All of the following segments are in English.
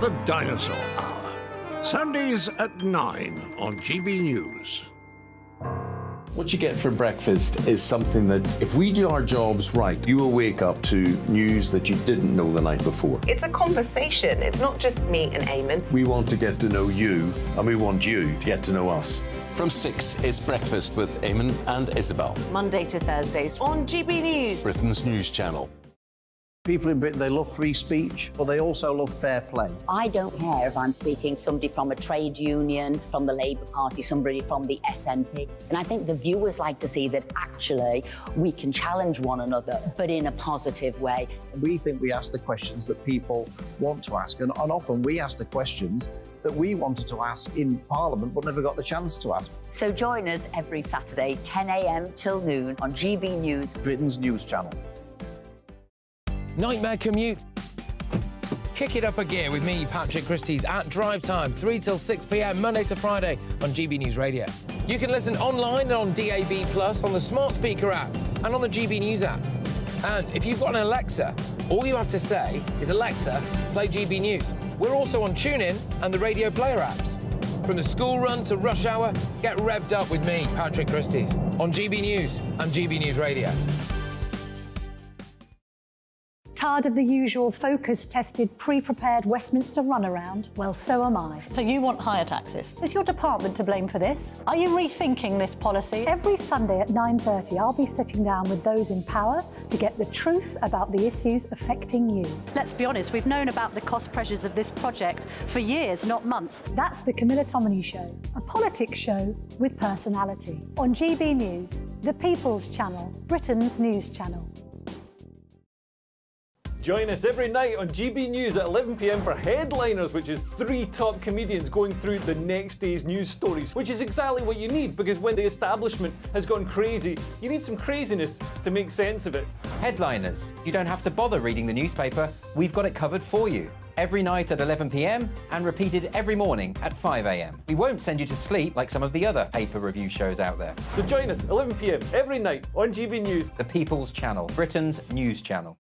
The Dinosaur Hour. Sundays at 9 on GB News. What you get for breakfast is something that, if we do our jobs right, you will wake up to news that you didn't know the night before. It's a conversation. It's not just me and Eamonn. We want to get to know you, and we want you to get to know us. From 6, it's Breakfast with Eamonn and Isabel. Monday to Thursdays on GB News. Britain's news channel. People in Britain, they love free speech, but they also love fair play. I don't care if I'm speaking somebody from a trade union, from the Labour Party, somebody from the SNP. And I think the viewers like to see that actually we can challenge one another, but in a positive way. We think we ask the questions that people want to ask, and often we ask the questions that we wanted to ask in Parliament but never got the chance to ask. So join us every Saturday, 10 a.m. till noon on GB News, Britain's news channel. Nightmare commute. Kick it up a gear with me, Patrick Christie's, at drive time, 3 till 6 p.m, Monday to Friday on GB News Radio. You can listen online and on DAB+, on the smart speaker app and on the GB News app. And if you've got an Alexa, all you have to say is, Alexa, play GB News. We're also on TuneIn and the Radio Player apps. From the school run to rush hour, get revved up with me, Patrick Christie's, on GB News and GB News Radio. Tired of the usual focus-tested, pre-prepared Westminster runaround? Well, so am I. So you want higher taxes? Is your department to blame for this? Are you rethinking this policy? Every Sunday at 9:30, I'll be sitting down with those in power to get the truth about the issues affecting you. Let's be honest, we've known about the cost pressures of this project for years, not months. That's the Camilla Tominey Show, a politics show with personality. On GB News, the People's Channel, Britain's news channel. Join us every night on GB News at 11 p.m. for Headliners, which is 3 top comedians going through the next day's news stories, which is exactly what you need, because when the establishment has gone crazy, you need some craziness to make sense of it. Headliners. You don't have to bother reading the newspaper. We've got it covered for you. Every night at 11 p.m. and repeated every morning at 5 a.m. We won't send you to sleep like some of the other paper review shows out there. So join us 11 p.m. every night on GB News. The People's Channel, Britain's news channel.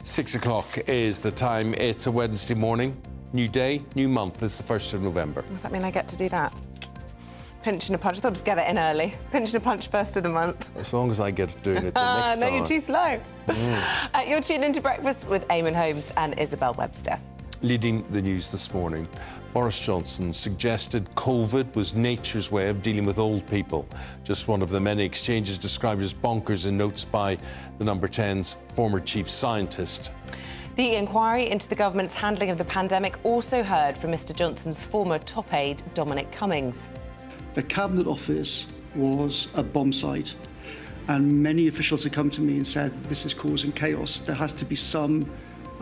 Six o'clock is the time. It's a Wednesday morning. New day, new month. It's the 1st of November. Does that mean I get to do that? Pinching a punch. I thought I'd just get it in early. Pinching a punch 1st of the month. As long as I get doing it the next no, hour. you're too slow. You're tuned into Breakfast with Eamonn, Holmes and Isabel Webster. Leading the news this morning, Boris Johnson suggested COVID was nature's way of dealing with old people. Just one of the many exchanges described as bonkers in notes by the Number 10's former chief scientist. The inquiry into the government's handling of the pandemic also heard from Mr Johnson's former top aide, Dominic Cummings. The Cabinet Office was a bomb site, and many officials have come to me and said that this is causing chaos. There has to be some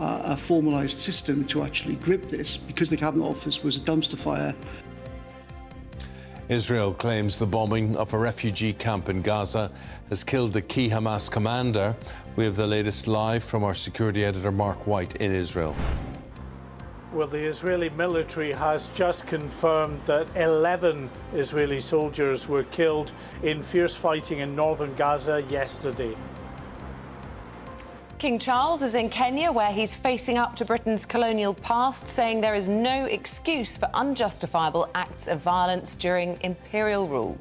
a formalised system to actually grip this, because the Cabinet Office was a dumpster fire. Israel claims the bombing of a refugee camp in Gaza has killed a key Hamas commander. We have the latest live from our security editor, Mark White, in Israel. Well, the Israeli military has just confirmed that 11 Israeli soldiers were killed in fierce fighting in northern Gaza yesterday. King Charles is in Kenya, where he's facing up to Britain's colonial past, saying there is no excuse for unjustifiable acts of violence during imperial rule.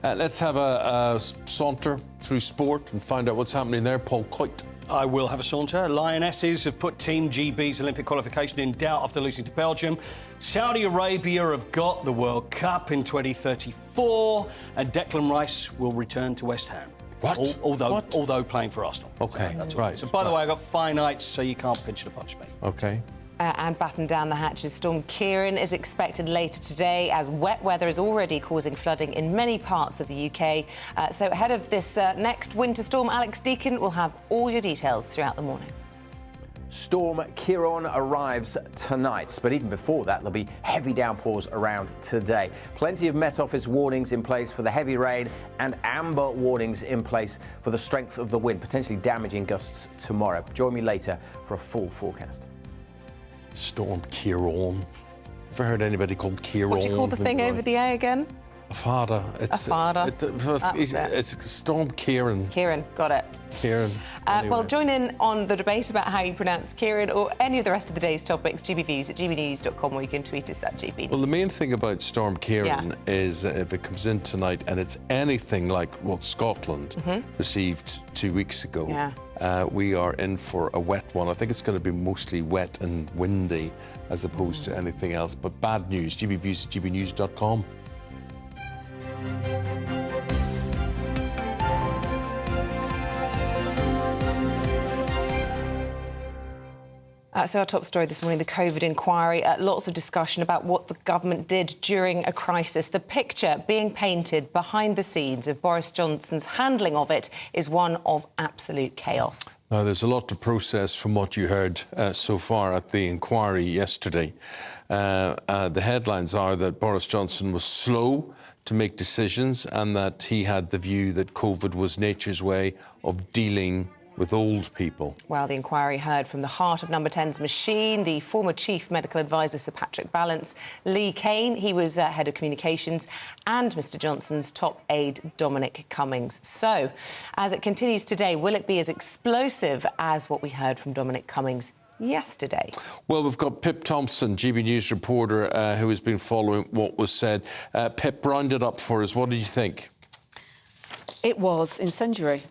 Let's have a saunter through sport and find out what's happening there. Paul Coit. I will have a saunter. Lionesses have put Team GB's Olympic qualification in doubt after losing to Belgium. Saudi Arabia have got the World Cup in 2034, and Declan Rice will return to West Ham. What? Although playing for Arsenal. Okay, That's right. So, by the way, I got finite, so you can't pinch the punch me. Okay. And batten down the hatches. Storm Kieran is expected later today as wet weather is already causing flooding in many parts of the UK. So ahead of this next winter storm, Alex Deakin will have all your details throughout the morning. Storm Kieran arrives tonight, but even before that, there'll be heavy downpours around today. Plenty of Met Office warnings in place for the heavy rain and amber warnings in place for the strength of the wind, potentially damaging gusts tomorrow. Join me later for a full forecast. Storm Kieran. Ever heard anybody called Kieran? What do you call the thing over the A again? A fada. A fada. It's Storm Kieran. Kieran, got it. Kieran. Anyway. Well, join in on the debate about how you pronounce Kieran or any of the rest of the day's topics, GBViews at gbnews.com, or you can tweet us at GB. Well, the main thing about Storm Kieran is if it comes in tonight and it's anything like what Scotland received 2 weeks ago, we are in for a wet one. I think it's going to be mostly wet and windy as opposed to anything else. But bad news, GBViews at gbnews.com. So our top story this morning, the COVID inquiry. Lots of discussion about what the government did during a crisis. The picture being painted behind the scenes of Boris Johnson's handling of it is one of absolute chaos. Now, there's a lot to process from what you heard so far at the inquiry yesterday. The headlines are that Boris Johnson was slow to make decisions and that he had the view that COVID was nature's way of dealing with old people. Well, the inquiry heard from the heart of Number 10's machine, the former Chief Medical Advisor, Sir Patrick Vallance, Lee Kane, he was Head of Communications, and Mr Johnson's top aide, Dominic Cummings. So, as it continues today, will it be as explosive as what we heard from Dominic Cummings yesterday? Well, we've got Pip Thompson, GB News reporter, who has been following what was said. Pip, round it up for us. What did you think? It was incendiary.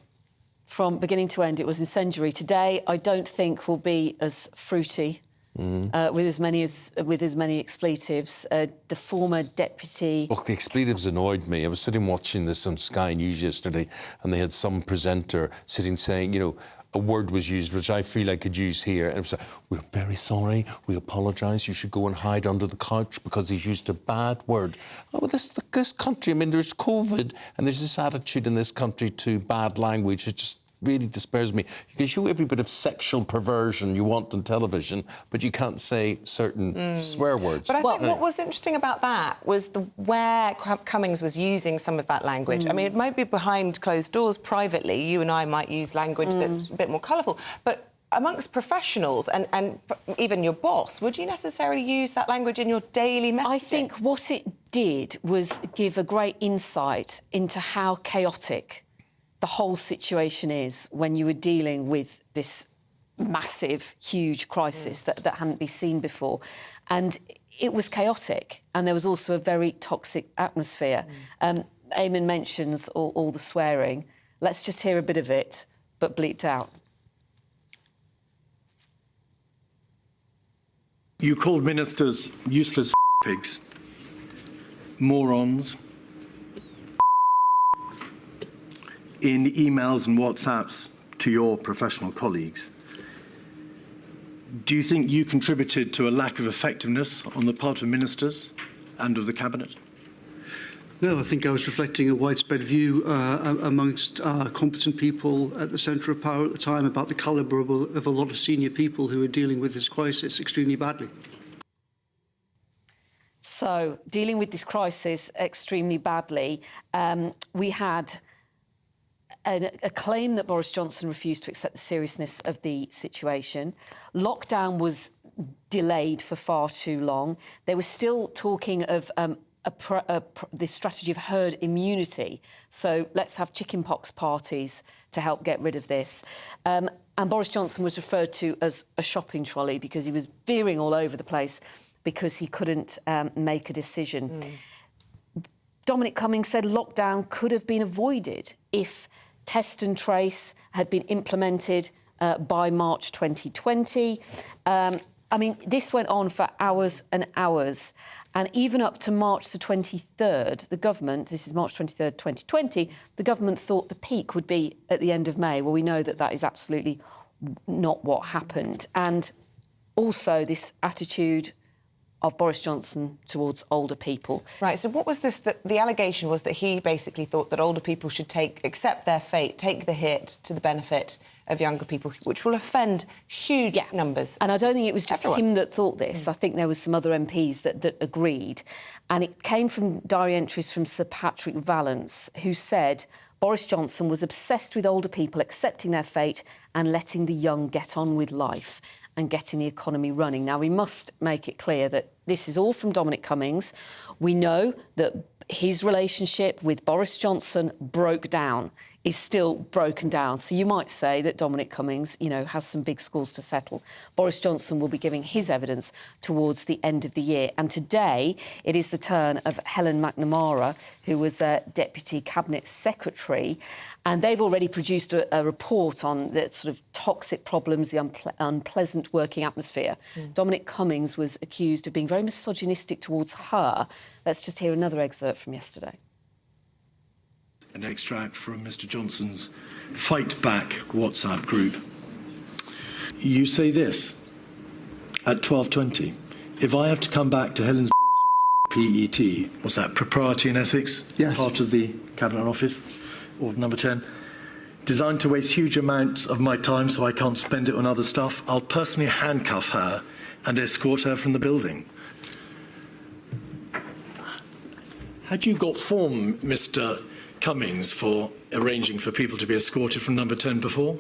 From beginning to end, it was incendiary. Today, I don't think will be as fruity with as many expletives. The former deputy. Look, the expletives annoyed me. I was sitting watching this on Sky News yesterday, and they had some presenter sitting saying, you know, a word was used which I feel I could use here, and it was like, "We're very sorry. We apologise. You should go and hide under the couch because he's used a bad word." Oh, well, this country. I mean, there's COVID, and there's this attitude in this country to bad language. It just really despairs me. You can show every bit of sexual perversion you want on television, but you can't say certain swear words. But I think what was interesting about that was where Cummings was using some of that language. I mean, it might be behind closed doors privately. You and I might use language that's a bit more colourful, but amongst professionals and even your boss, would you necessarily use that language in your daily messaging? I think what it did was give a great insight into how chaotic the whole situation is when you were dealing with this massive, huge crisis that hadn't been seen before. And it was chaotic, and there was also a very toxic atmosphere. Eamonn mentions all the swearing. Let's just hear a bit of it, but bleeped out. You called ministers useless pigs, morons, in emails and WhatsApps to your professional colleagues. Do you think you contributed to a lack of effectiveness on the part of ministers and of the Cabinet? No, I think I was reflecting a widespread view amongst competent people at the centre of power at the time about the calibre of a lot of senior people who are dealing with this crisis extremely badly. So, dealing with this crisis extremely badly, we had a claim that Boris Johnson refused to accept the seriousness of the situation. Lockdown was delayed for far too long. They were still talking of this strategy of herd immunity. So let's have chickenpox parties to help get rid of this. And Boris Johnson was referred to as a shopping trolley because he was veering all over the place because he couldn't make a decision. Dominic Cummings said lockdown could have been avoided if test and trace had been implemented by March 2020. I mean, this went on for hours and hours. And even up to March the 23rd, the government, this is March 23rd, 2020, the government thought the peak would be at the end of May. Well, we know that that is absolutely not what happened. And also this attitude of Boris Johnson towards older people. Right, so what was this? The allegation was that he basically thought that older people should accept their fate, take the hit to the benefit of younger people, which will offend huge numbers. And I don't think it was just him that thought this. I think there was some other MPs that agreed. And it came from diary entries from Sir Patrick Vallance, who said Boris Johnson was obsessed with older people accepting their fate and letting the young get on with life and getting the economy running. Now, we must make it clear that this is all from Dominic Cummings. We know that his relationship with Boris Johnson broke down, is still broken down. So you might say that Dominic Cummings, you know, has some big scores to settle. Boris Johnson will be giving his evidence towards the end of the year. And today it is the turn of Helen McNamara, who was Deputy Cabinet Secretary. And they've already produced a report on the sort of toxic problems, the unpleasant working atmosphere. Dominic Cummings was accused of being very misogynistic towards her. Let's just hear another excerpt from yesterday. An extract from Mr. Johnson's Fight Back WhatsApp group. You say this at 12:20. If I have to come back to Helen's PET, what's that, propriety and ethics? Yes. Part of the Cabinet Office, or number 10. Designed to waste huge amounts of my time so I can't spend it on other stuff, I'll personally handcuff her and escort her from the building. Had you got form, Mr. Cummings, for arranging for people to be escorted from number 10 before?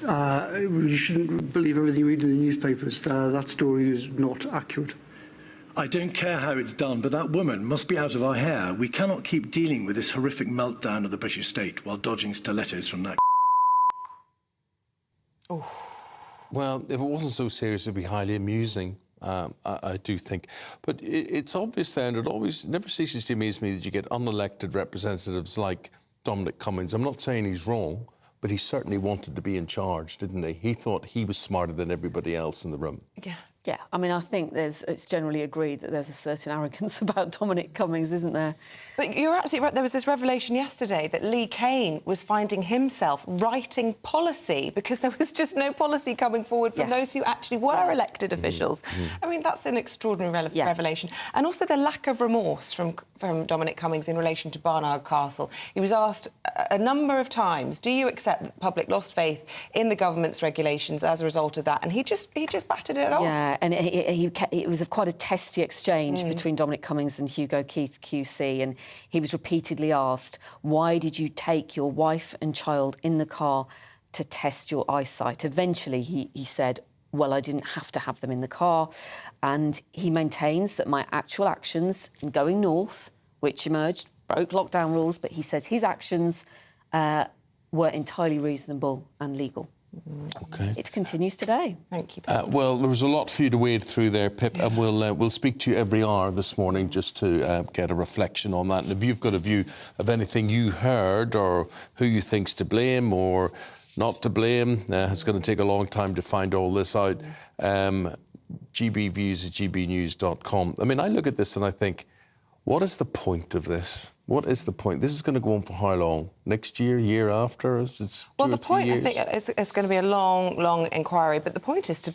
You shouldn't believe everything you read in the newspapers. That story is not accurate. I don't care how it's done, but that woman must be out of our hair. We cannot keep dealing with this horrific meltdown of the British state while dodging stilettos from that. Well, if it wasn't so serious, it'd be highly amusing. I do think. But it's obvious then, it never ceases to amaze me that you get unelected representatives like Dominic Cummings. I'm not saying he's wrong, but he certainly wanted to be in charge, didn't he? He thought he was smarter than everybody else in the room. Yeah, I mean, I think it's generally agreed that there's a certain arrogance about Dominic Cummings, isn't there? But you're absolutely right. There was this revelation yesterday that Lee Cain was finding himself writing policy because there was just no policy coming forward from those who actually were elected officials. I mean, that's an extraordinary revelation. And also the lack of remorse from Dominic Cummings in relation to Barnard Castle. He was asked a number of times, do you accept that the public lost faith in the government's regulations as a result of that? And he just batted it off. Yeah, and it was quite a testy exchange between Dominic Cummings and Hugo Keith QC, and he was repeatedly asked, why did you take your wife and child in the car to test your eyesight? Eventually, he said, well, I didn't have to have them in the car. And he maintains that my actual actions in going north, which emerged, broke lockdown rules, but he says his actions were entirely reasonable and legal. Okay. It continues today. Thank you. Well, there was a lot for you to wade through there, Pip, and we'll speak to you every hour this morning just to get a reflection on that. And if you've got a view of anything you heard or who you think's to blame or not to blame, it's going to take a long time to find all this out. gbviews@gbnews.com. I mean, I look at this and I think, what is the point of this? What is the point? This is going to go on for how long? Next year, year after? Well, the point, I think, is going to be a long, long inquiry, but the point is to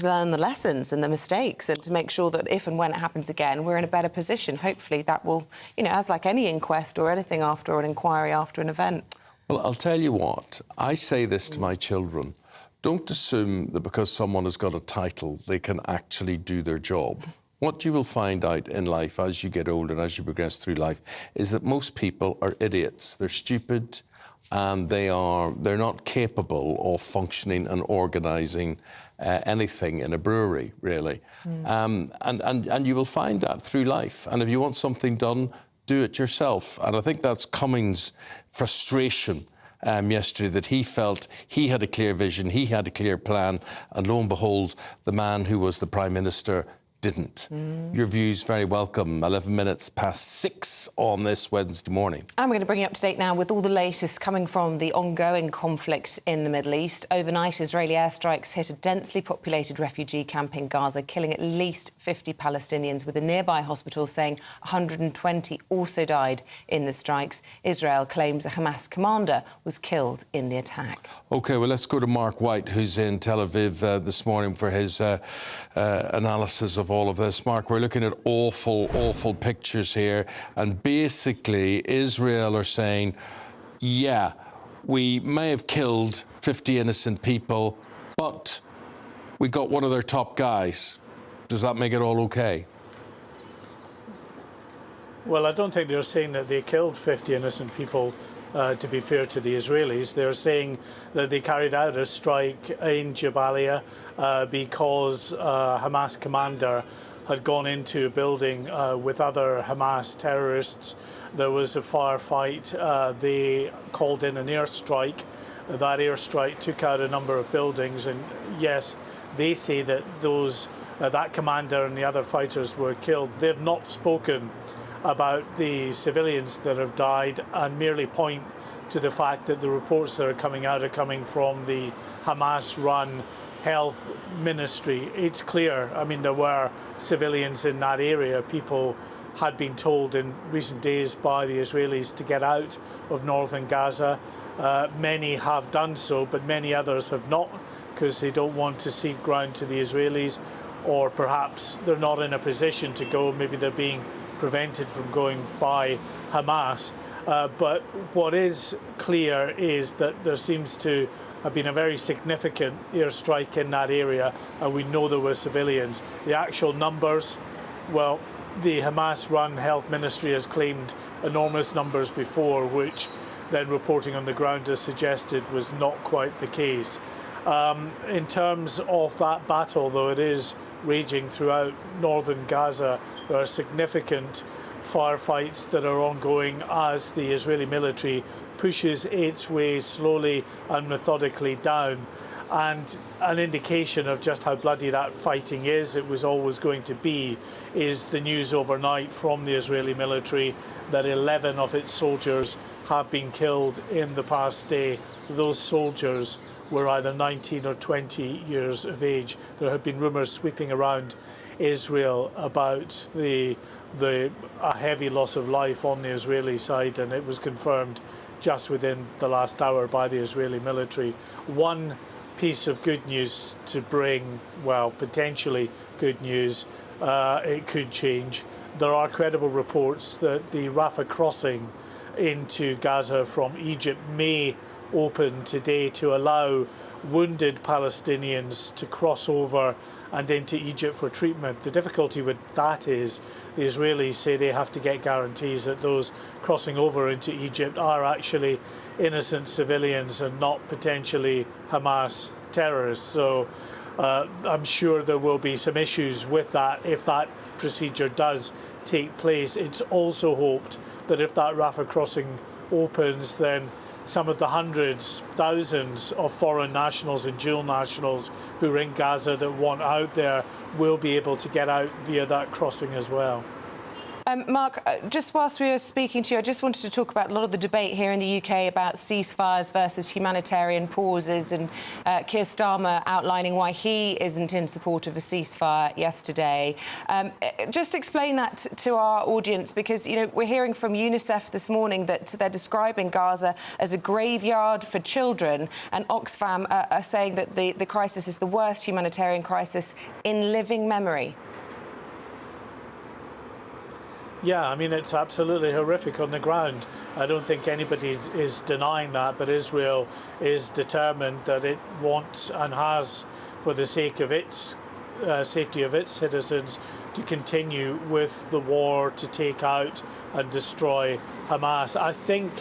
learn the lessons and the mistakes and to make sure that if and when it happens again, we're in a better position. Hopefully that will, you know, as like any inquest or anything after or an inquiry after an event. Well, I'll tell you what, I say this to my children. Don't assume that because someone has got a title, they can actually do their job. What you will find out in life as you get older and as you progress through life is that most people are idiots. They're stupid and they're not capable of functioning and organising anything in a brewery, really. And you will find that through life. And if you want something done, do it yourself. And I think that's Cummings' frustration yesterday, that he felt he had a clear vision, he had a clear plan, and lo and behold, the man who was the Prime Minister didn't. Your views very welcome. 11 minutes past 6 on this Wednesday morning. And we're going to bring you up to date now with all the latest coming from the ongoing conflict in the Middle East. Overnight, Israeli airstrikes hit a densely populated refugee camp in Gaza, killing at least 50 Palestinians, with a nearby hospital saying 120 also died in the strikes. Israel claims a Hamas commander was killed in the attack. OK, well, let's go to Mark White, who's in Tel Aviv this morning for his analysis of all of this. Mark, we're looking at awful pictures here, and basically Israel are saying, yeah, we may have killed 50 innocent people, but we got one of their top guys. Does that make it all okay? Well, I don't think they're saying that they killed 50 innocent people. To be fair to the Israelis, they're saying that they carried out a strike in Jabalia because a Hamas commander had gone into a building with other Hamas terrorists. There was a firefight. They called in an airstrike. That airstrike took out a number of buildings, and yes, they say that that commander and the other fighters were killed. They've not spoken about the civilians that have died, and merely point to the fact that the reports that are coming out are coming from the Hamas-run health ministry. It's clear, I mean, there were civilians in that area. People had been told in recent days by the Israelis to get out of northern Gaza. Many have done so, but many others have not, because they don't want to cede ground to the Israelis, or perhaps they're not in a position to go. Maybe they're being prevented from going by Hamas. But what is clear is that there seems to have been a very significant airstrike in that area, and we know there were civilians. The actual numbers, well, the Hamas-run health ministry has claimed enormous numbers before, which then reporting on the ground has suggested was not quite the case. In terms of that battle, though it is raging throughout northern Gaza, there are significant firefights that are ongoing as the Israeli military pushes its way slowly and methodically down. And an indication of just how bloody that fighting is, it was always going to be, is the news overnight from the Israeli military that 11 of its soldiers have been killed in the past day. Those soldiers were either 19 or 20 years of age. There have been rumours sweeping around Israel about a heavy loss of life on the Israeli side, and it was confirmed just within the last hour by the Israeli military. One piece of good news to bring, well, potentially good news, it could change. There are credible reports that the Rafah crossing into Gaza from Egypt may open today to allow wounded Palestinians to cross over and into Egypt for treatment. The difficulty with that is the Israelis say they have to get guarantees that those crossing over into Egypt are actually innocent civilians and not potentially Hamas terrorists. So I'm sure there will be some issues with that if that procedure does take place. It's also hoped that if that Rafah crossing opens, then some of the hundreds, thousands of foreign nationals and dual nationals who are in Gaza that want out there will be able to get out via that crossing as well. Mark, just whilst we were speaking to you, I just wanted to talk about a lot of the debate here in the UK about ceasefires versus humanitarian pauses, and Keir Starmer outlining why he isn't in support of a ceasefire yesterday. Just explain that to our audience, because, you know, we're hearing from UNICEF this morning that they're describing Gaza as a graveyard for children, and Oxfam are saying that the crisis is the worst humanitarian crisis in living memory. Yeah, I mean, it's absolutely horrific on the ground. I don't think anybody is denying that, but Israel is determined that it wants and has, for the sake of its safety of its citizens, to continue with the war to take out and destroy Hamas. I think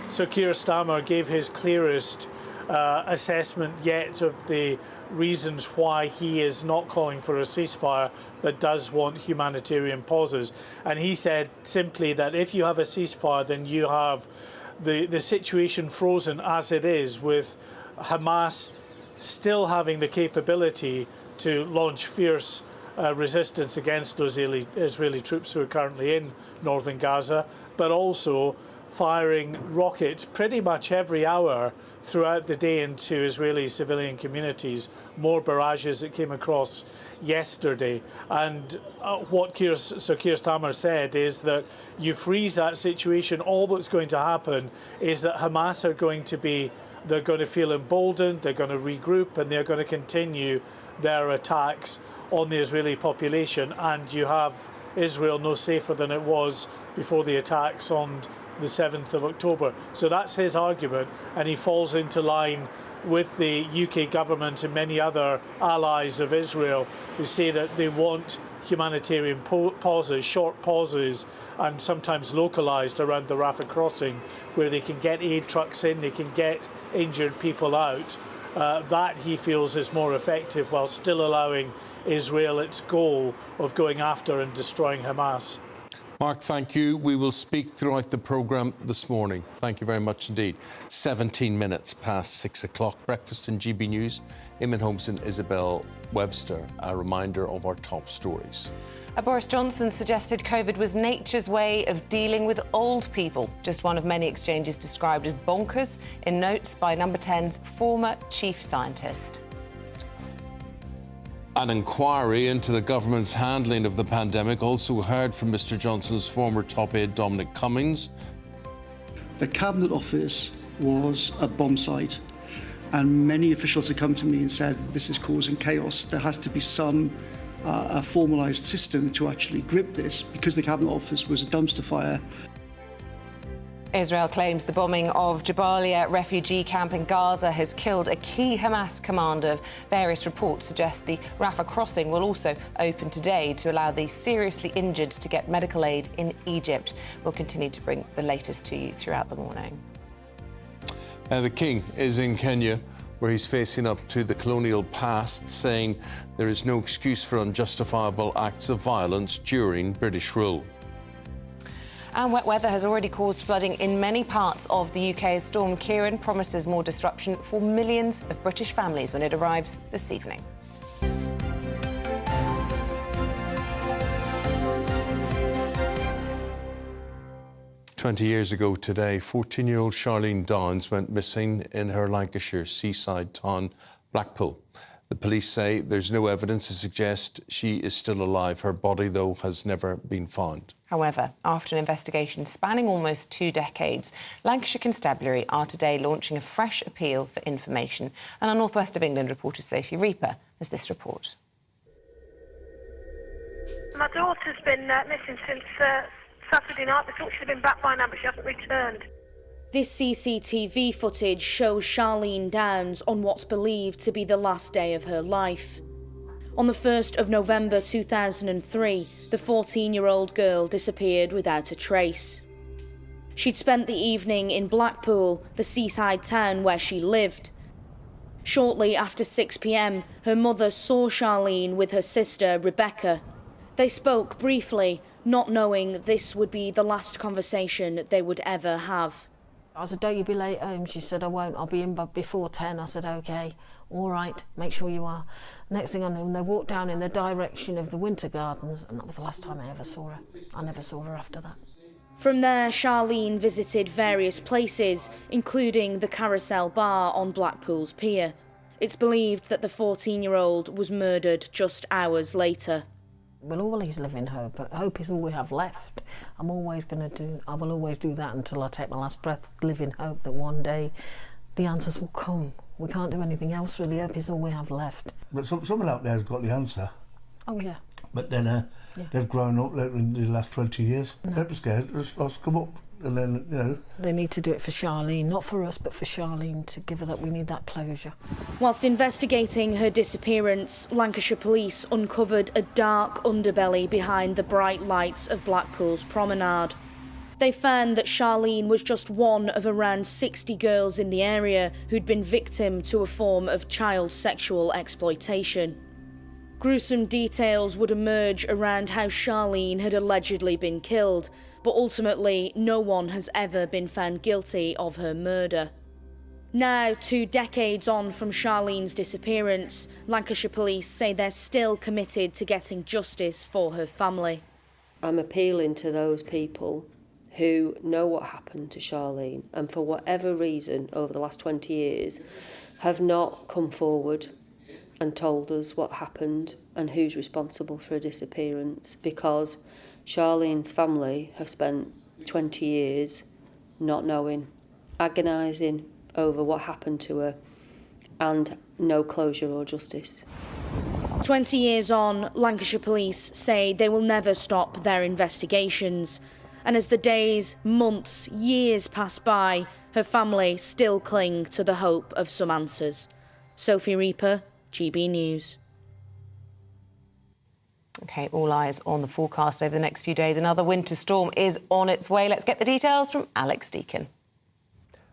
Sir Keir Starmer gave his clearest assessment yet of the reasons why he is not calling for a ceasefire but does want humanitarian pauses. And he said simply that if you have a ceasefire, then you have the situation frozen as it is, with Hamas still having the capability to launch fierce resistance against those Israeli troops who are currently in northern Gaza, but also firing rockets pretty much every hour throughout the day into Israeli civilian communities, more barrages that came across yesterday. And what Keir Starmer said is that you freeze that situation, all that's going to happen is that Hamas are going to feel emboldened, they're going to regroup, and they're going to continue their attacks on the Israeli population, and you have Israel no safer than it was before the attacks on the 7th of October. So that's his argument, and he falls into line with the UK government and many other allies of Israel who say that they want humanitarian pauses, short pauses, and sometimes localised around the Rafah crossing, where they can get aid trucks in, they can get injured people out. That, he feels, is more effective while still allowing Israel its goal of going after and destroying Hamas. Mark, thank you. We will speak throughout the programme this morning. Thank you very much indeed. 17 minutes past 6 o'clock. Breakfast in GB News. Eamonn, Holmes and Isabel Webster. A reminder of our top stories. Boris Johnson suggested COVID was nature's way of dealing with old people. Just one of many exchanges described as bonkers in notes by Number 10's former chief scientist. An inquiry into the government's handling of the pandemic also heard from Mr Johnson's former top aide Dominic Cummings. The Cabinet Office was a bomb site, and many officials have come to me and said this is causing chaos. There has to be some a formalised system to actually grip this, because the Cabinet Office was a dumpster fire. Israel claims the bombing of Jabalia refugee camp in Gaza has killed a key Hamas commander. Various reports suggest the Rafah crossing will also open today to allow the seriously injured to get medical aid in Egypt. We'll continue to bring the latest to you throughout the morning. The King is in Kenya, where he's facing up to the colonial past, saying there is no excuse for unjustifiable acts of violence during British rule. And wet weather has already caused flooding in many parts of the UK. Storm Ciarán promises more disruption for millions of British families when it arrives this evening. "20 years ago today, 14-year-old Charlene Downs went missing in her Lancashire seaside town, Blackpool. The police say there's no evidence to suggest she is still alive. Her body, though, has never been found. However, after an investigation spanning almost 2 decades, Lancashire Constabulary are today launching a fresh appeal for information. And our North West of England reporter Sophie Reaper has this report. My daughter's been missing since Saturday night. They thought she'd been back by now, but she hasn't returned. This CCTV footage shows Charlene Downs on what's believed to be the last day of her life. On the 1st of November 2003, the 14-year-old girl disappeared without a trace. She'd spent the evening in Blackpool, the seaside town where she lived. Shortly after 6 p.m, her mother saw Charlene with her sister, Rebecca. They spoke briefly, not knowing this would be the last conversation they would ever have. I said, "Don't you be late home?" She said, "I won't, I'll be in before 10. I said, "OK, all right, make sure you are." Next thing I knew, they walked down in the direction of the Winter Gardens, and that was the last time I ever saw her. I never saw her after that. From there, Charlene visited various places, including the Carousel Bar on Blackpool's pier. It's believed that the 14-year-old was murdered just hours later. We'll always live in hope, but hope is all we have left. I will always do that until I take my last breath, live in hope that one day the answers will come. We can't do anything else really, hope is all we have left. But someone out there has got the answer. Oh yeah. But then they've grown up in the last 20 years. No. Don't be scared, just come up and then, you know. They need to do it for Charlene, not for us, but for Charlene, to give her that, we need that closure. Whilst investigating her disappearance, Lancashire police uncovered a dark underbelly behind the bright lights of Blackpool's promenade. They found that Charlene was just one of around 60 girls in the area who'd been victim to a form of child sexual exploitation. Gruesome details would emerge around how Charlene had allegedly been killed, but ultimately no one has ever been found guilty of her murder. Now, 2 decades on from Charlene's disappearance, Lancashire police say they're still committed to getting justice for her family. I'm appealing to those people who know what happened to Charlene and for whatever reason over the last 20 years have not come forward and told us what happened and who's responsible for her disappearance, because Charlene's family have spent 20 years not knowing, agonising over what happened to her, and no closure or justice. 20 years on, Lancashire police say they will never stop their investigations. And as the days, months, years pass by, her family still cling to the hope of some answers. Sophie Reaper, GB News. OK, all eyes on the forecast over the next few days. Another winter storm is on its way. Let's get the details from Alex Deakin.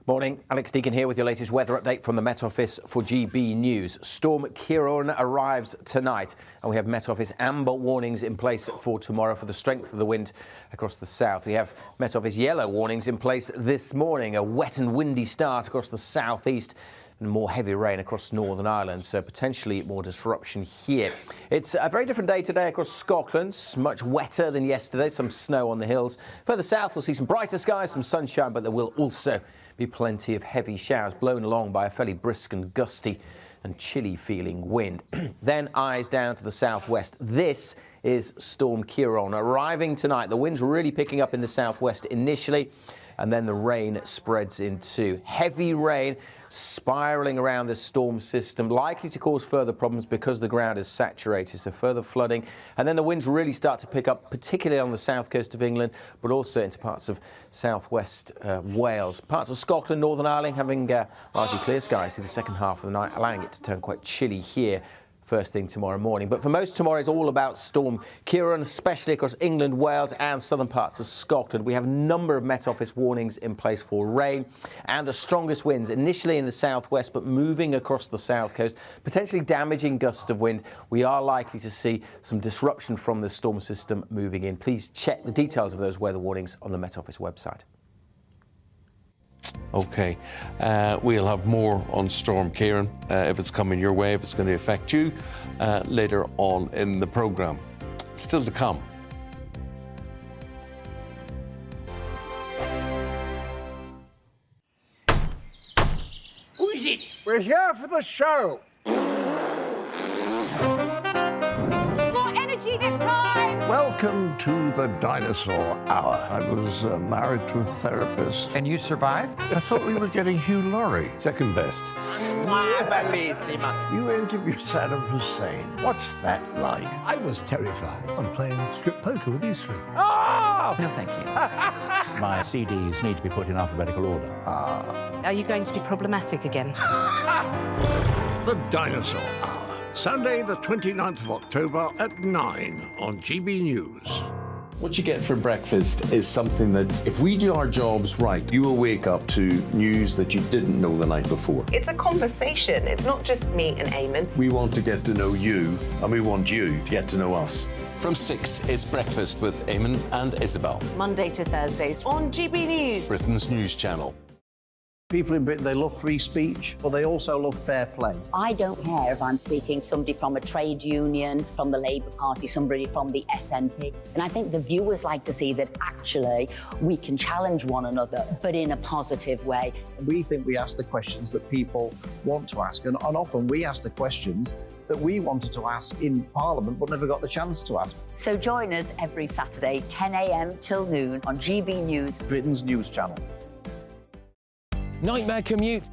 Morning, Alex Deakin here with your latest weather update from the Met Office for GB News. Storm Ciarán arrives tonight, and we have Met Office amber warnings in place for tomorrow for the strength of the wind across the south. We have Met Office yellow warnings in place this morning, a wet and windy start across the southeast and more heavy rain across Northern Ireland, so potentially more disruption here. It's a very different day today across Scotland, much wetter than yesterday, some snow on the hills. Further south, we'll see some brighter skies, some sunshine, but there will also be plenty of heavy showers blown along by a fairly brisk and gusty and chilly feeling wind. Then eyes down to the southwest. This is Storm Ciarán arriving tonight. The wind's really picking up in the southwest initially, and then the rain spreads into heavy rain spiralling around this storm system, likely to cause further problems because the ground is saturated, so further flooding. And then the winds really start to pick up, particularly on the south coast of England, but also into parts of southwest Wales. Parts of Scotland, Northern Ireland having largely clear skies through the second half of the night, allowing it to turn quite chilly here first thing tomorrow morning. But for most, tomorrow is all about Storm Ciarán, especially across England, Wales and southern parts of Scotland. We have a number of Met Office warnings in place for rain and the strongest winds, initially in the southwest, but moving across the south coast, potentially damaging gusts of wind. We are likely to see some disruption from the storm system moving in. Please check the details of those weather warnings on the Met Office website. OK, we'll have more on Storm Ciarán if it's coming your way, if it's going to affect you later on in the programme. Still to come. Who is it? We're here for the show. More energy this time! Welcome to the Dinosaur Hour. I was married to a therapist. And you survived? I thought we were getting Hugh Laurie. Second best. You interviewed Saddam Hussein. What's that like? I was terrified. I'm playing strip poker with these three. Ah! No, thank you. My CDs need to be put in alphabetical order. Are you going to be problematic again? The Dinosaur Hour. Sunday, the 29th of October at 9 on GB News. What you get for breakfast is something that, if we do our jobs right, you will wake up to news that you didn't know the night before. It's a conversation. It's not just me and Eamonn. We want to get to know you, and we want you to get to know us. From 6, it's Breakfast with Eamonn and Isabel. Monday to Thursdays on GB News. Britain's news channel. People in Britain, they love free speech, but they also love fair play. I don't care if I'm speaking somebody from a trade union, from the Labour Party, somebody from the SNP. And I think the viewers like to see that actually we can challenge one another, but in a positive way. We think we ask the questions that people want to ask, and often we ask the questions that we wanted to ask in Parliament but never got the chance to ask. So join us every Saturday, 10 a.m. till noon on GB News, Britain's news channel. Nightmare commute.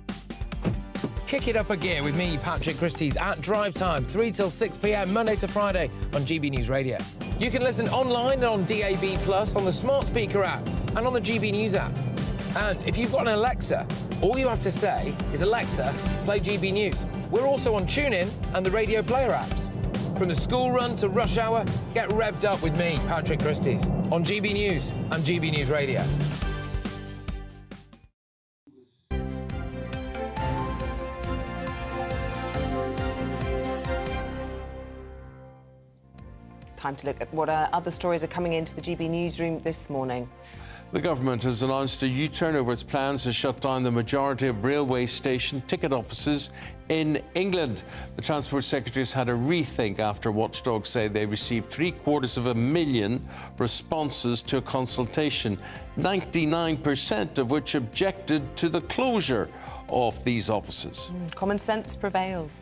Kick it up a gear with me, Patrick Christie's, at drive time, 3 till 6 p.m, Monday to Friday on GB News Radio. You can listen online and on DAB+, on the smart speaker app and on the GB News app. And if you've got an Alexa, all you have to say is, Alexa, play GB News. We're also on TuneIn and the Radio Player apps. From the school run to rush hour, get revved up with me, Patrick Christie's, on GB News and GB News Radio. Time to look at what other stories are coming into the GB newsroom this morning. The government has announced a U-turn over its plans to shut down the majority of railway station ticket offices in England. The Transport Secretary has had a rethink after watchdogs say they received 750,000 responses to a consultation, 99% of which objected to the closure of these offices. Common sense prevails.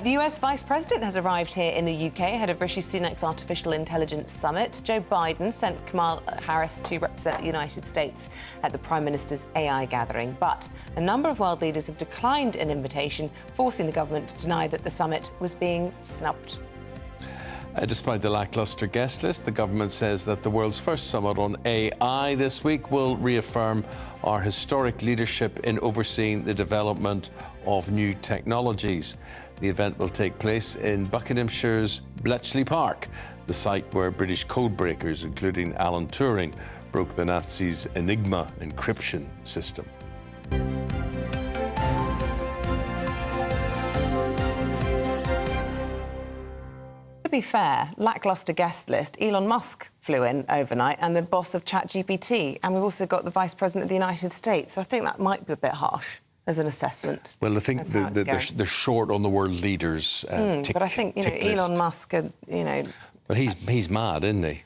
The US Vice President has arrived here in the UK ahead of Rishi Sunak's Artificial Intelligence Summit. Joe Biden sent Kamala Harris to represent the United States at the Prime Minister's AI gathering. But a number of world leaders have declined an invitation, forcing the government to deny that the summit was being snubbed. Despite the lacklustre guest list, the government says that the world's first summit on AI this week will reaffirm our historic leadership in overseeing the development of new technologies. The event will take place in Buckinghamshire's Bletchley Park, the site where British codebreakers, including Alan Turing, broke the Nazis' Enigma encryption system. To be fair, lacklustre guest list, Elon Musk flew in overnight and the boss of ChatGPT, and we've also got the Vice President of the United States, so I think that might be a bit harsh as an assessment. Well, I think they're short on the world leaders. But I think, Elon Musk, But he's mad, isn't he?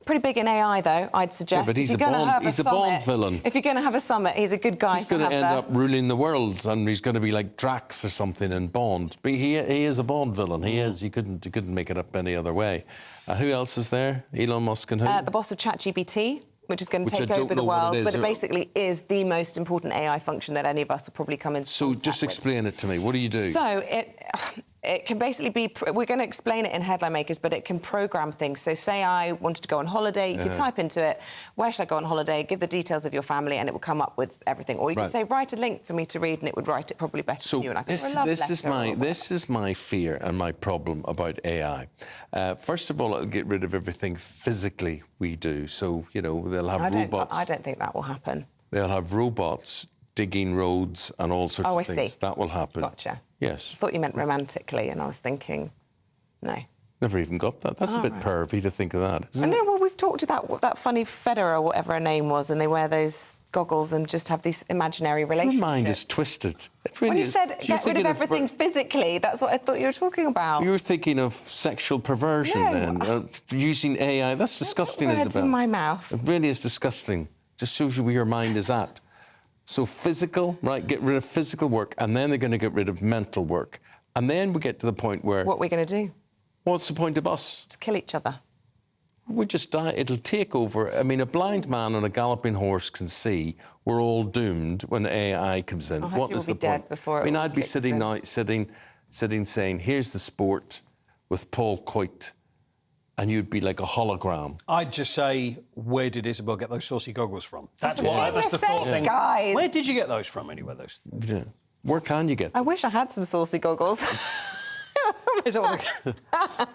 Pretty big in AI, though, I'd suggest. Yeah, but he's a Bond villain. If you're going to have a summit, he's a good guy He's going to end up ruling the world, and he's going to be like Drax or something in Bond. But he is a Bond villain. He is. You couldn't make it up any other way. Who else is there? Elon Musk and who? The boss of ChatGPT, which is going to take over the world, but it basically is the most important AI function that any of us will probably come into So just explain it to me. What do you do? So it can basically be, we're going to explain it in Headline Makers, but it can program things. So say I wanted to go on holiday, you could type into it, where should I go on holiday, give the details of your family, and it will come up with everything. Or you could say, write a link for me to read, and it would write it probably better than you. And I this is my fear and my problem about AI. First of all, it'll get rid of everything physically we do. So, they'll have robots. I don't think that will happen. They'll have robots digging roads and all sorts of things. See. That will happen. Gotcha. Yes. I thought you meant romantically, and I was thinking, no. Never even got that. That's a bit pervy to think of that, isn't it? I know, well, we've talked about that funny Federer or whatever her name was, and they wear those goggles and just have these imaginary relationships. Your mind is twisted. It really when you is. said get rid of everything physically, that's what I thought you were talking about. You were thinking of sexual perversion then, using AI. That's disgusting, Isabel. Words in my mouth. It really is disgusting. Just shows you where your mind is at. So physical, right, get rid of physical work, and then they're going to get rid of mental work. And then we get to the point where... What are we going to do? What's the point of us? Just kill each other. We just die. It'll take over. I mean, a blind man on a galloping horse can see we're all doomed when AI comes in. What is the point? Before I'd be sitting now, sitting saying, here's the sport with Paul Coit, and you'd be like a hologram. I'd just say, where did Isabel get those saucy goggles from? That's the thought thing. Guys. Where did you get those from, anyway? Those. Yeah. Where can you get them? I wish I had some saucy goggles. Is that what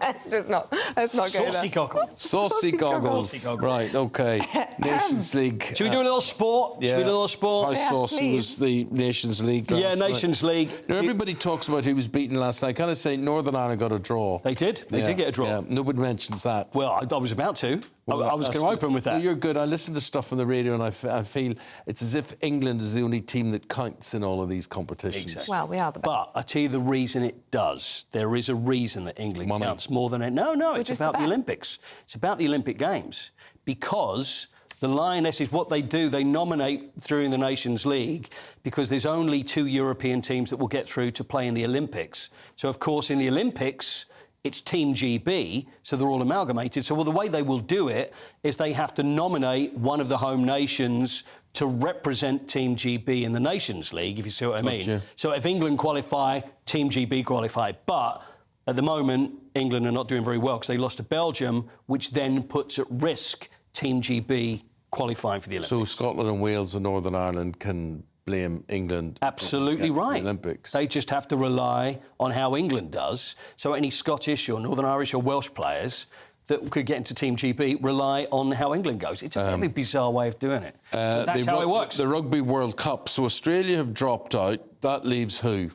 it's just not. Let's not go there. Saucy goggles. Saucy goggles. Right, OK. Nations League. Should we do a little sport? Yeah. Should we do a little sport? How saucy was the Nations League last night? Nations League. Everybody talks about who was beaten last night. Can I say Northern Ireland got a draw? They did. They did get a draw. Yeah. Nobody mentions that. Well, I was about to. Well, I was going to open with that. Well, you're good. I listen to stuff on the radio and I feel it's as if England is the only team that counts in all of these competitions. Exactly. Well, we are the best. But I tell you the reason it does. There is a reason that England counts more than it. No, it's about the Olympics. It's about the Olympic Games. Because the Lionesses, what they do, they nominate through in the Nations League because there's only 2 European teams that will get through to play in the Olympics. So, of course, in the Olympics, it's Team GB, so they're all amalgamated. So, the way they will do it is they have to nominate one of the home nations to represent Team GB in the Nations League, if you see what I mean. Gotcha. So if England qualify, Team GB qualify. But at the moment, England are not doing very well because they lost to Belgium, which then puts at risk Team GB qualifying for the Olympics. So Scotland and Wales and Northern Ireland can blame England. Absolutely right. For the Olympics. They just have to rely on how England does. So any Scottish or Northern Irish or Welsh players that could get into Team GB rely on how England goes. It's a very bizarre way of doing it. But that's how it works. The Rugby World Cup. So Australia have dropped out. That leaves who?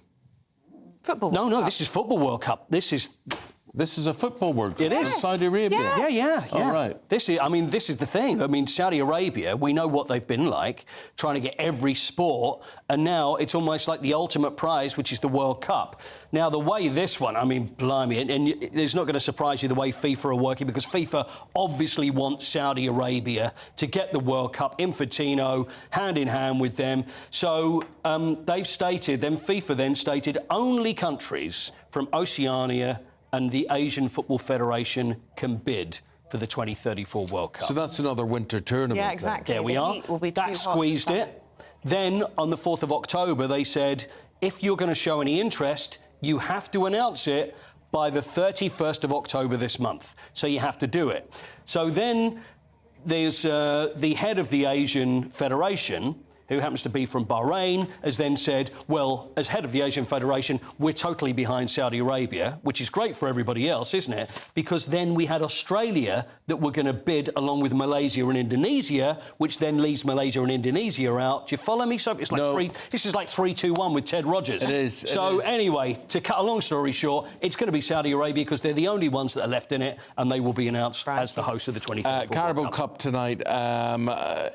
Football. No, this is Football World Cup. This is This is a football World Cup. It is. In Saudi Arabia. Yeah. All right. This is the thing. I mean, Saudi Arabia, we know what they've been like, trying to get every sport, and now it's almost like the ultimate prize, which is the World Cup. Now, the way this one, I mean, blimey, and it's not going to surprise you the way FIFA are working, because FIFA obviously wants Saudi Arabia to get the World Cup. Infantino, hand in hand with them. So FIFA then stated only countries from Oceania and the Asian Football Federation can bid for the 2034 World Cup. So that's another winter tournament. Yeah, exactly. There we are. That squeezed it. Then, on the 4th of October, they said, if you're going to show any interest, you have to announce it by the 31st of October this month. So you have to do it. So then there's the head of the Asian Federation, who happens to be from Bahrain, has then said, well, as head of the Asian Federation, we're totally behind Saudi Arabia, which is great for everybody else, isn't it? Because then we had Australia that were going to bid along with Malaysia and Indonesia, which then leaves Malaysia and Indonesia out. Do you follow me? So it's like this is like 3-2-1 with Ted Rogers. It is. So anyway, to cut a long story short, it's going to be Saudi Arabia because they're the only ones that are left in it, and they will be announced as the host of the 2034 Carabao Cup tonight.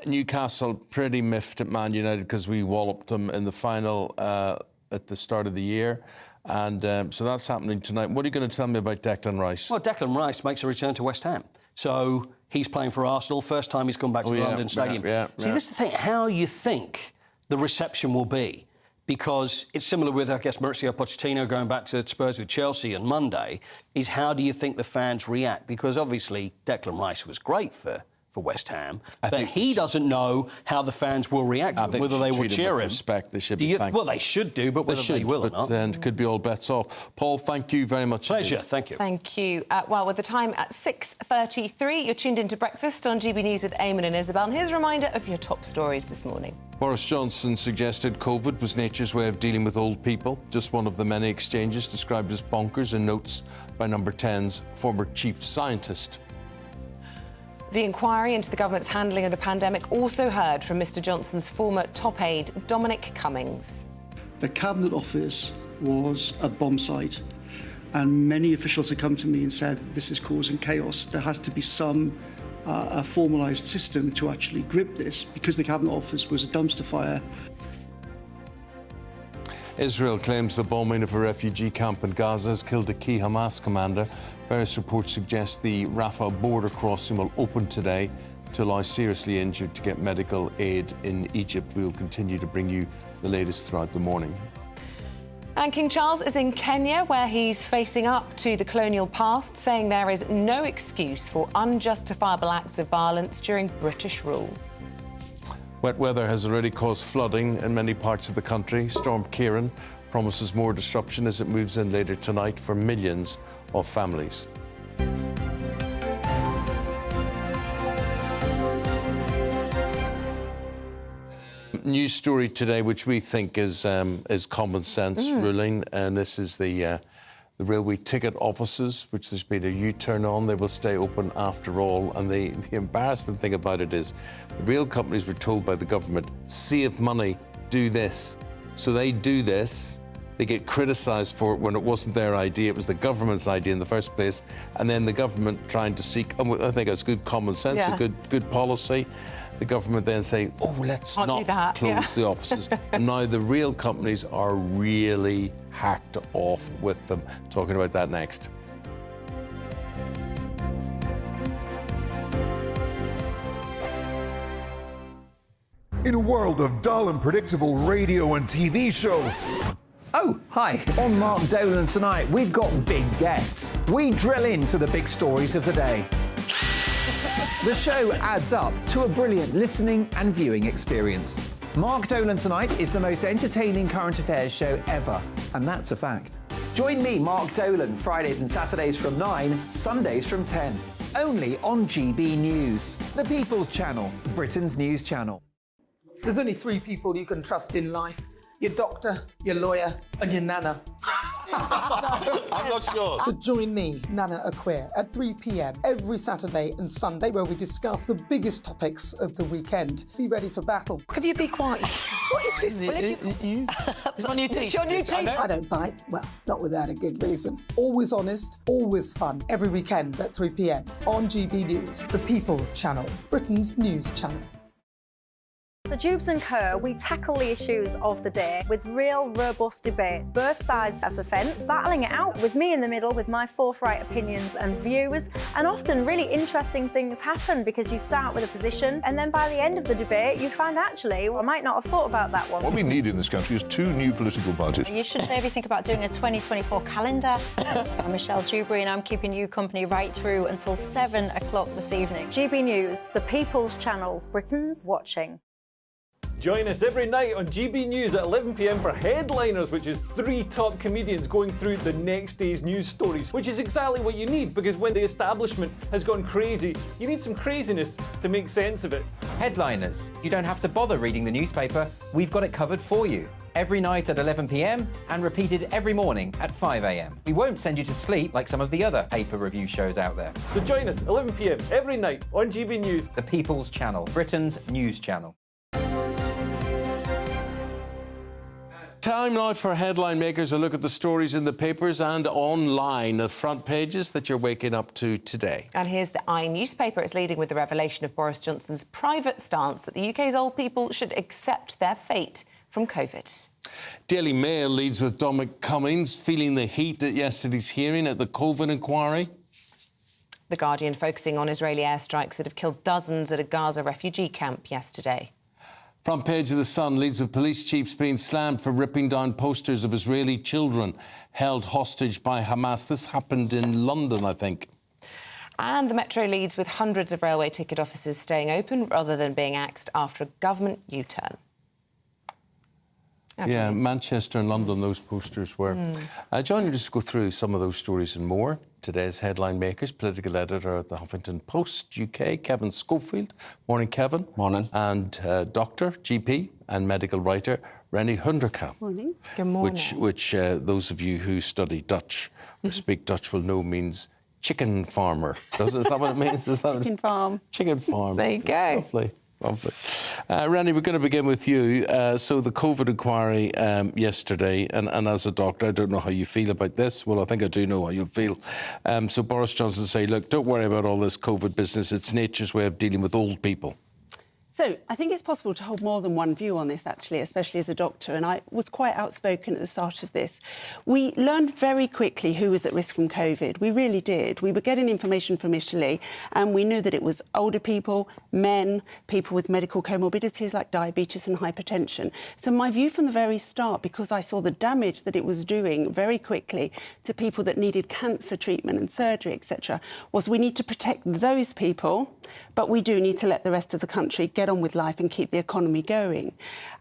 Newcastle pretty miffed at Man United because we walloped them in the final at the start of the year. And so that's happening tonight. What are you going to tell me about Declan Rice? Well, Declan Rice makes a return to West Ham. So he's playing for Arsenal. First time he's gone back to the London Stadium. See, this is the thing, how you think the reception will be. Because it's similar with, I guess, Mauricio Pochettino going back to Spurs with Chelsea on Monday, is how do you think the fans react? Because obviously Declan Rice was great for West Ham, but he doesn't know how the fans will react to him, whether they will cheer him. Respect, they should be thankful. Well, they should do, but whether they will or not. Then it could be all bets off. Paul, thank you very much. Pleasure, thank you. Thank you. Well, with the time at 6:33, you're tuned into Breakfast on GB News with Eamonn and Isabel. And here's a reminder of your top stories this morning. Boris Johnson suggested COVID was nature's way of dealing with old people. Just one of the many exchanges described as bonkers in notes by Number 10's former chief scientist. The inquiry into the government's handling of the pandemic also heard from Mr Johnson's former top aide, Dominic Cummings. The Cabinet Office was a bomb site, and many officials have come to me and said this is causing chaos. There has to be some a formalised system to actually grip this, because the Cabinet Office was a dumpster fire. Israel claims the bombing of a refugee camp in Gaza has killed a key Hamas commander. Various reports suggest the Rafah border crossing will open today to allow seriously injured to get medical aid in Egypt. We will continue to bring you the latest throughout the morning. And King Charles is in Kenya, where he's facing up to the colonial past, saying there is no excuse for unjustifiable acts of violence during British rule. Wet weather has already caused flooding in many parts of the country. Storm Kieran promises more disruption as it moves in later tonight for millions of families. News story today, which we think is common sense ruling, and this is the railway ticket offices, which there's been a U-turn on. They will stay open after all, and the embarrassment thing about it is the rail companies were told by the government, save money, do this. So they do this, they get criticised for it when it wasn't their idea, it was the government's idea in the first place, and then the government trying to seek, I think it's good common sense, a good policy. The government then saying, oh, let's not close the offices. And now the rail companies are really hacked off with them. Talking about that next. In a world of dull and predictable radio and TV shows. Oh, hi. On Mark Dolan tonight, we've got big guests. We drill into the big stories of the day. The show adds up to a brilliant listening and viewing experience. Mark Dolan Tonight is the most entertaining current affairs show ever, and that's a fact. Join me, Mark Dolan, Fridays and Saturdays from 9, Sundays from 10. Only on GB News, the People's Channel, Britain's news channel. There's only 3 people you can trust in life. Your doctor, your lawyer, and your nana. I'm not sure. So join me, Nana Acquare, at 3 p.m. every Saturday and Sunday, where we discuss the biggest topics of the weekend. Be ready for battle. Could you be quiet? What is this? It's on your teeth. It's your new teeth. I don't bite. Well, not without a good reason. Always honest, always fun. Every weekend at 3 p.m. on GB News, the People's Channel, Britain's news channel. So Jubes & Co, we tackle the issues of the day with real, robust debate, both sides of the fence, battling it out with me in the middle with my forthright opinions and views. And often really interesting things happen because you start with a position and then by the end of the debate you find actually, well, I might not have thought about that one. What we need in this country is 2 new political parties. You should maybe think about doing a 2024 calendar. I'm Michelle Dewberry and I'm keeping you company right through until 7 o'clock this evening. GB News, the People's Channel, Britain's watching. Join us every night on GB News at 11 p.m. for Headliners, which is 3 top comedians going through the next day's news stories, which is exactly what you need, because when the establishment has gone crazy, you need some craziness to make sense of it. Headliners. You don't have to bother reading the newspaper. We've got it covered for you. Every night at 11 p.m. and repeated every morning at 5 a.m. We won't send you to sleep like some of the other paper review shows out there. So join us 11 p.m. every night on GB News. The People's Channel, Britain's news channel. Time now for Headline Makers, a look at the stories in the papers and online, the front pages that you're waking up to today. And here's the newspaper. It's leading with the revelation of Boris Johnson's private stance that the UK's old people should accept their fate from COVID. Daily Mail leads with Dominic Cummings feeling the heat at yesterday's hearing at the COVID inquiry. The Guardian focusing on Israeli airstrikes that have killed dozens at a Gaza refugee camp yesterday. Front page of The Sun leads with police chiefs being slammed for ripping down posters of Israeli children held hostage by Hamas. This happened in London, I think. And the Metro leads with hundreds of railway ticket offices staying open rather than being axed after a government U-turn. Yeah, Manchester and London, those posters were. John, you just go through some of those stories and more. Today's Headline Makers, political editor at the Huffington Post UK, Kevin Schofield. Morning, Kevin. Morning. And doctor, GP and medical writer, Rennie Hunderkamp. Morning. Good morning. Which those of you who study Dutch or speak Dutch will know means chicken farmer. Is that what it means? Chicken farm. Chicken farm. There you go. Lovely. Lovely. Randy, we're going to begin with you. So the COVID inquiry yesterday, and as a doctor, I don't know how you feel about this. Well, I think I do know how you feel. So Boris Johnson say, look, don't worry about all this COVID business. It's nature's way of dealing with old people. So I think it's possible to hold more than one view on this, actually, especially as a doctor, and I was quite outspoken at the start of this. We learned very quickly who was at risk from COVID. We really did. We were getting information from Italy, and we knew that it was older people, men, people with medical comorbidities like diabetes and hypertension. So my view from the very start, because I saw the damage that it was doing very quickly to people that needed cancer treatment and surgery, etc., was we need to protect those people, but we do need to let the rest of the country get on with life and keep the economy going.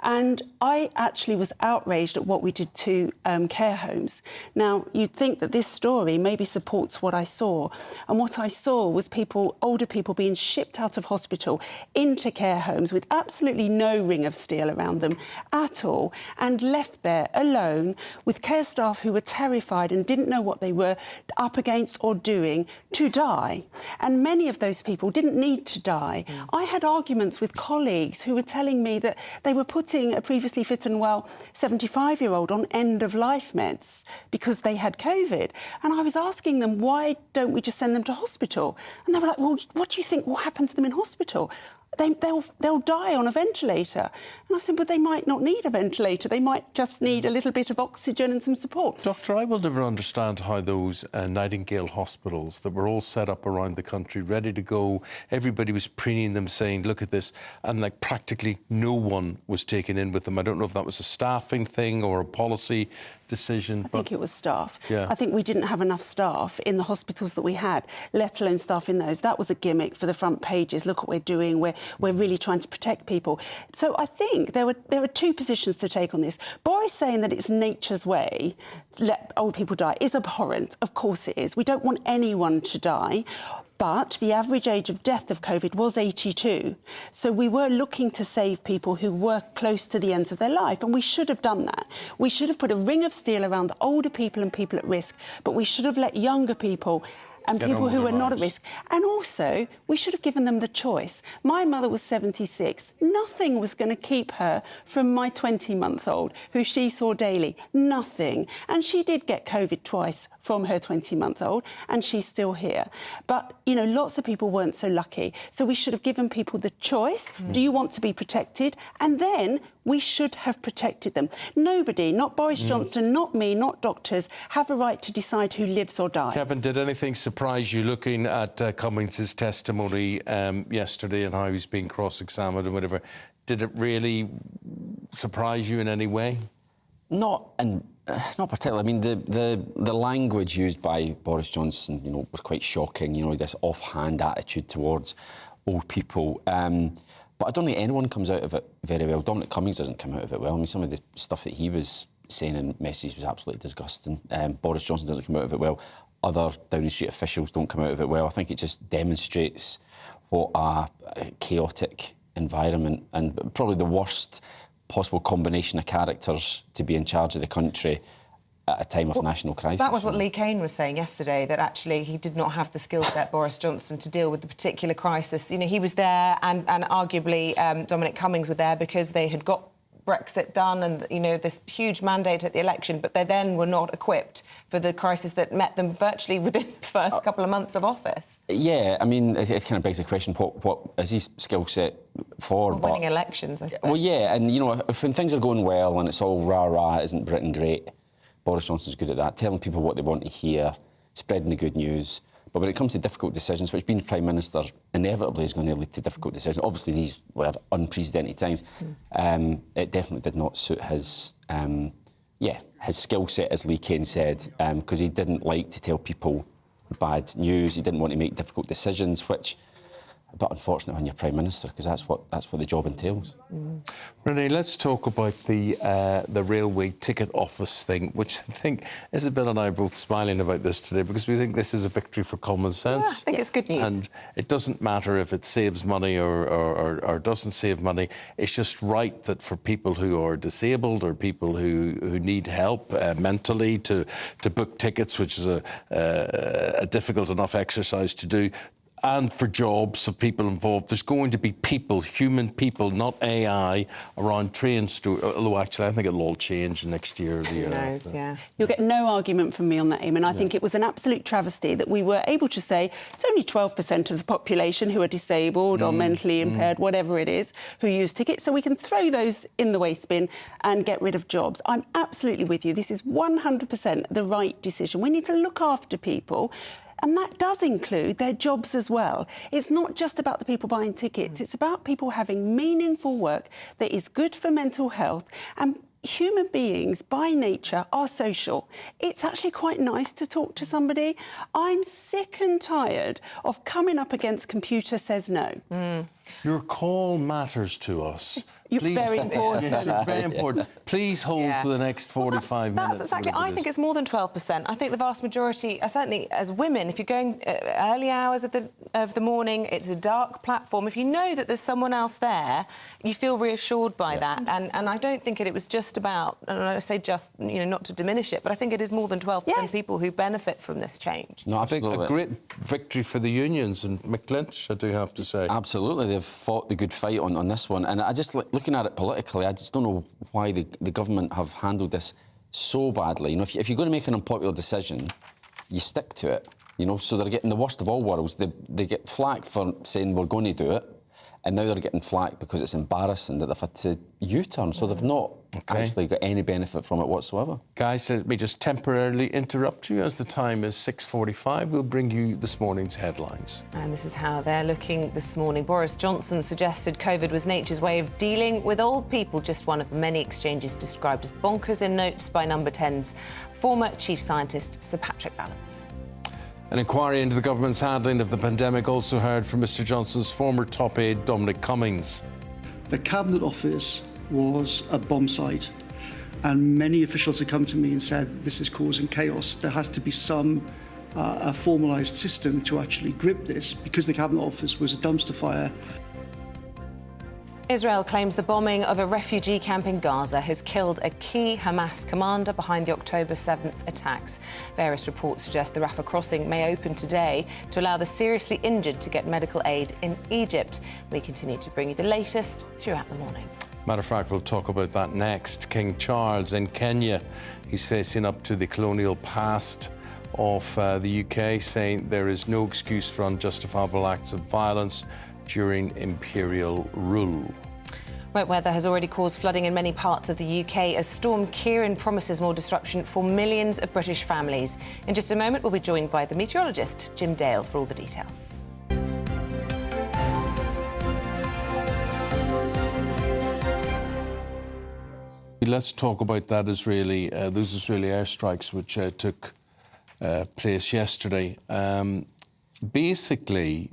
And I actually was outraged at what we did to care homes. Now, you'd think that this story maybe supports what I saw. And what I saw was people, older people, being shipped out of hospital into care homes with absolutely no ring of steel around them at all, and left there alone with care staff who were terrified and didn't know what they were up against or doing to die. And many of those people didn't need to die. I had arguments with colleagues who were telling me that they were putting a previously fit and well 75-year-old on end-of-life meds because they had COVID. And I was asking them, why don't we just send them to hospital? And they were like, well, what do you think will happen to them in hospital? They'll die on a ventilator. And I said, but they might not need a ventilator. They might just need a little bit of oxygen and some support. Doctor, I will never understand how those Nightingale hospitals that were all set up around the country, ready to go, everybody was preening them, saying, look at this, and like practically no one was taken in with them. I don't know if that was a staffing thing or a policy decision. I think it was staff. Yeah. I think we didn't have enough staff in the hospitals that we had, let alone staff in those. That was a gimmick for the front pages. Look what we're doing. We're really trying to protect people. So I think there were two positions to take on this. Boris saying that it's nature's way to let old people die is abhorrent. Of course it is. We don't want anyone to die. But the average age of death of COVID was 82. So we were looking to save people who were close to the ends of their life, and we should have done that. We should have put a ring of steel around the older people and people at risk, but we should have let younger people and people who are not at risk. And also, we should have given them the choice. My mother was 76. Nothing was going to keep her from my 20-month-old, who she saw daily. Nothing. And she did get COVID twice from her 20-month-old, and she's still here. But, you know, lots of people weren't so lucky. So we should have given people the choice. Do you want to be protected? And then we should have protected them. Nobody, not Boris Johnson, not me, not doctors, have a right to decide who lives or dies. Kevin, did anything surprise you looking at Cummings' testimony yesterday and how he was being cross-examined and whatever? Did it really surprise you in any way? Not particularly. I mean, the language used by Boris Johnson, you know, was quite shocking. You know, this offhand attitude towards old people. But I don't think anyone comes out of it very well. Dominic Cummings doesn't come out of it well. I mean, some of the stuff that he was saying in messages was absolutely disgusting. Boris Johnson doesn't come out of it well. Other Downing Street officials don't come out of it well. I think it just demonstrates what a chaotic environment and probably the worst possible combination of characters to be in charge of the country at a time of national crisis. That was what Lee Kane was saying yesterday, that actually he did not have the skill set, Boris Johnson, to deal with the particular crisis. You know, he was there and arguably Dominic Cummings were there because they had got Brexit done and, you know, this huge mandate at the election, but they then were not equipped for the crisis that met them virtually within the first couple of months of office. Yeah, I mean, it kind of begs the question, what is his skill set for? Well, winning elections, I suppose. Well, yeah, and, you know, when things are going well and it's all rah-rah, isn't Britain great, Boris Johnson's good at that, telling people what they want to hear, spreading the good news. But when it comes to difficult decisions, which being Prime Minister inevitably is going to lead to difficult decisions, obviously these were unprecedented times, it definitely did not suit his skill set, as Lee Kane said, because he didn't like to tell people bad news, he didn't want to make difficult decisions, which... but unfortunate when you're Prime Minister, because that's what the job entails. Renee, let's talk about the railway ticket office thing, which I think Isabel and I are both smiling about this today because we think this is a victory for common sense. Yeah, I think it's good news. And it doesn't matter if it saves money or doesn't save money. It's just right that for people who are disabled or people who need help mentally to book tickets, which is a difficult enough exercise to do, and for jobs of people involved, there's going to be people, human people, not AI, around trains. Although actually, I think it'll all change next year or the year after. Yeah. You'll get no argument from me on that, Eamonn. I think it was an absolute travesty that we were able to say it's only 12% of the population who are disabled or mentally impaired, whatever it is, who use tickets. So we can throw those in the waste bin and get rid of jobs. I'm absolutely with you. This is 100% the right decision. We need to look after people. And that does include their jobs as well. It's not just about the people buying tickets. It's about people having meaningful work that is good for mental health. And human beings, by nature, are social. It's actually quite nice to talk to somebody. I'm sick and tired of coming up against computer says no. Your call matters to us. You're Please, very important. Yes, you're very important. Please hold for the next 45 minutes. That's exactly. I think it's more than 12%. I think the vast majority, certainly as women, if you're going early hours of the morning, it's a dark platform. If you know that there's someone else there, you feel reassured by that. And I don't think it was just about, and I say just, you know, not to diminish it, but I think it is more than 12% people who benefit from this change. No, I think a great victory for the unions and McClinch, I do have to say. Absolutely, they've fought the good fight on this one, and I just looking at it politically, I just don't know why the government have handled this so badly. You know, if you're going to make an unpopular decision, you stick to it. You know, so they're getting the worst of all worlds. They get flack for saying we're going to do it, and now they're getting flack because it's embarrassing that they've had to U-turn. So they've not actually got any benefit from it whatsoever. Guys, let me just temporarily interrupt you as the time is 6:45. We'll bring you this morning's headlines. And this is how they're looking this morning. Boris Johnson suggested COVID was nature's way of dealing with old people, just one of many exchanges described as bonkers in notes by Number 10's former chief scientist, Sir Patrick Vallance. An inquiry into the government's handling of the pandemic also heard from Mr Johnson's former top aide, Dominic Cummings. The Cabinet Office was a bomb site, and many officials have come to me and said this is causing chaos. There has to be some a formalised system to actually grip this, because the Cabinet Office was a dumpster fire. Israel claims the bombing of a refugee camp in Gaza has killed a key Hamas commander behind the October 7th attacks. Various reports suggest the Rafah crossing may open today to allow the seriously injured to get medical aid in Egypt. We continue to bring you the latest throughout the morning. Matter of fact, we'll talk about that next. King Charles in Kenya, he's facing up to the colonial past of the UK, saying there is no excuse for unjustifiable acts of violence during imperial rule. Wet weather has already caused flooding in many parts of the UK as Storm Ciarán promises more disruption for millions of British families. In just a moment, we'll be joined by the meteorologist, Jim Dale, for all the details. Let's talk about that those Israeli airstrikes which took place yesterday. Basically,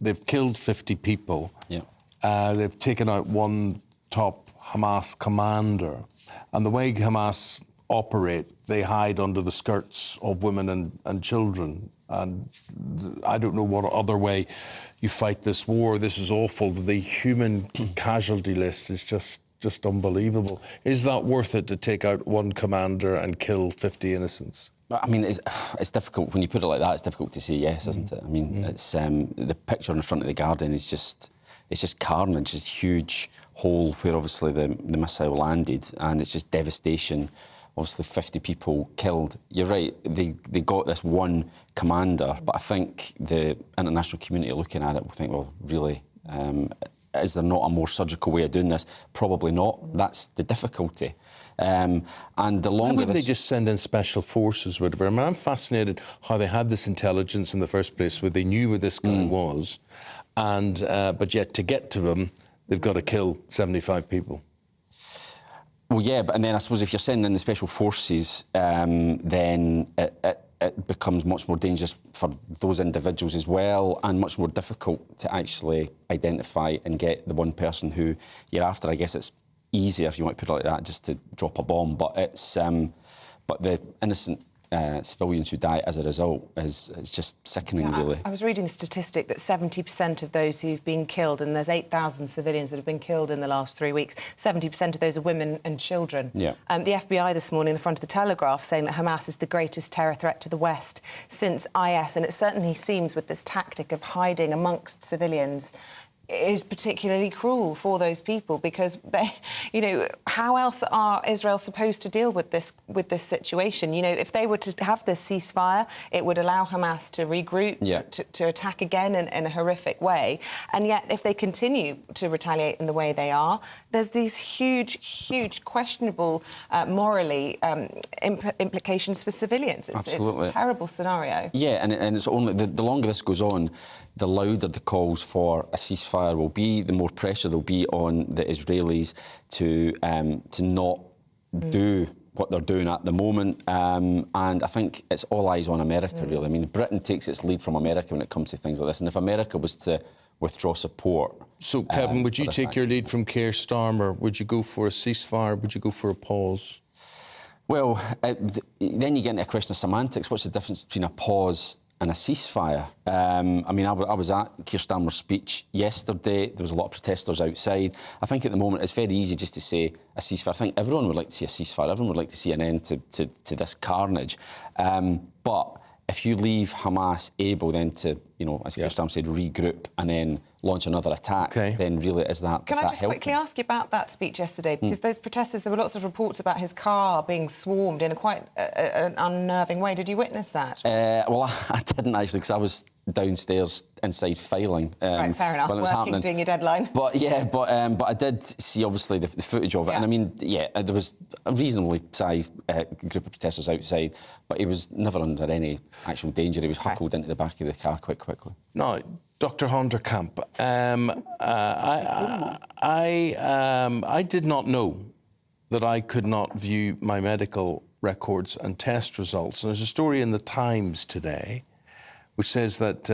they've killed 50 people. Yeah. They've taken out one top Hamas commander. And the way Hamas operate, they hide under the skirts of women and children. And I don't know what other way you fight this war. This is awful. The human casualty list is just unbelievable. Is that worth it to take out one commander and kill 50 innocents? I mean, it's difficult when you put it like that. It's difficult to say yes, isn't it? I mean, it's the picture in front of the garden is just carnage. It's a huge hole where obviously the missile landed, and it's just devastation. Obviously, 50 people killed. You're right. They got this one commander, but I think the international community looking at it will think, well, really. Is there not a more surgical way of doing this? Probably not. That's the difficulty. And the longer Why wouldn't they just send in special forces, whatever? I mean, I'm fascinated how they had this intelligence in the first place, where they knew where this guy was, and but yet to get to him, they've got to kill 75 people. Well, yeah, and then I suppose if you're sending in the special forces, then it becomes much more dangerous for those individuals as well, and much more difficult to actually identify and get the one person who you're after. I guess it's easier, if you want to put it like that, just to drop a bomb. But it's but the innocent civilians who die as a result is just sickening, really. I was reading the statistic that 70% of those who've been killed, and there's 8,000 civilians that have been killed in the last 3 weeks, 70% of those are women and children. Yeah. The FBI this morning, in the front of the Telegraph, saying that Hamas is the greatest terror threat to the West since IS, and it certainly seems with this tactic of hiding amongst civilians is particularly cruel for those people, because they, how else are Israel supposed to deal with this situation? If they were to have this ceasefire, it would allow Hamas to regroup, to attack again in a horrific way. And yet, if they continue to retaliate in the way they are, there's these huge, questionable morally implications for civilians. It's a terrible scenario. Yeah, and it's only the longer this goes on, the louder the calls for a ceasefire will be, the more pressure there'll be on the Israelis to not do what they're doing at the moment. And I think it's all eyes on America, really. I mean, Britain takes its lead from America when it comes to things like this. And if America was to withdraw support... So, Kevin, would you take your lead from Keir Starmer? Would you go for a ceasefire? Would you go for a pause? Well, then you get into a question of semantics. What's the difference between a pause and a ceasefire? I mean, I was at Keir Starmer's speech yesterday. There was a lot of protesters outside. I think at the moment it's very easy just to say a ceasefire. I think everyone would like to see a ceasefire. Everyone would like to see an end to this carnage. But if you leave Hamas able then to, as Keir Starmer said, regroup and then launch another attack, then really is that Can I just quickly ask you about that speech yesterday? Because those protesters, there were lots of reports about his car being swarmed in a quite an unnerving way. Did you witness that? Well, I didn't actually, because I was downstairs inside filing. Right, fair enough. When it was Working, doing your deadline. But I did see obviously the footage of it, and I mean, there was a reasonably sized group of protesters outside, but he was never under any actual danger. He was huckled into the back of the car quite quickly. No, Dr. Honderkamp, I did not know that I could not view my medical records and test results. And there's a story in the Times today which says that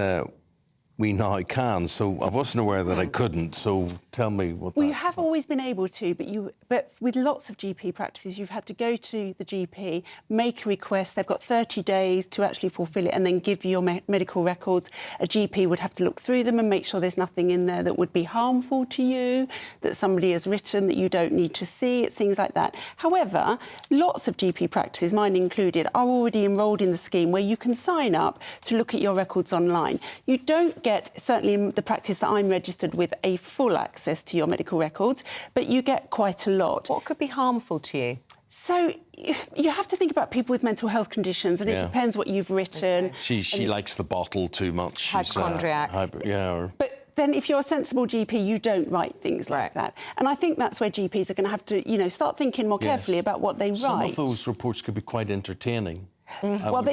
we now can. So I wasn't aware that I couldn't. So tell me what We have always been able to, but with lots of GP practices, you've had to go to the GP, make a request. They've got 30 days to actually fulfil it and then give you your medical records. A GP would have to look through them and make sure there's nothing in there that would be harmful to you, that somebody has written that you don't need to see. It's things like that. However, lots of GP practices, mine included, are already enrolled in the scheme where you can sign up to look at your records online. You don't get, certainly in the practice that I'm registered with, a full access to your medical records, but you get quite a lot. What could be harmful to you? So you have to think about people with mental health conditions, and it depends what you've written. She likes the bottle too much. She's, hypochondriac. But then if you're a sensible GP, you don't write things like that. And I think that's where GPs are going to have to, start thinking more carefully about what they write. Some of those reports could be quite entertaining. Well,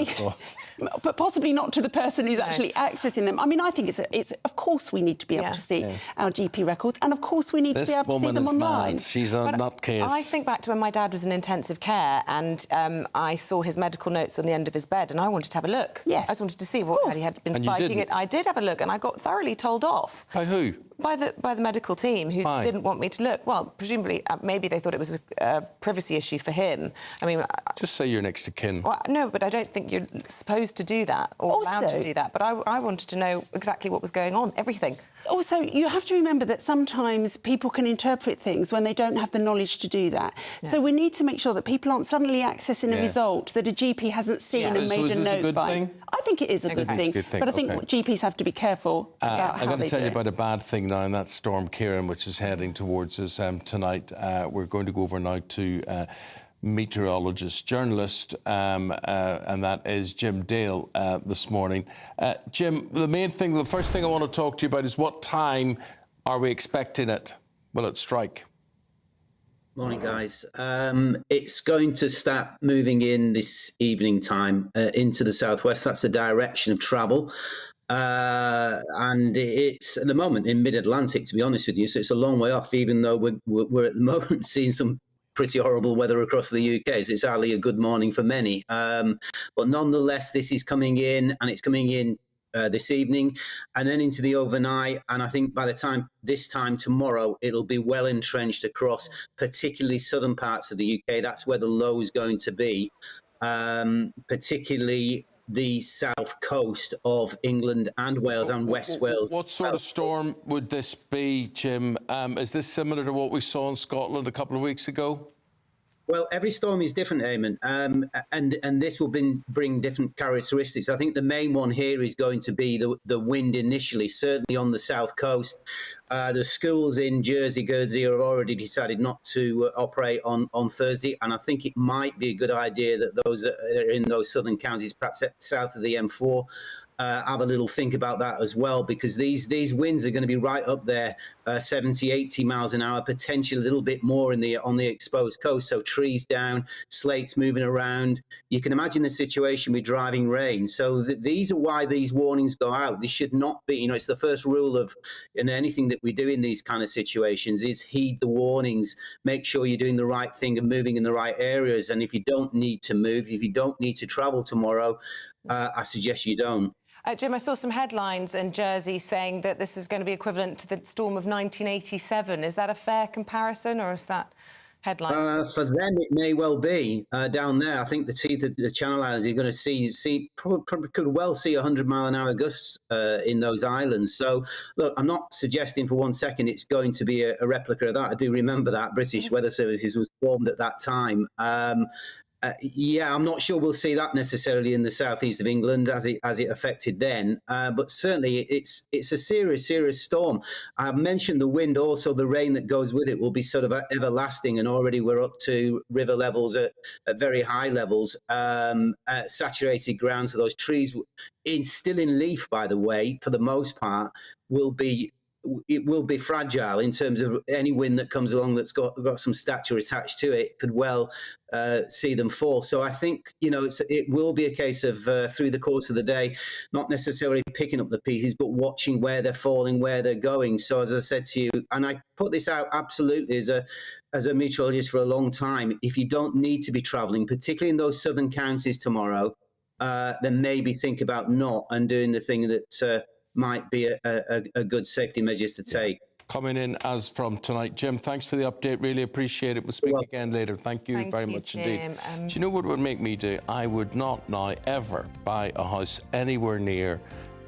but possibly not to the person who's actually accessing them. I mean, I think it's of course we need to be able to see our GP records, and of course we need to be able to see them online. Mad. She's a nutcase. I think back to when my dad was in intensive care, and I saw his medical notes on the end of his bed, and I wanted to have a look. Yes. I just wanted to see what he had been spiking it. I did have a look, and I got thoroughly told off. By who? By the medical team, who didn't want me to look. Well, presumably, maybe they thought it was a privacy issue for him. I mean, just say you're next to kin. Well, no, but I don't think you're supposed to do that or allowed to do that. But I wanted to know exactly what was going on, everything. Also, you have to remember that sometimes people can interpret things when they don't have the knowledge to do that. Yeah. So we need to make sure that people aren't suddenly accessing a result that a GP hasn't seen and made a note by. Thing? I think it is a good thing. But I think GPs have to be careful about how they do it. I'm going to tell you about a bad thing now, and that's Storm Ciarán, which is heading towards us tonight. We're going to go over now to meteorologist, journalist, and that is Jim Dale this morning. Jim, the first thing I want to talk to you about is what time are we expecting it? Will it strike? Morning, guys. It's going to start moving in this evening time into the southwest. That's the direction of travel. And it's at the moment in mid-Atlantic, to be honest with you. So it's a long way off, even though we're at the moment seeing some pretty horrible weather across the UK. So it's hardly a good morning for many. But nonetheless, this is coming in, and it's coming in this evening and then into the overnight. And I think by the time tomorrow, it'll be well entrenched across particularly southern parts of the UK. That's where the low is going to be, particularly the south coast of England and Wales and West Wales. What sort of storm would this be, Jim? Is this similar to what we saw in Scotland a couple of weeks ago? Well, every storm is different, Eamonn, and this will bring different characteristics. I think the main one here is going to be the wind initially, certainly on the south coast. The schools in Jersey, Guernsey have already decided not to operate on Thursday, and I think it might be a good idea that those that are in those southern counties, perhaps south of the M4, have a little think about that as well, because these winds are going to be right up there, 70, 80 miles an hour, potentially a little bit more on the exposed coast. So trees down, slates moving around. You can imagine the situation with driving rain. So these are why these warnings go out. This should not be, it's the first rule of anything that we do in these kind of situations is heed the warnings, make sure you're doing the right thing and moving in the right areas. And if you don't need to move, if you don't need to travel tomorrow, I suggest you don't. Jim, I saw some headlines in Jersey saying that this is going to be equivalent to the storm of 1987. Is that a fair comparison, or is that headline? For them, it may well be down there. I think the Channel Islands are going to see probably could well see 100-mile-an-hour gusts in those islands. So, look, I'm not suggesting for 1 second it's going to be a replica of that. I do remember that British Weather Services was formed at that time. I'm not sure we'll see that necessarily in the southeast of England as it affected then, but certainly it's a serious storm. I've mentioned the wind, also the rain that goes with it will be sort of everlasting, and already we're up to river levels at very high levels, saturated ground. So those trees, still in leaf, by the way, for the most part, will be fragile in terms of any wind that comes along that's got some stature attached to it could well see them fall. So I think, it will be a case of through the course of the day, not necessarily picking up the pieces, but watching where they're falling, where they're going. So as I said to you, and I put this out absolutely as a meteorologist for a long time, if you don't need to be travelling, particularly in those southern counties tomorrow, then maybe think about not and doing the thing that might be a good safety measures to take. Coming in as from tonight. Jim, thanks for the update. Really appreciate it. We'll speak again later. Thank you very much indeed. Do you know what would make me do? I would not now ever buy a house anywhere near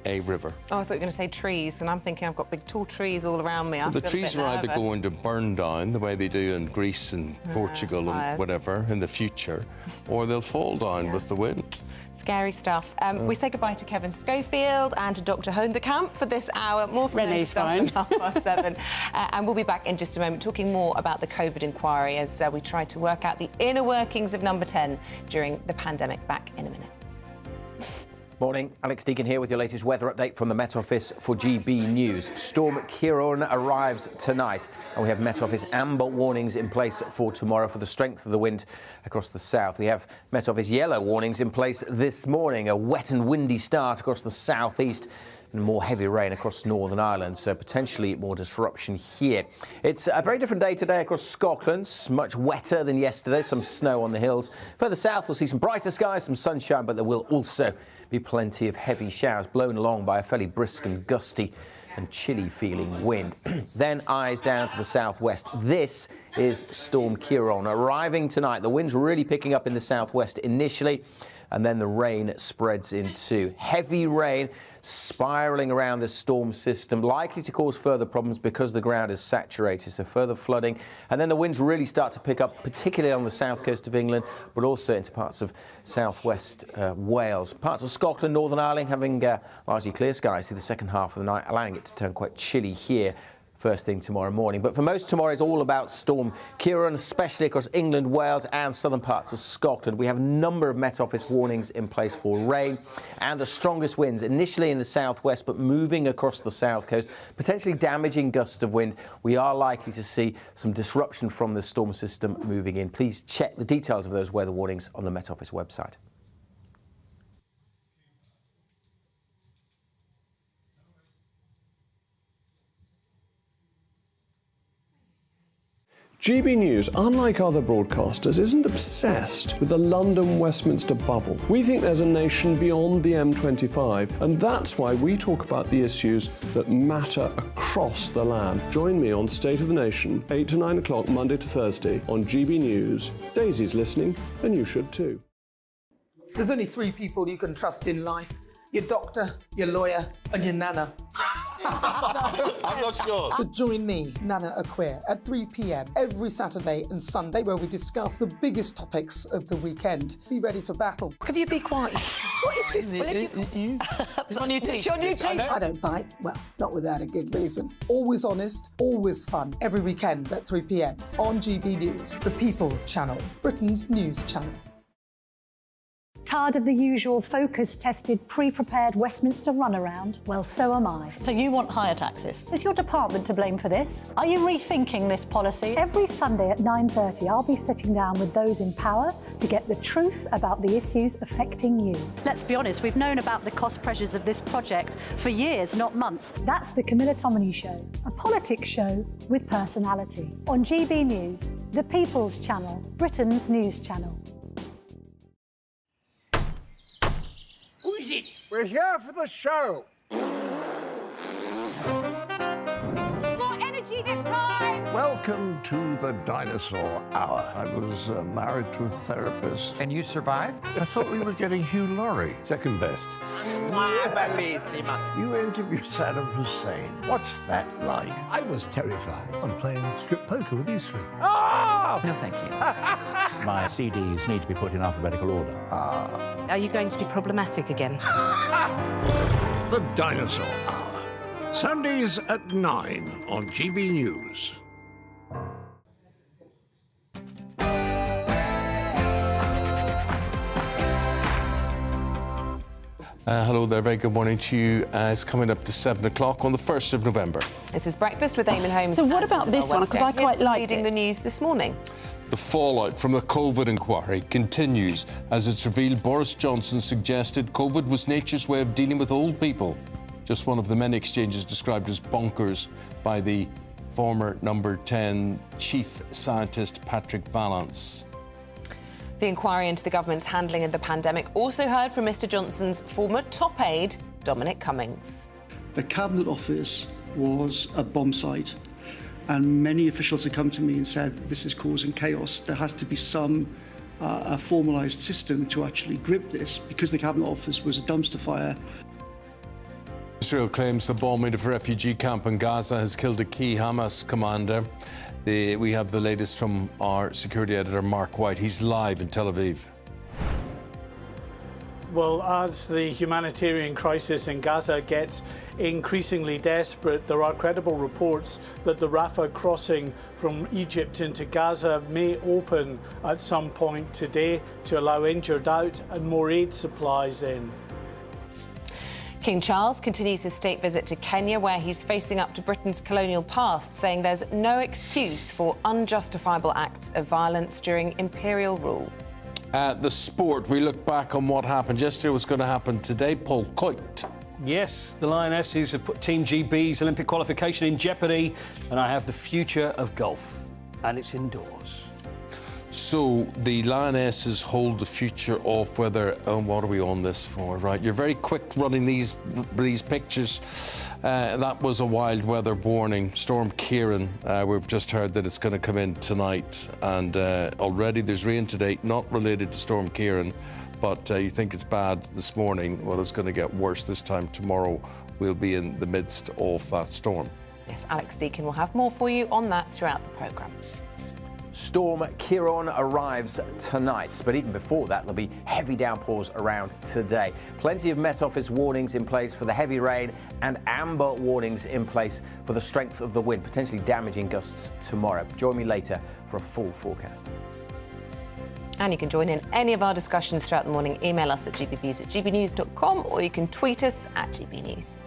a river. Oh, I thought you were going to say trees, and I'm thinking I've got big tall trees all around me. Well, the trees are either going to burn down the way they do in Greece and Portugal and whatever in the future, or they'll fall down with the wind. Scary stuff. We say goodbye to Kevin Schofield and to Dr. Honderkamp for this hour. More from Renee's fine. 7:30. And we'll be back in just a moment talking more about the COVID inquiry as we try to work out the inner workings of Number 10 during the pandemic. Back in a minute. Morning, Alex Deacon here with your latest weather update from the Met Office for GB News. Storm Ciarán arrives tonight, and we have Met Office amber warnings in place for tomorrow for the strength of the wind across the south. We have Met Office yellow warnings in place this morning, a wet and windy start across the southeast and more heavy rain across Northern Ireland, so potentially more disruption here. It's a very different day today across Scotland, much wetter than yesterday, some snow on the hills. Further south, we'll see some brighter skies, some sunshine, but there will also be plenty of heavy showers blown along by a fairly brisk and gusty and chilly feeling wind. Then eyes down to the southwest. This is Storm Ciarán arriving tonight. The wind's really picking up in the southwest initially, and then the rain spreads into heavy rain spiralling around the storm system, likely to cause further problems because the ground is saturated, so further flooding. And then the winds really start to pick up, particularly on the south coast of England, but also into parts of southwest Wales. Parts of Scotland, Northern Ireland having largely clear skies through the second half of the night, allowing it to turn quite chilly here first thing tomorrow morning. But for most, tomorrow is all about Storm Ciarán, especially across England, Wales and southern parts of Scotland. We have a number of Met Office warnings in place for rain and the strongest winds, initially in the southwest, but moving across the south coast, potentially damaging gusts of wind. We are likely to see some disruption from the storm system moving in. Please check the details of those weather warnings on the Met Office website. GB News, unlike other broadcasters, isn't obsessed with the London-Westminster bubble. We think there's a nation beyond the M25, and that's why we talk about the issues that matter across the land. Join me on State of the Nation, 8 to 9 o'clock, Monday to Thursday, on GB News. Daisy's listening, and you should too. There's only 3 people you can trust in life. Your doctor, your lawyer, and your nana. I'm not sure. So join me, Nana Aquare, at 3 p.m. every Saturday and Sunday, where we discuss the biggest topics of the weekend. Be ready for battle. Could you be quiet? What is this? It's my new teeth. It's your new teeth. I don't bite. Well, not without a good reason. Always honest, always fun. Every weekend at 3 p.m. on GB News, the People's Channel, Britain's news channel. Tired of the usual focus-tested, pre-prepared Westminster runaround? Well, so am I. So you want higher taxes? Is your department to blame for this? Are you rethinking this policy? Every Sunday at 9:30, I'll be sitting down with those in power to get the truth about the issues affecting you. Let's be honest, we've known about the cost pressures of this project for years, not months. That's the Camilla Tominey Show, a politics show with personality. On GB News, the People's Channel, Britain's news channel. Who is it? We're here for the show. More energy this time! Welcome to the Dinosaur Hour. I was married to a therapist. And you survived? I thought we were getting Hugh Laurie. Second best. You interviewed Saddam Hussein. What's that like? I was terrified. I'm playing strip poker with these 3. Ah! No, thank you. My CDs need to be put in alphabetical order. Are you going to be problematic again? The Dinosaur Hour. Sundays at 9 on GB News. Hello there, very good morning to you. It's coming up to 7 o'clock on the 1st of November. This is Breakfast with Eamonn, Holmes. So what about this one? Because I quite liked reading the news this morning. The fallout from the COVID inquiry continues as it's revealed Boris Johnson suggested COVID was nature's way of dealing with old people. Just one of the many exchanges described as bonkers by the former Number 10 chief scientist Patrick Vallance. The inquiry into the government's handling of the pandemic also heard from Mr Johnson's former top aide, Dominic Cummings. The Cabinet Office was a bomb site, and many officials have come to me and said this is causing chaos. There has to be some a formalised system to actually grip this, because the Cabinet Office was a dumpster fire. Israel claims the bombing of a refugee camp in Gaza has killed a key Hamas commander. We have the latest from our security editor, Mark White. He's live in Tel Aviv. Well, as the humanitarian crisis in Gaza gets increasingly desperate, there are credible reports that the Rafah crossing from Egypt into Gaza may open at some point today to allow injured out and more aid supplies in. King Charles continues his state visit to Kenya, where he's facing up to Britain's colonial past, saying there's no excuse for unjustifiable acts of violence during imperial rule. The sport, we look back on what happened yesterday, what's going to happen today. Paul Coit. Yes, the Lionesses have put Team GB's Olympic qualification in jeopardy, and I have the future of golf, and it's indoors. So the Lionesses hold the future of whether, what are we on this for, right? You're very quick running these pictures. That was a wild weather warning. Storm Kieran, we've just heard that it's going to come in tonight, and already there's rain today, not related to Storm Kieran, but you think it's bad this morning. Well, it's going to get worse this time tomorrow. We'll be in the midst of that storm. Yes, Alex Deakin will have more for you on that throughout the programme. Storm Kieran arrives tonight, but even before that, there'll be heavy downpours around today. Plenty of Met Office warnings in place for the heavy rain and amber warnings in place for the strength of the wind, potentially damaging gusts tomorrow. Join me later for a full forecast. And you can join in any of our discussions throughout the morning. Email us at gbnews@gbnews.com, or you can tweet us at GBNews.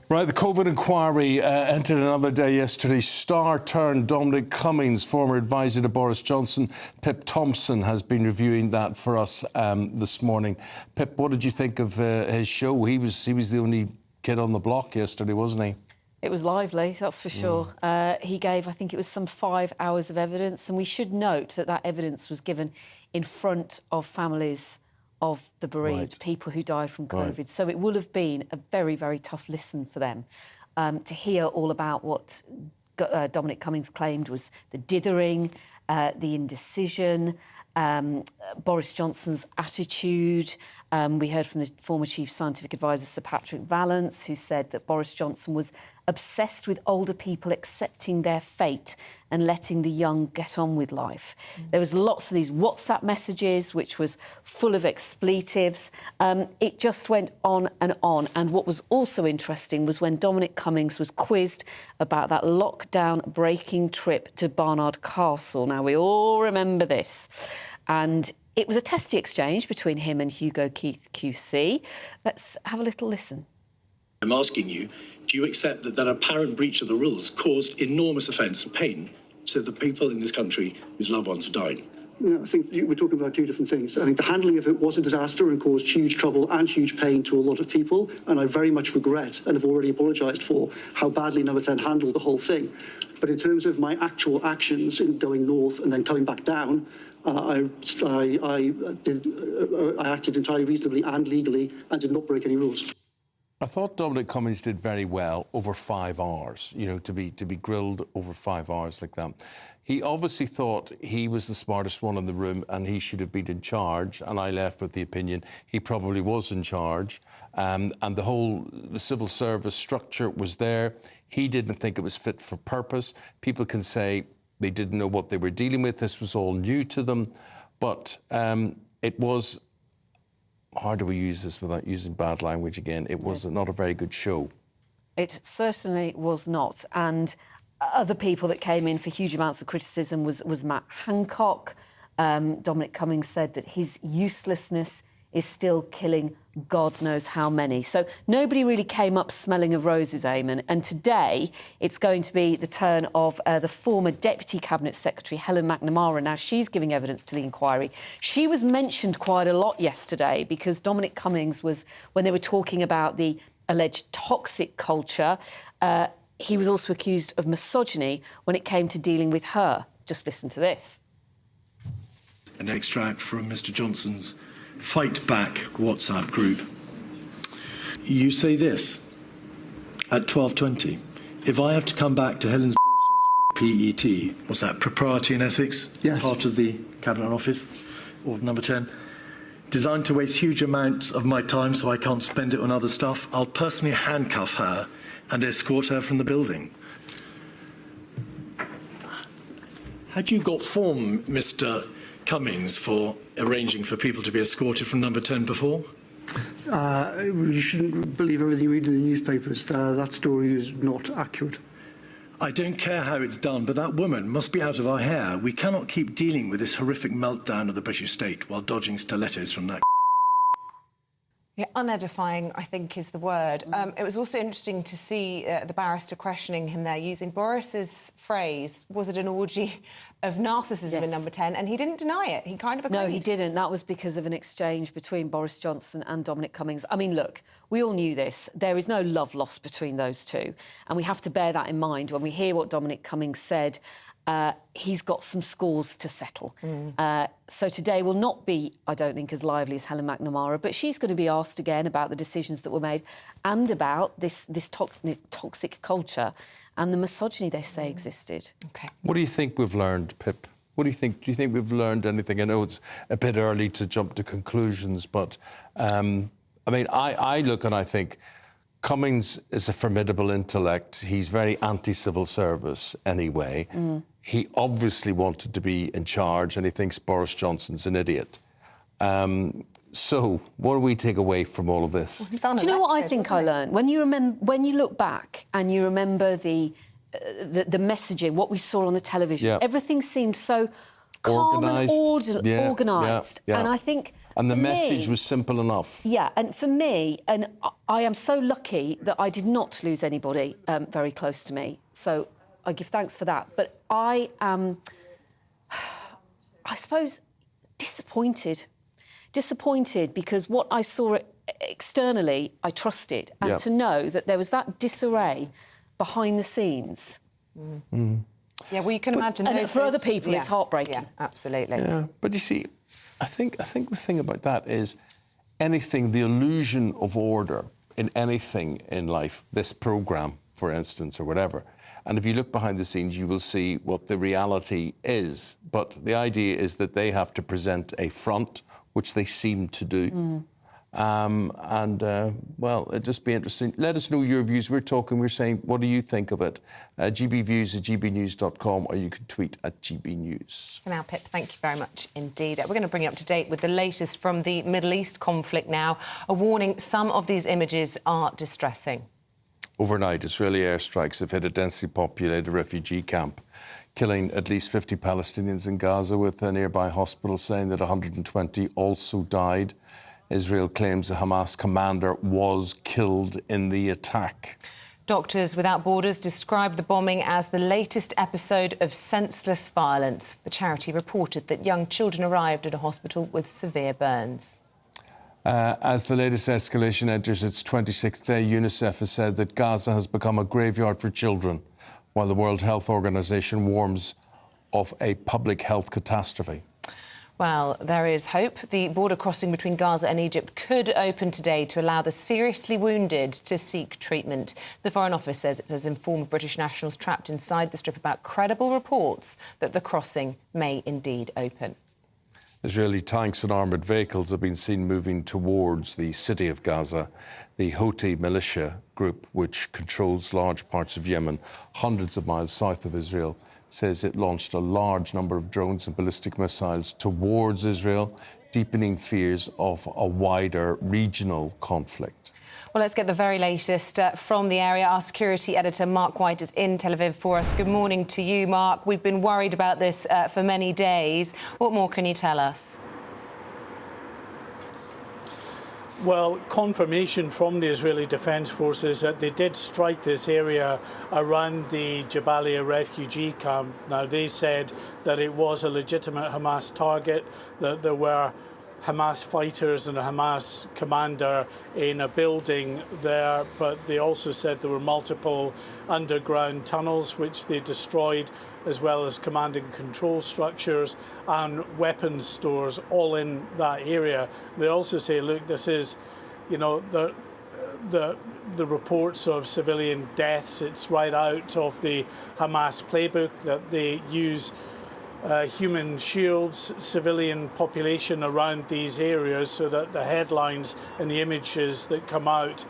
Right, the COVID inquiry entered another day yesterday. Star-turned Dominic Cummings, former advisor to Boris Johnson, Pip Thompson, has been reviewing that for us this morning. Pip, what did you think of his show? He was the only kid on the block yesterday, wasn't he? It was lively, that's for sure. He gave, I think it was some 5 hours of evidence, and we should note that that evidence was given in front of families of the bereaved, people who died from COVID. Right. So it will have been a very, very tough listen for them to hear all about what Dominic Cummings claimed was the dithering, the indecision, Boris Johnson's attitude. We heard from the former Chief Scientific Advisor, Sir Patrick Vallance, who said that Boris Johnson was obsessed with older people accepting their fate and letting the young get on with life. There was lots of these WhatsApp messages, which was full of expletives. It just went on. And what was also interesting was when Dominic Cummings was quizzed about that lockdown-breaking trip to Barnard Castle. Now, we all remember this. And it was a testy exchange between him and Hugo Keith QC. Let's have a little listen. I'm asking you, do you accept that that apparent breach of the rules caused enormous offence and pain to the people in this country whose loved ones have died? No, I think we're talking about two different things. I think the handling of it was a disaster and caused huge trouble and huge pain to a lot of people, and I very much regret and have already apologised for how badly Number 10 handled the whole thing. But in terms of my actual actions in going north and then coming back down, I acted entirely reasonably and legally and did not break any rules. I thought Dominic Cummings did very well over 5 hours, you know, to be grilled over 5 hours like that. He obviously thought he was the smartest one in the room and he should have been in charge, and I left with the opinion he probably was in charge. And the civil service structure was there. He didn't think it was fit for purpose. People can say they didn't know what they were dealing with. This was all new to them. But it was... How do we use this without using bad language again? It was not a very good show. It certainly was not. And other people that came in for huge amounts of criticism was Matt Hancock. Dominic Cummings said that his uselessness is still killing God knows how many. So nobody really came up smelling of roses, Eamonn. And today it's going to be the turn of the former Deputy Cabinet Secretary, Helen McNamara. Now, she's giving evidence to the inquiry. She was mentioned quite a lot yesterday because Dominic Cummings was, when they were talking about the alleged toxic culture, he was also accused of misogyny when it came to dealing with her. Just listen to this. an extract from Mr. Johnson's Fight Back WhatsApp group. You say this at 12:20. If I have to come back to Helen's PET, what's that, propriety and ethics? Yes. Part of the Cabinet Office, or number 10. Designed to waste huge amounts of my time so I can't spend it on other stuff, I'll personally handcuff her and escort her from the building. Had you got form, Mr. Cummings, for arranging for people to be escorted from number 10 before? You shouldn't believe everything you read in the newspapers. That story is not accurate. I don't care how it's done, but that woman must be out of our hair. We cannot keep dealing with this horrific meltdown of the British state while dodging stilettos from that. Yeah, unedifying, I think, is the word. It was also interesting to see the barrister questioning him there, using Boris's phrase, was it an orgy of narcissism in number 10? And he didn't deny it. He kind of agreed. No, he didn't. That was because of an exchange between Boris Johnson and Dominic Cummings. I mean, look, we all knew this. There is no love lost between those two. And we have to bear that in mind when we hear what Dominic Cummings said. He's got some scores to settle. So today will not be, I don't think, as lively as Helen McNamara, but she's going to be asked again about the decisions that were made and about this toxic culture and the misogyny they say existed. OK. What do you think we've learned, Pip? What do you think? Do you think we've learned anything? I know it's a bit early to jump to conclusions, but I mean, I look and I think Cummings is a formidable intellect. He's very anti-civil service anyway. He obviously wanted to be in charge and he thinks Boris Johnson's an idiot. So what do we take away from all of this? Do you know what I think I learned? When you look back and you remember the messaging, what we saw on the television, everything seemed so calm and organised. And I think... And the message was simple enough. Yeah, and for me, and I am so lucky that I did not lose anybody very close to me. So I give thanks for that. But I am, I suppose, disappointed. Disappointed because what I saw externally, I trusted. And to know that there was that disarray behind the scenes. Yeah, well, you can imagine... And for other people, it's heartbreaking. Yeah, absolutely. Yeah, but you see... I think the thing about that is anything, the illusion of order in anything in life, this programme, for instance, or whatever, and if you look behind the scenes, you will see what the reality is. But the idea is that they have to present a front, which they seem to do. Well, it'd just be interesting. Let us know your views. We're saying, what do you think of it? gbviews@gbnews.com, or you can tweet at gbnews. For now, Pip, thank you very much indeed. We're going to bring you up to date with the latest from the Middle East conflict now. A warning, some of these images are distressing. Overnight, Israeli airstrikes have hit a densely populated refugee camp, killing at least 50 Palestinians in Gaza, with a nearby hospital saying that 120 also died. Israel claims a Hamas commander was killed in the attack. Doctors Without Borders described the bombing as the latest episode of senseless violence. The charity reported that young children arrived at a hospital with severe burns. As the latest escalation enters its 26th day, UNICEF has said that Gaza has become a graveyard for children, while the World Health Organization warns of a public health catastrophe. Well, there is hope. The border crossing between Gaza and Egypt could open today to allow the seriously wounded to seek treatment. The Foreign Office says it has informed British nationals trapped inside the strip about credible reports that the crossing may indeed open. Israeli tanks and armoured vehicles have been seen moving towards the city of Gaza. The Houthi militia group, which controls large parts of Yemen, hundreds of miles south of Israel, says it launched a large number of drones and ballistic missiles towards Israel, deepening fears of a wider regional conflict. Well, let's get the very latest from the area. Our security editor, Mark White, is in Tel Aviv for us. Good morning to you, Mark. We've been worried about this for many days. What more can you tell us? Well, confirmation from the Israeli Defence Forces that they did strike this area around the Jabalia refugee camp. Now, they said that it was a legitimate Hamas target, that there were Hamas fighters and a Hamas commander in a building there, but they also said there were multiple underground tunnels which they destroyed, as well as command and control structures and weapons stores all in that area. They also say, look, this is, you know, the reports of civilian deaths, it's right out of the Hamas playbook that they use human shields, civilian population around these areas, so that the headlines and the images that come out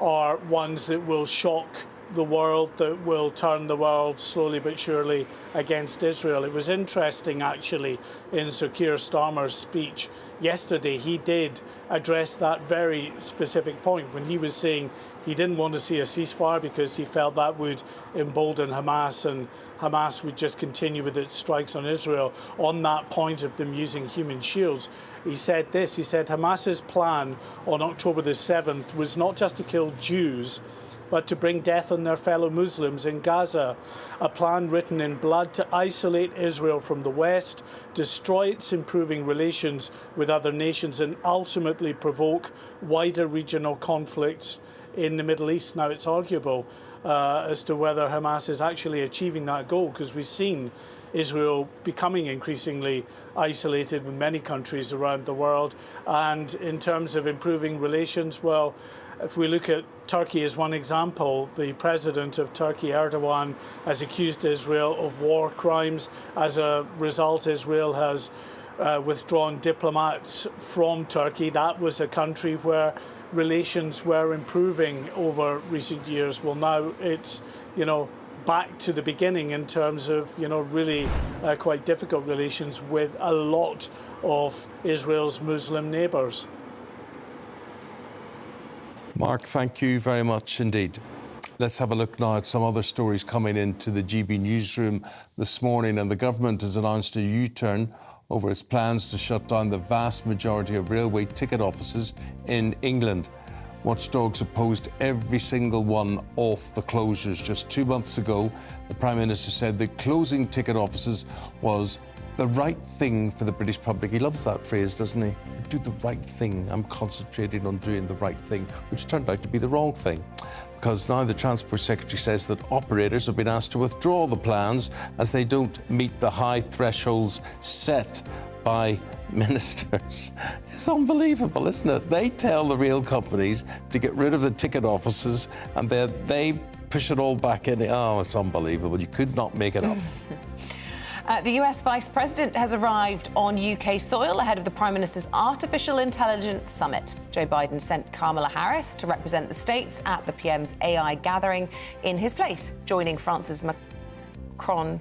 are ones that will shock the world, that will turn the world slowly but surely against Israel. It was interesting, actually, in Sir Keir Starmer's speech yesterday, he did address that very specific point when he was saying he didn't want to see a ceasefire because he felt that would embolden Hamas, and Hamas would just continue with its strikes on Israel. On that point of them using human shields, he said this, he said Hamas's plan on October the 7th was not just to kill Jews, but to bring death on their fellow Muslims in Gaza. A plan written in blood to isolate Israel from the West, destroy its improving relations with other nations, and ultimately provoke wider regional conflicts in the Middle East. Now, it's arguable as to whether Hamas is actually achieving that goal, because we've seen Israel becoming increasingly isolated with many countries around the world. And in terms of improving relations, well, if we look at Turkey as one example, the president of Turkey, Erdogan, has accused Israel of war crimes. As a result, Israel has withdrawn diplomats from Turkey. That was a country where relations were improving over recent years. Well, now it's, you know, back to the beginning in terms of, you know, really quite difficult relations with a lot of Israel's Muslim neighbours. Mark, thank you very much indeed. Let's have a look now at some other stories coming into the GB newsroom this morning. And the government has announced a U-turn over its plans to shut down the vast majority of railway ticket offices in England. Watchdogs opposed every single one of the closures. Just 2 months ago, the Prime Minister said that closing ticket offices was the right thing for the British public. He loves that phrase, doesn't he? Do the right thing. I'm concentrating on doing the right thing, which turned out to be the wrong thing. Because now the Transport Secretary says that operators have been asked to withdraw the plans as they don't meet the high thresholds set by ministers. It's unbelievable, isn't it? They tell the rail companies to get rid of the ticket offices and they push it all back in. Oh, it's unbelievable. You could not make it up. The US Vice President has arrived on UK soil ahead of the Prime Minister's Artificial Intelligence Summit. Joe Biden sent Kamala Harris to represent the states at the PM's AI gathering in his place, joining France's Macron.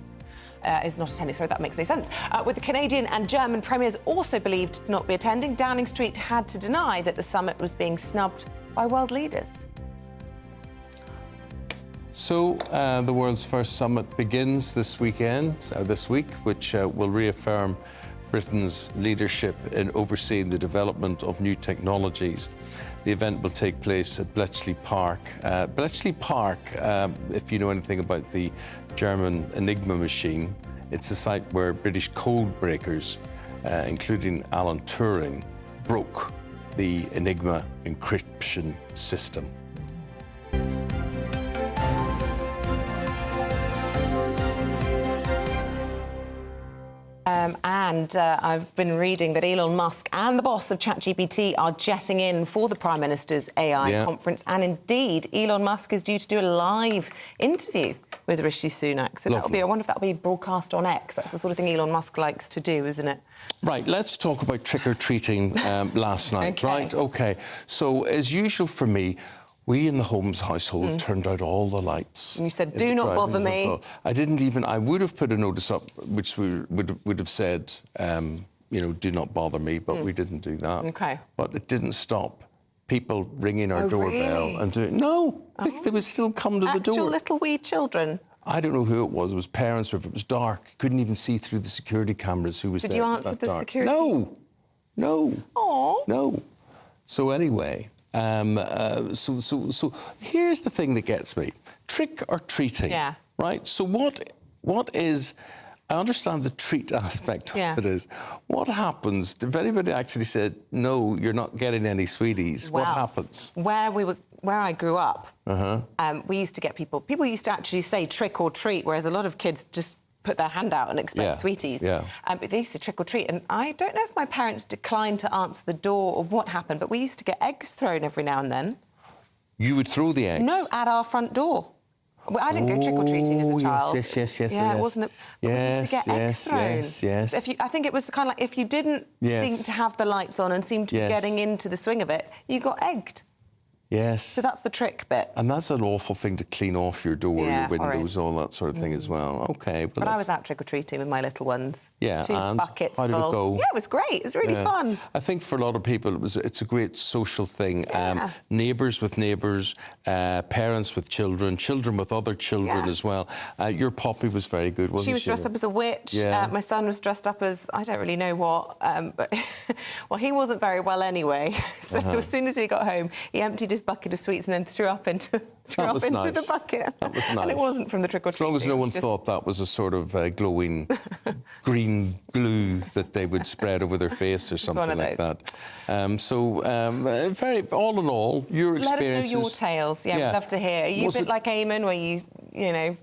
Is not attending, sorry, that makes no sense. With the Canadian and German premiers also believed to not be attending, Downing Street had to deny that the summit was being snubbed by world leaders. So the world's first summit begins this week, which will reaffirm Britain's leadership in overseeing the development of new technologies. The event will take place at Bletchley Park. Bletchley Park, if you know anything about the German Enigma machine, it's a site where British code breakers, including Alan Turing, broke the Enigma encryption system. I've been reading that Elon Musk and the boss of ChatGPT are jetting in for the Prime Minister's AI conference. And indeed, Elon Musk is due to do a live interview with Rishi Sunak. So that'll be, I wonder if that'll be broadcast on X. That's the sort of thing Elon Musk likes to do, isn't it? Right, let's talk about trick-or-treating last night, right? OK, so as usual for me, we in the Holmes household turned out all the lights. And you said, do not bother me. I didn't even, I would have put a notice up which we would have said, you know, do not bother me, but we didn't do that. OK. But it didn't stop people ringing our doorbell and doing, they would still come to the door. Actual little wee children. I don't know who it was. It was parents, if it was dark. Couldn't even see through the security cameras who was there. Did you answer the security? No. Aww. No. So anyway... So here's the thing that gets me: trick or treating. Yeah. Right. So what is I understand the treat aspect of it is. What happens if anybody actually said, no, you're not getting any sweeties? Well, what happens? Where I grew up, we used to get people used to actually say trick or treat, whereas a lot of kids just put their hand out and expect sweeties. But they used to trick or treat. And I don't know if my parents declined to answer the door or what happened, but we used to get eggs thrown every now and then. You would throw the eggs? No, at our front door. Well, I didn't go trick-or-treating as a child. Yes. Yeah, it wasn't. We used to get eggs thrown. Yes. So I think it was kind of like if you didn't seem to have the lights on and seem to be getting into the swing of it, you got egged. Yes. So that's the trick bit. And that's an awful thing to clean off your door, your windows, all that sort of thing as well. OK. But I was out trick-or-treating with my little ones. Yeah, 2 buckets how did full. it go? Yeah, it was great. It was really fun. I think for a lot of people, it's a great social thing. Neighbours with neighbours, parents with children, children with other children as well. Your Poppy was very good, wasn't she? She was dressed up as a witch. My son was dressed up as, I don't really know what, but well, he wasn't very well anyway. So as soon as we got home, he emptied his bucket of sweets and then threw up into the bucket. That was nice. And it wasn't from the trick-or-treating. As long as no one thought that was a sort of glowing green glue that they would spread over their face or something like that. Very, all in all, your experiences... Let us know your tales. Yeah, we'd love to hear. Are you a bit like Eamonn, where you know...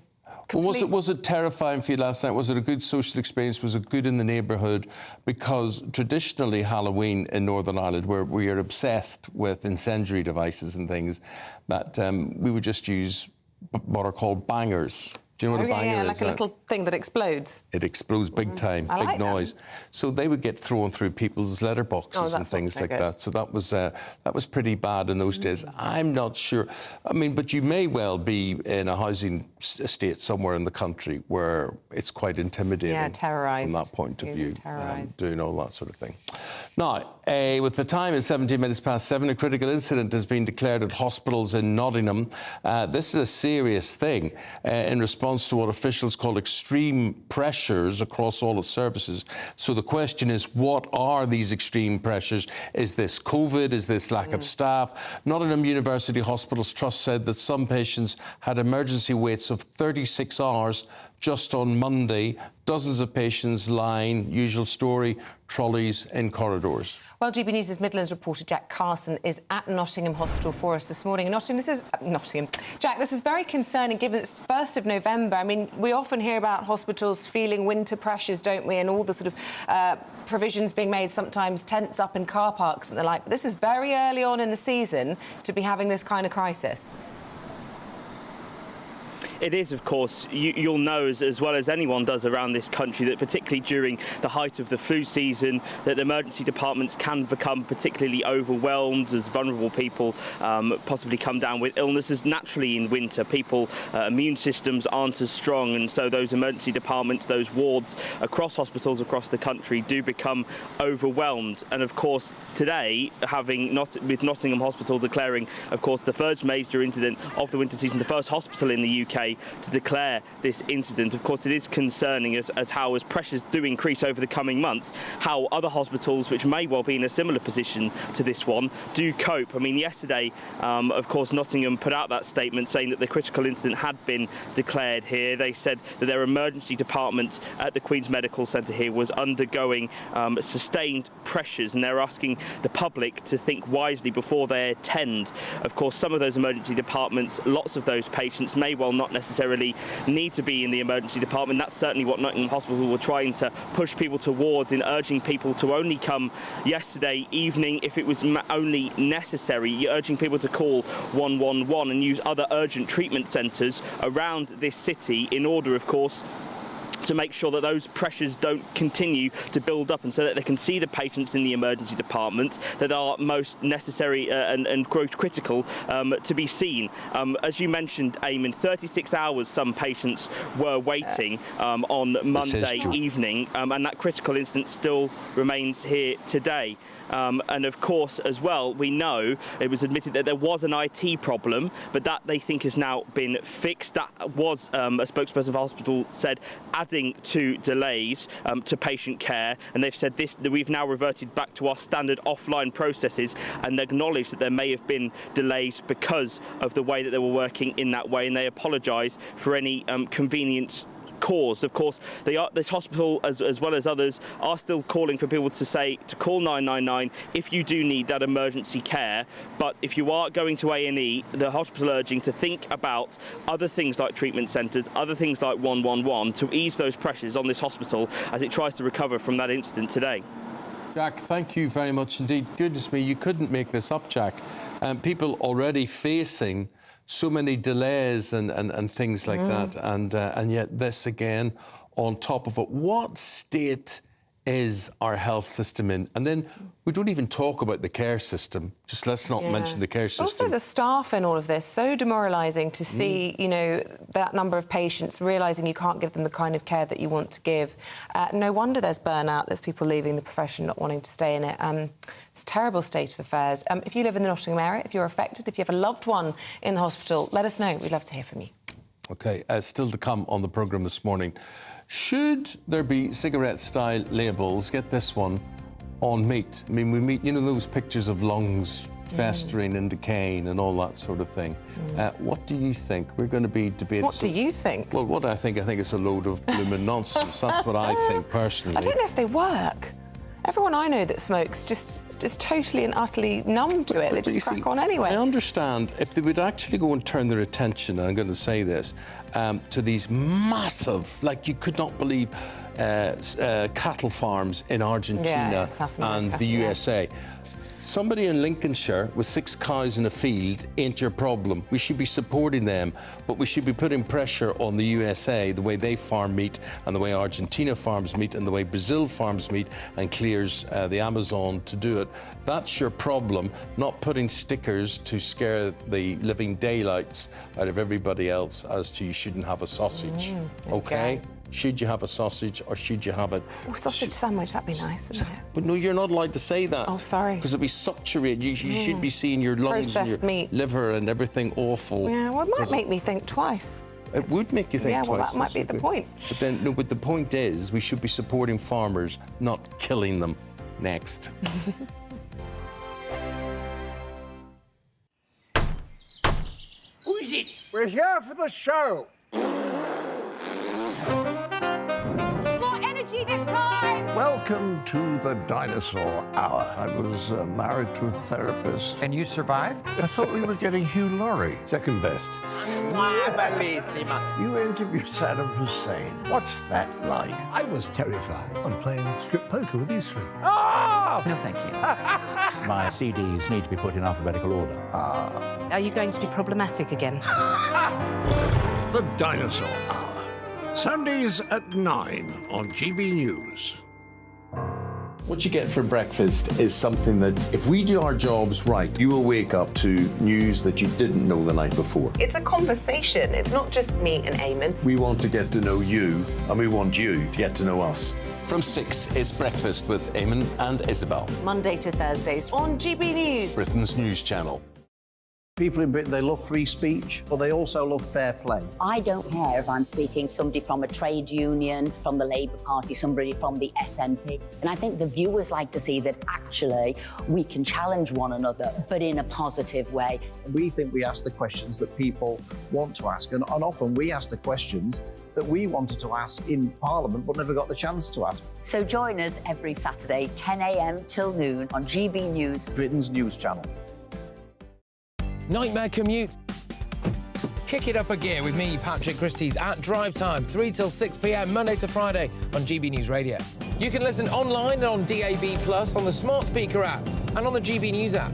Well, was it terrifying for you last night? Was it a good social experience? Was it good in the neighbourhood? Because traditionally Halloween in Northern Ireland, where we are obsessed with incendiary devices and things, that we would just use what are called bangers. Do you know what a banger is? Like a little thing that explodes. It explodes big time, big noise. So they would get thrown through people's letterboxes and things like that. So that was pretty bad in those days. I'm not sure. I mean, but you may well be in a housing estate somewhere in the country where it's quite intimidating from that point of view, doing all that sort of thing. Now, with the time at 17 minutes past 7, a critical incident has been declared at hospitals in Nottingham. This is a serious thing in response to what officials call extreme pressures across all its services. So the question is, what are these extreme pressures? Is this COVID? Is this lack of staff? Nottingham University Hospitals Trust said that some patients had emergency waits of 36 hours just on Monday. Dozens of patients lying, usual story, trolleys in corridors. Well, GBNews' Midlands reporter Jack Carson is at Nottingham Hospital for us this morning. Jack, this is very concerning given it's 1st of November. I mean, we often hear about hospitals feeling winter pressures, don't we, and all the sort of provisions being made, sometimes tents up in car parks and the like. But this is very early on in the season to be having this kind of crisis. It is, of course. You'll know as well as anyone does around this country that particularly during the height of the flu season that emergency departments can become particularly overwhelmed as vulnerable people possibly come down with illnesses. Naturally in winter, people immune systems aren't as strong, and so those emergency departments, those wards across hospitals across the country do become overwhelmed. And of course today, with Nottingham Hospital declaring, of course, the first major incident of the winter season, the first hospital in the UK to declare this incident. Of course, it is concerning as pressures do increase over the coming months, how other hospitals, which may well be in a similar position to this one, do cope. I mean, yesterday, of course, Nottingham put out that statement saying that the critical incident had been declared here. They said that their emergency department at the Queen's Medical Centre here was undergoing sustained pressures, and they're asking the public to think wisely before they attend. Of course, some of those emergency departments, lots of those patients may well not necessarily need to be in the emergency department. That's certainly what Nottingham Hospital were trying to push people towards in urging people to only come yesterday evening if it was only necessary, urging people to call 111 and use other urgent treatment centres around this city in order, of course, to make sure that those pressures don't continue to build up, and so that they can see the patients in the emergency department that are most necessary and critical to be seen. As you mentioned, Eamonn, 36 hours some patients were waiting on Monday evening, and that critical incident still remains here today. And of course, as well, we know it was admitted that there was an IT problem, but that they think has now been fixed. That was, a spokesperson of the hospital said, adding to delays to patient care. And they've said that we've now reverted back to our standard offline processes, and acknowledged that there may have been delays because of the way that they were working in that way. And they apologise for any inconvenience cause. Of course, this hospital, as well as others, are still calling for people to call 999 if you do need that emergency care. But if you are going to A&E, the hospital urging to think about other things like treatment centres, other things like 111 to ease those pressures on this hospital as it tries to recover from that incident today. Jack, thank you very much indeed. Goodness me, you couldn't make this up, Jack. People already facing so many delays and things like that, and yet this again on top of it. What state is our health system in? And then we don't even talk about the care system. Just let's not mention the care system. Also the staff in all of this, so demoralising to see, you know, that number of patients realising you can't give them the kind of care that you want to give. No wonder there's burnout, there's people leaving the profession, not wanting to stay in it. It's a terrible state of affairs. If you live in the Nottingham area, if you're affected, if you have a loved one in the hospital, let us know. We'd love to hear from you. OK, still to come on the programme this morning. Should there be cigarette-style labels, get this one, on meat? I mean, we meet, you know, those pictures of lungs festering and decaying and all that sort of thing. What do you think? We're going to be debating... What do you think? Well, what I think it's a load of blooming nonsense. That's what I think, personally. I don't know if they work. Everyone I know that smokes just totally and utterly numb to it. They just crack on anyway. I understand if they would actually go and turn their attention, and I'm going to say this, to these massive, like you could not believe, cattle farms in Argentina and the USA. Somebody in Lincolnshire with 6 cows in a field ain't your problem. We should be supporting them, but we should be putting pressure on the USA, the way they farm meat and the way Argentina farms meat and the way Brazil farms meat and clears the Amazon to do it. That's your problem, not putting stickers to scare the living daylights out of everybody else as to you shouldn't have a sausage, okay? Should you have a sausage or should you have it? Oh, sausage sandwich, that'd be nice, wouldn't it? But no, you're not allowed to say that. Oh, sorry. Because it'll be saturated. You should be seeing your lungs Processed and your meat. liver and everything awful. Yeah, well, it might make me think twice. It would make you think twice. Yeah, well, that might be the point. But then, no, but the point is we should be supporting farmers, not killing them. Next. Who is it? We're here for the show. More energy this time! Welcome to the dinosaur hour. I was married to a therapist. And you survived? I thought we were getting Hugh Laurie. Second best. You interviewed Saddam Hussein. What's that like? I was terrified. I'm playing strip poker with these three. Ah! No, thank you. My CDs need to be put in alphabetical order. Are you going to be problematic again? The Dinosaur Hour. Sundays at 9 on GB News. What you get for breakfast is something that, if we do our jobs right, you will wake up to news that you didn't know the night before. It's a conversation. It's not just me and Eamonn. We want to get to know you, and we want you to get to know us. From 6, it's Breakfast with Eamonn and Isabel. Monday to Thursdays on GB News. Britain's news channel. People in Britain, they love free speech, but they also love fair play. I don't care if I'm speaking somebody from a trade union, from the Labour Party, somebody from the SNP. And I think the viewers like to see that actually we can challenge one another, but in a positive way. We think we ask the questions that people want to ask, and often we ask the questions that we wanted to ask in Parliament but never got the chance to ask. So join us every Saturday, 10 a.m. till noon on GB News, Britain's news channel. Nightmare commute. Kick it up a gear with me, Patrick Christie's, at drive time, 3 till 6 p.m, Monday to Friday on GB News Radio. You can listen online and on DAB+, on the smart speaker app, and on the GB News app.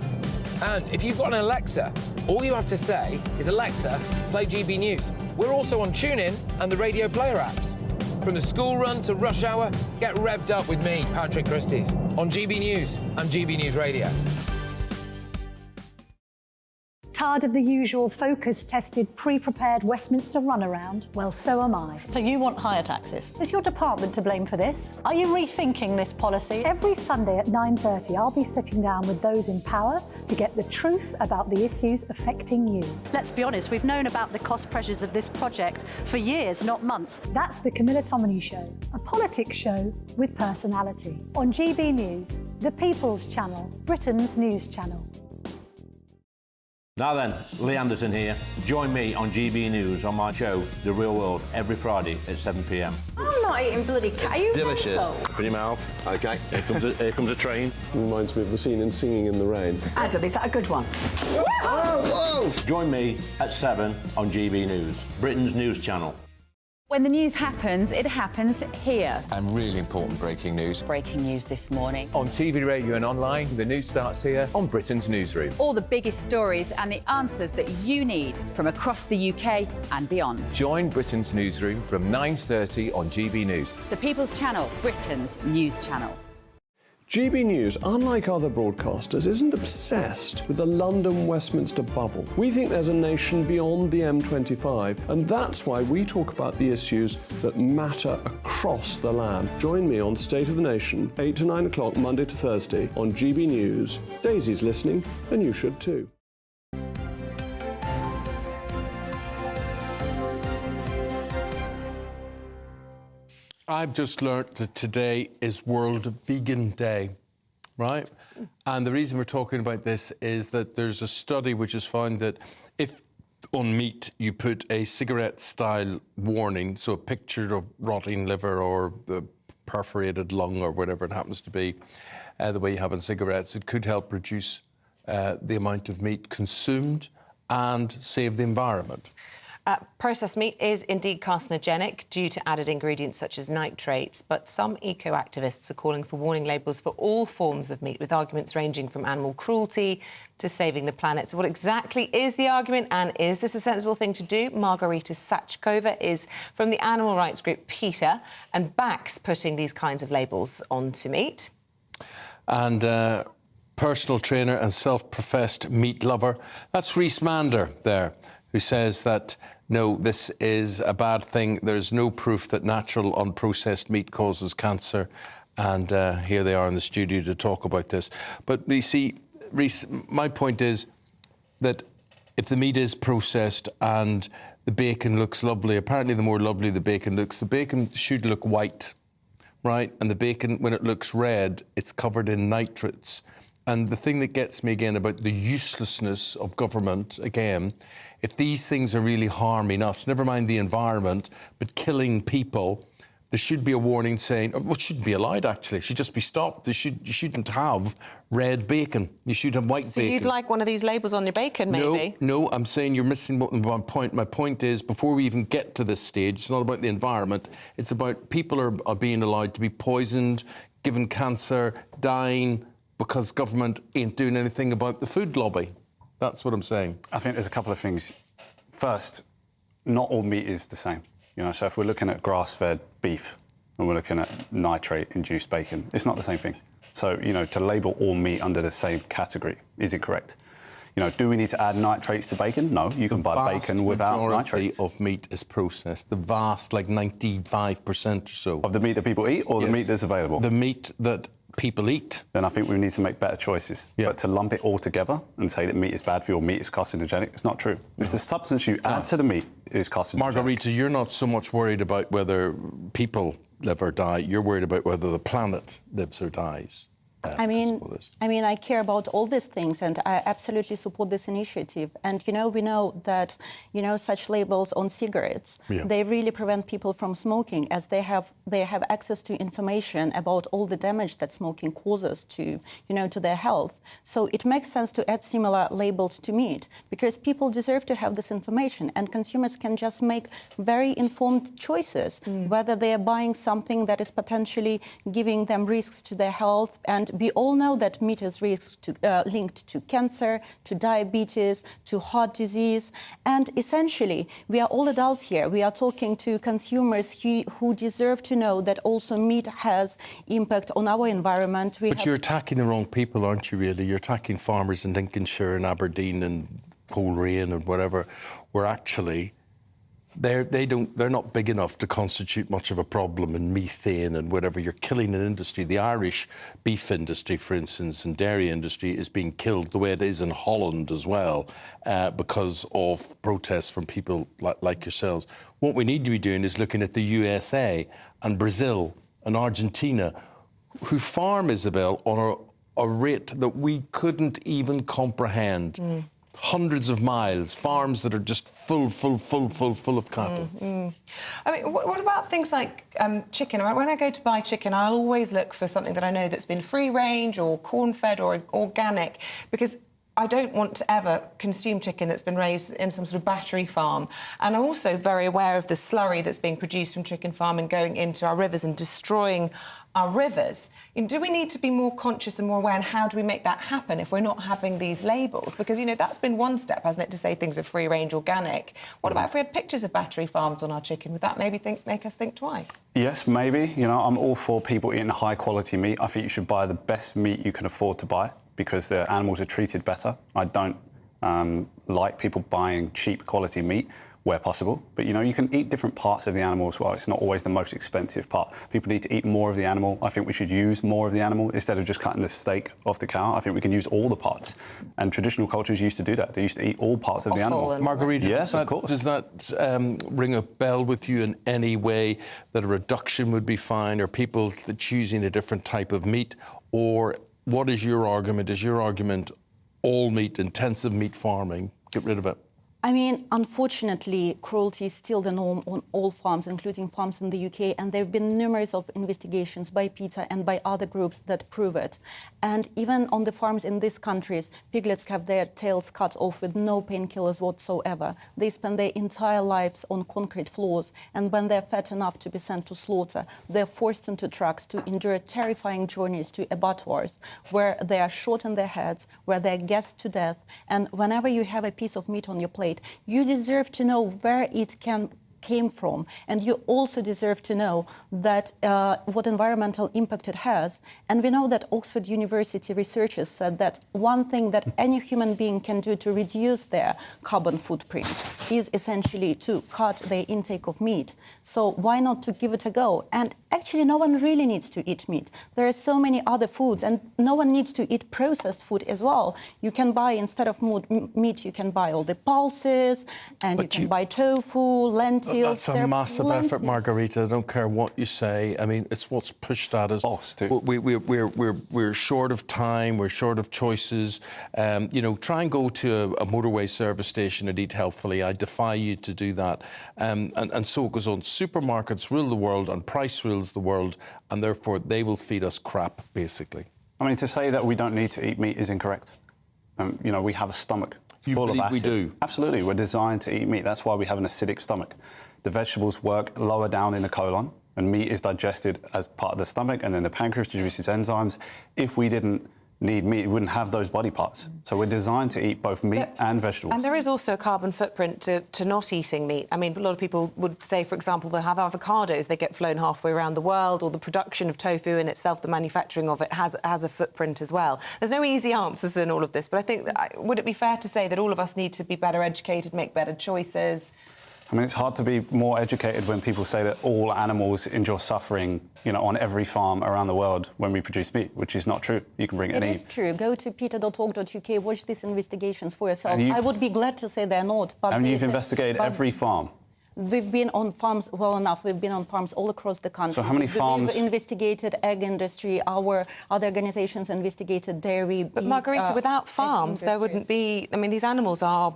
And if you've got an Alexa, all you have to say is, Alexa, play GB News. We're also on TuneIn and the Radio Player apps. From the school run to rush hour, get revved up with me, Patrick Christie's, on GB News and GB News Radio. Tired of the usual focus-tested, pre-prepared Westminster runaround? Well, so am I. So you want higher taxes? Is your department to blame for this? Are you rethinking this policy? Every Sunday at 9:30, I'll be sitting down with those in power to get the truth about the issues affecting you. Let's be honest, we've known about the cost pressures of this project for years, not months. That's the Camilla Tominey Show, a politics show with personality. On GB News, the People's Channel, Britain's news channel. Now then, Lee Anderson here. Join me on GB News on my show, The Real World, every Friday at 7 p.m. I'm not eating bloody cat. Are you Delicious. mental? Put in your mouth. OK, here comes a train. Reminds me of the scene in Singing in the Rain. Adam, is that a good one? Whoa! Join me at 7 on GB News, Britain's news channel. When the news happens, it happens here. And really important breaking news. Breaking news this morning. On TV, radio and online, the news starts here on Britain's newsroom. All the biggest stories and the answers that you need from across the UK and beyond. Join Britain's newsroom from 9:30 on GB News. The People's Channel, Britain's news channel. GB News, unlike other broadcasters, isn't obsessed with the London-Westminster bubble. We think there's a nation beyond the M25, and that's why we talk about the issues that matter across the land. Join me on State of the Nation, 8 to 9 o'clock, Monday to Thursday, on GB News. Daisy's listening, and you should too. I've just learnt that today is World Vegan Day, right? And the reason we're talking about this is that there's a study which has found that if on meat you put a cigarette-style warning, so a picture of rotting liver or the perforated lung or whatever it happens to be, the way you have in cigarettes, it could help reduce the amount of meat consumed and save the environment. Processed meat is indeed carcinogenic due to added ingredients such as nitrates, but some eco-activists are calling for warning labels for all forms of meat, with arguments ranging from animal cruelty to saving the planet. So what exactly is the argument, and is this a sensible thing to do? Margarita Sachkova is from the animal rights group PETA and backs putting these kinds of labels onto meat. And personal trainer and self-professed meat lover, that's Rhys Mander there, who says that, no, this is a bad thing. There's no proof that natural, unprocessed meat causes cancer. And here they are in the studio to talk about this. But you see, Rhys, my point is that if the meat is processed and the bacon looks lovely, apparently the more lovely the bacon looks, the bacon should look white, right? And the bacon, when it looks red, it's covered in nitrates. And the thing that gets me again about the uselessness of government, again, if these things are really harming us, never mind the environment, but killing people, there should be a warning saying, well, it shouldn't be allowed, actually. It should just be stopped. You shouldn't have red bacon. You should have white bacon. So you'd like one of these labels on your bacon, maybe? No, I'm saying you're missing my point. My point is, before we even get to this stage, it's not about the environment. It's about people are being allowed to be poisoned, given cancer, dying, because government ain't doing anything about the food lobby. That's what I'm saying. I think there's a couple of things. First, not all meat is the same. So if we're looking at grass-fed beef and we're looking at nitrate-induced bacon, it's not the same thing. So, to label all meat under the same category is incorrect. Do we need to add nitrates to bacon? No, you can buy bacon without nitrates. The vast majority of meat is processed. The vast, like 95% or so. Of the meat that people eat, or the meat that's available? The meat that people eat. Then I think we need to make better choices. Yeah. But to lump it all together and say that meat is bad for you or meat is carcinogenic, it's not true. It's the substance you add to the meat is carcinogenic. Margarita, you're not so much worried about whether people live or die. You're worried about whether the planet lives or dies. I mean, I care about all these things, and I absolutely support this initiative. And, we know that, such labels on cigarettes, they really prevent people from smoking, as they have access to information about all the damage that smoking causes to, to their health. So it makes sense to add similar labels to meat, because people deserve to have this information, and consumers can just make very informed choices, whether they are buying something that is potentially giving them risks to their health. And we all know that meat is linked to cancer, to diabetes, to heart disease. And essentially, we are all adults here. We are talking to consumers who deserve to know that also meat has impact on our environment. But you're attacking the wrong people, aren't you, really? You're attacking farmers in Lincolnshire and Aberdeen and Coleraine and whatever, where actually they're not big enough to constitute much of a problem in methane and whatever. You're killing an industry. The Irish beef industry, for instance, and dairy industry is being killed the way it is in Holland as well, because of protests from people like yourselves. What we need to be doing is looking at the USA and Brazil and Argentina, who farm, Isabel, on a rate that we couldn't even comprehend. hundreds of miles, farms that are just full of cattle. I mean, what about things like chicken? When I go to buy chicken, I'll always look for something that I know that's been free-range or corn-fed or organic, because I don't want to ever consume chicken that's been raised in some sort of battery farm. And I'm also very aware of the slurry that's being produced from chicken farming going into our rivers and destroying our rivers. Do we need to be more conscious and more aware, and how do we make that happen if we're not having these labels? Because, you know, that's been one step, hasn't it, to say things are free-range organic. What about if we had pictures of battery farms on our chicken? Would that maybe make us think twice? Yes, maybe. You know, I'm all for people eating high-quality meat. I think you should buy the best meat you can afford to buy because the animals are treated better. I don't like people buying cheap quality meat where possible. But, you know, you can eat different parts of the animal as well. It's not always the most expensive part. People need to eat more of the animal. I think we should use more of the animal instead of just cutting the steak off the cow. I think we can use all the parts. And traditional cultures used to do that. They used to eat all parts of the animal. Margarita, yes, of course. Does that ring a bell with you in any way that a reduction would be fine, or people choosing a different type of meat? Or what is your argument? Is your argument all meat, intensive meat farming, get rid of it? I mean, unfortunately, cruelty is still the norm on all farms, including farms in the UK, and there have been numerous of investigations by PETA and by other groups that prove it. And even on the farms in these countries, piglets have their tails cut off with no painkillers whatsoever. They spend their entire lives on concrete floors, and when they're fat enough to be sent to slaughter, they're forced into trucks to endure terrifying journeys to abattoirs, where they are shot in their heads, where they're gassed to death. And whenever you have a piece of meat on your plate, you deserve to know where it came from, and you also deserve to know that what environmental impact it has. And we know that Oxford University researchers said that one thing that any human being can do to reduce their carbon footprint is essentially to cut their intake of meat. So why not to give it a go? And actually, no one really needs to eat meat. There are so many other foods, and no one needs to eat processed food as well. You can buy, instead of meat, you can buy all the pulses, and you can buy tofu, lentils. That's a massive effort, Margarita. I don't care what you say. I mean, it's what's pushed at us. We're short of time. We're short of choices. You know, try and go to a motorway service station and eat healthfully. I defy you to do that. And so it goes on. Supermarkets rule the world, and price rules the world, and therefore they will feed us crap, basically. I mean, to say that we don't need to eat meat is incorrect. You know, we have a stomach full of acid. We do? Absolutely. We're designed to eat meat. That's why we have an acidic stomach. The vegetables work lower down in the colon, and meat is digested as part of the stomach, and then the pancreas produces enzymes. If we didn't need meat, we wouldn't have those body parts. So we're designed to eat both meat and vegetables. And there is also a carbon footprint to not eating meat. I mean, a lot of people would say, for example, they'll have avocados, they get flown halfway around the world, or the production of tofu in itself, the manufacturing of it, has a footprint as well. There's no easy answers in all of this, but I think, would it be fair to say that all of us need to be better educated, make better choices? I mean, it's hard to be more educated when people say that all animals endure suffering, you know, on every farm around the world when we produce meat, which is not true. You can bring any... It is true. Go to PETA.org.uk, watch these investigations for yourself. I would be glad to say they're not, but... And you've investigated every farm. We've been on farms, well enough, we've been on farms all across the country. So how many farms? We've investigated egg industry, our other organisations investigated dairy. But Margarita, without farms, there wouldn't be... I mean, these animals are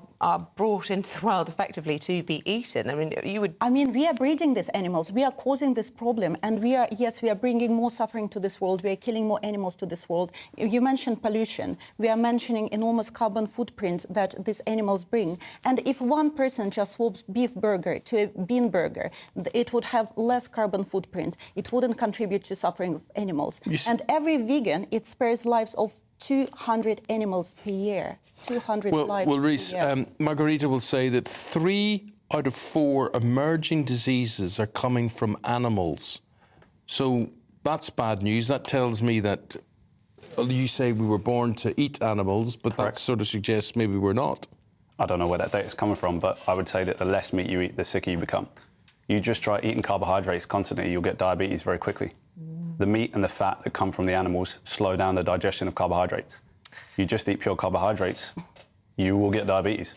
brought into the world effectively to be eaten. I mean, you would... I mean, we are breeding these animals, we are causing this problem, and we are bringing more suffering to this world, we are killing more animals to this world. You mentioned pollution. We are mentioning enormous carbon footprint that these animals bring. And if one person just swaps beef burger to a bean burger, it would have less carbon footprint. It wouldn't contribute to suffering of animals. And every vegan, it spares lives of 200 animals per year. 200 lives well, Reece, per year. Margarita will say that 3 out of 4 emerging diseases are coming from animals. So that's bad news. That tells me that you say we were born to eat animals, but that sort of suggests maybe we're not. I don't know where that data's coming from, but I would say that the less meat you eat, the sicker you become. You just try eating carbohydrates constantly, you'll get diabetes very quickly. The meat and the fat that come from the animals slow down the digestion of carbohydrates. You just eat pure carbohydrates, you will get diabetes.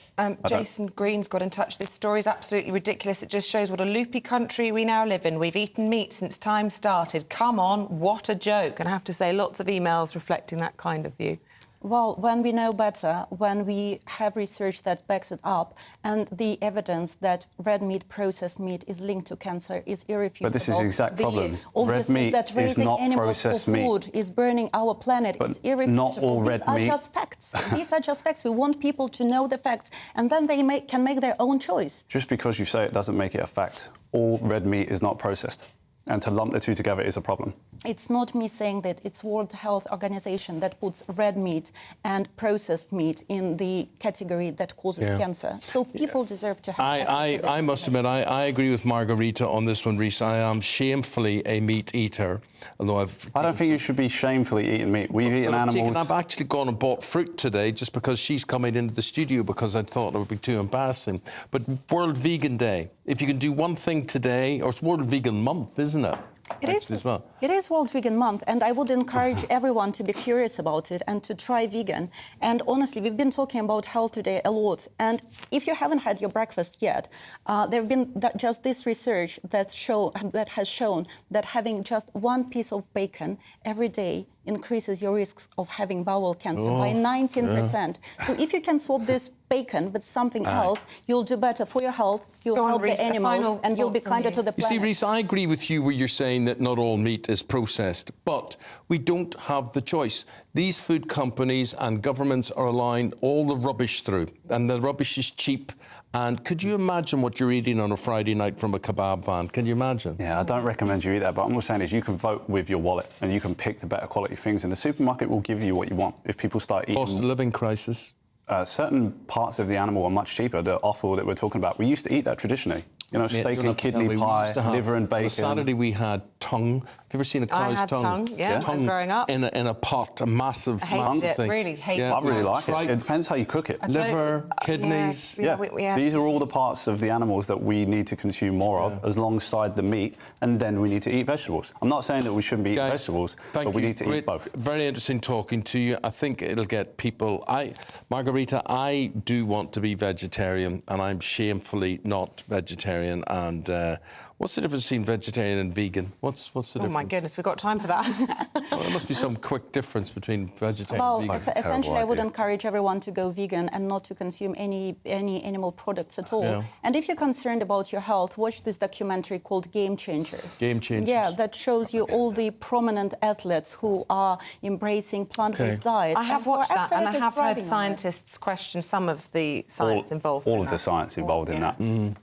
Jason Green's got in touch. This story's absolutely ridiculous. It just shows what a loopy country we now live in. We've eaten meat since time started. Come on, what a joke. And I have to say, lots of emails reflecting that kind of view. Well, when we know better, when we have research that backs it up, and the evidence that red meat, processed meat, is linked to cancer is irrefutable. But this is the exact problem. Red meat that raising is not animals processed for food meat. is burning our planet. But it's irrefutable. not all red These are meat. just facts. These are just facts. We want people to know the facts, and then they can make their own choice. Just because you say it doesn't make it a fact. All red meat is not processed. And to lump the two together is a problem. It's not me saying that. It's World Health Organization that puts red meat and processed meat in the category that causes cancer. So people deserve to have... I must admit, I agree with Margarita on this one, Rhys. I am shamefully a meat eater, although I don't think you should be shamefully eating meat. We've eaten animals... I've actually gone and bought fruit today just because she's coming into the studio because I thought it would be too embarrassing. But World Vegan Day, if you can do one thing today, or it's World Vegan Month, isn't it? It is. As well. It is World Vegan Month, and I would encourage everyone to be curious about it and to try vegan. And honestly, we've been talking about health today a lot. And if you haven't had your breakfast yet, there have been just this research that has shown that having just one piece of bacon every day increases your risks of having bowel cancer by 19%. Yeah. So if you can swap this bacon with something else, you'll do better for your health, you'll help the animals, and you'll be kinder to the planet. You see, Rhys, I agree with you where you're saying that not all meat is processed, but we don't have the choice. These food companies and governments are allowing all the rubbish through, and the rubbish is cheap. And could you imagine what you're eating on a Friday night from a kebab van? Can you imagine? Yeah, I don't recommend you eat that, but what I'm saying is you can vote with your wallet and you can pick the better quality things, and the supermarket will give you what you want. If people start eating... Cost of living crisis. Certain parts of the animal are much cheaper. The offal that we're talking about, we used to eat that traditionally. You know, steak and kidney pie, liver and bacon. On Saturday we had tongue. Have you ever seen a cow's tongue? I had tongue, yeah, tongue growing up. In a pot, a massive thing. I really hated it. I really like it. It depends how you cook it. Liver, kidneys. Yeah. These are all the parts of the animals that we need to consume more of, alongside the meat, and then we need to eat vegetables. I'm not saying that we shouldn't be eating vegetables, but we need to eat both. Very interesting talking to you. I think it'll get people... Margarita, I do want to be vegetarian, and I'm shamefully not vegetarian, and... what's the difference between vegetarian and vegan? What's the difference? Oh, my goodness, we've got time for that. Well, there must be some quick difference between vegetarian and vegan. Well, essentially, I would encourage everyone to go vegan and not to consume any animal products at all. Yeah. And if you're concerned about your health, watch this documentary called Game Changers. Game Changers. Yeah, that shows you all the prominent athletes who are embracing plant-based diets. I have watched that, and I have heard scientists question some of the science involved in that. All of the science involved in that.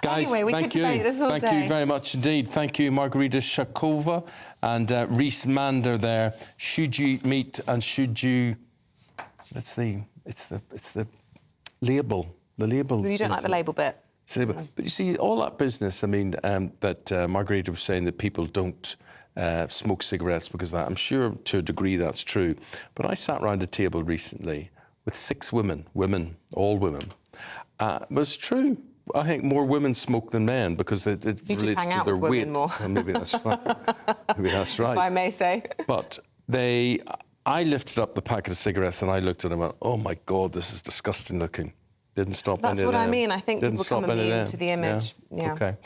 Guys, anyway, we thank could debate this all day. Thank you very much indeed. Thank you, Margarita Shakova and Rhys Mander there. Should you eat meat and should you... It's the label. The label. You don't like the label bit? But you see, all that business, I mean, that Margarita was saying that people don't smoke cigarettes because of that. I'm sure to a degree that's true. But I sat around a table recently with 6 women, all women. But it's true. I think more women smoke than men because it relates to their weight. More. Well, maybe that's right. Maybe that's right. If I may say. But I lifted up the packet of cigarettes and I looked at them and went, oh my God, this is disgusting looking. Didn't stop any of them. That's what I mean. I think people become immune to the image. Yeah. Okay.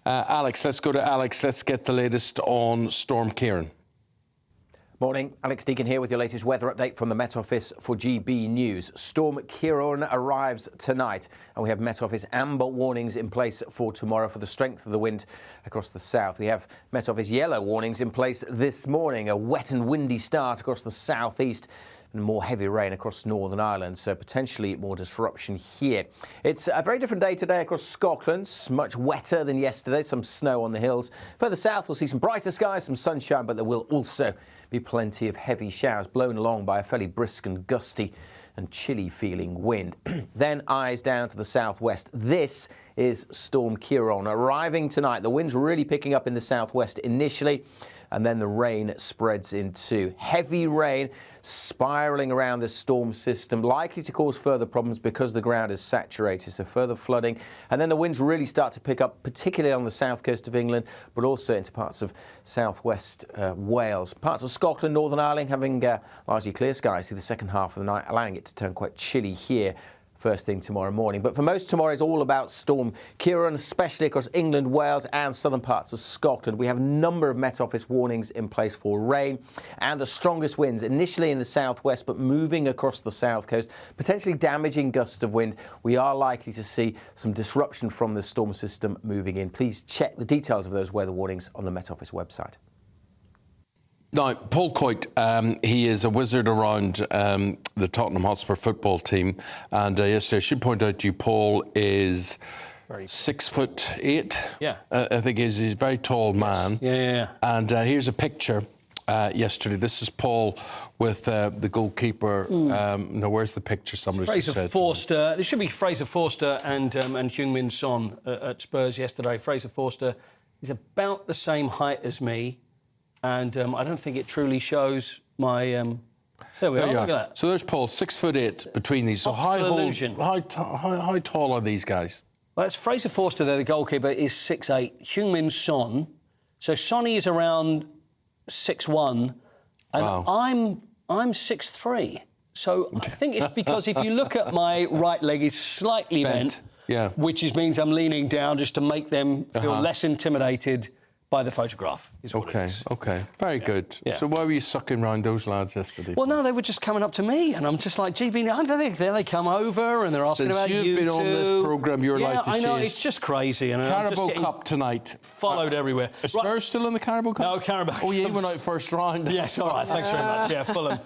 Alex, let's go to Alex. Let's get the latest on Storm Ciarán. Morning, Alex Deacon here with your latest weather update from the Met Office for GB News. Storm Ciarán arrives tonight, and we have Met Office amber warnings in place for tomorrow for the strength of the wind across the south. We have Met Office yellow warnings in place this morning, a wet and windy start across the southeast, and more heavy rain across Northern Ireland, so potentially more disruption here. It's a very different day today across Scotland, much wetter than yesterday, some snow on the hills. Further south, we'll see some brighter skies, some sunshine, but there will also be plenty of heavy showers blown along by a fairly brisk and gusty and chilly feeling wind. Then eyes down to the southwest. This is Storm Ciarán arriving tonight. The wind's really picking up in the southwest initially, and then the rain spreads into heavy rain spiralling around this storm system, likely to cause further problems because the ground is saturated, so further flooding. And then the winds really start to pick up, particularly on the south coast of England, but also into parts of southwest Wales. Parts of Scotland, Northern Ireland having largely clear skies through the second half of the night, allowing it to turn quite chilly here first thing tomorrow morning. But for most, tomorrow is all about Storm Ciarán, especially across England, Wales and southern parts of Scotland. We have a number of Met Office warnings in place for rain and the strongest winds, initially in the southwest, but moving across the south coast, potentially damaging gusts of wind. We are likely to see some disruption from the storm system moving in. Please check the details of those weather warnings on the Met Office website. Now, Paul Coit, he is a wizard around the Tottenham Hotspur football team. And yesterday, I should point out to you, Paul is 6'8". Yeah. I think he's a very tall man. Yeah. And here's a picture yesterday. This is Paul with the goalkeeper. Now, where's the picture? Somebody Fraser said. Forster. There should be Fraser Forster and Heung-min Son at Spurs yesterday. Fraser Forster is about the same height as me. And I don't think it truly shows my... There we are, look at that. So there's Paul, 6'8" between these. So how tall are these guys? Well, it's Fraser Forster there, the goalkeeper, is 6'8". Heung-min Son. So Sonny is around 6'1", and I'm 6'3". So I think it's because if you look at my right leg, it's slightly bent. Which means I'm leaning down just to make them feel less intimidated by the photograph. Okay. Very good. Yeah. So why were you sucking round those lads yesterday? Well, no, they were just coming up to me, and I'm just like, GB, there they come over, and they're asking about you. Since you've been on this programme, your life has changed. Yeah, I know, it's just crazy. And Carabao Cup tonight. Followed everywhere. Are Spurs still in the Carabao Cup? No, Carabao. Oh, yeah, you went out first round. Yes, all right, thanks very much. Yeah, Fulham.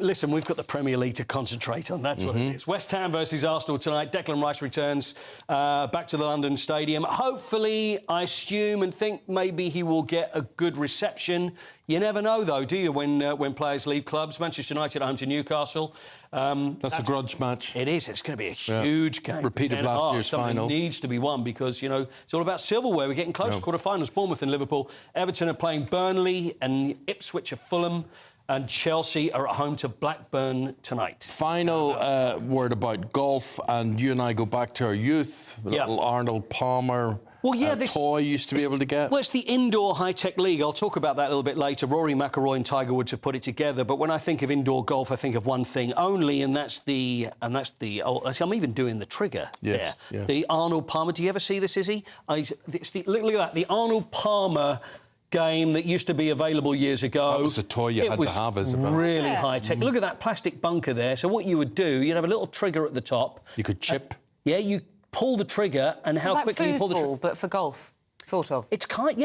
Listen, we've got the Premier League to concentrate on. That's what it is. West Ham versus Arsenal tonight. Declan Rice returns back to the London Stadium. Hopefully, I assume and think maybe he will get a good reception. You never know, though, do you, when players leave clubs? Manchester United home to Newcastle. That's a grudge match. It is. It's going to be a huge game. Repeat of last year's final. Needs to be won because, it's all about silverware. We're getting close to quarter-finals. Bournemouth and Liverpool. Everton are playing Burnley and Ipswich are Fulham. And Chelsea are at home to Blackburn tonight. Final word about golf, and you and I go back to our youth. Little Arnold Palmer. Well, toy used to be able to get. Well, it's the indoor high-tech league. I'll talk about that a little bit later. Rory McIlroy and Tiger Woods have put it together. But when I think of indoor golf, I think of one thing only, and that's the. I'm even doing the trigger there. Yeah. The Arnold Palmer. Do you ever see this, Izzy? Look at that. The Arnold Palmer game that used to be available years ago. That was a toy you had to have, Isabel. Really high-tech. Look at that plastic bunker there. So what you would do, you'd have a little trigger at the top. You could chip. You pull the trigger and how quickly you pull the trigger. But for golf, sort of. It's kind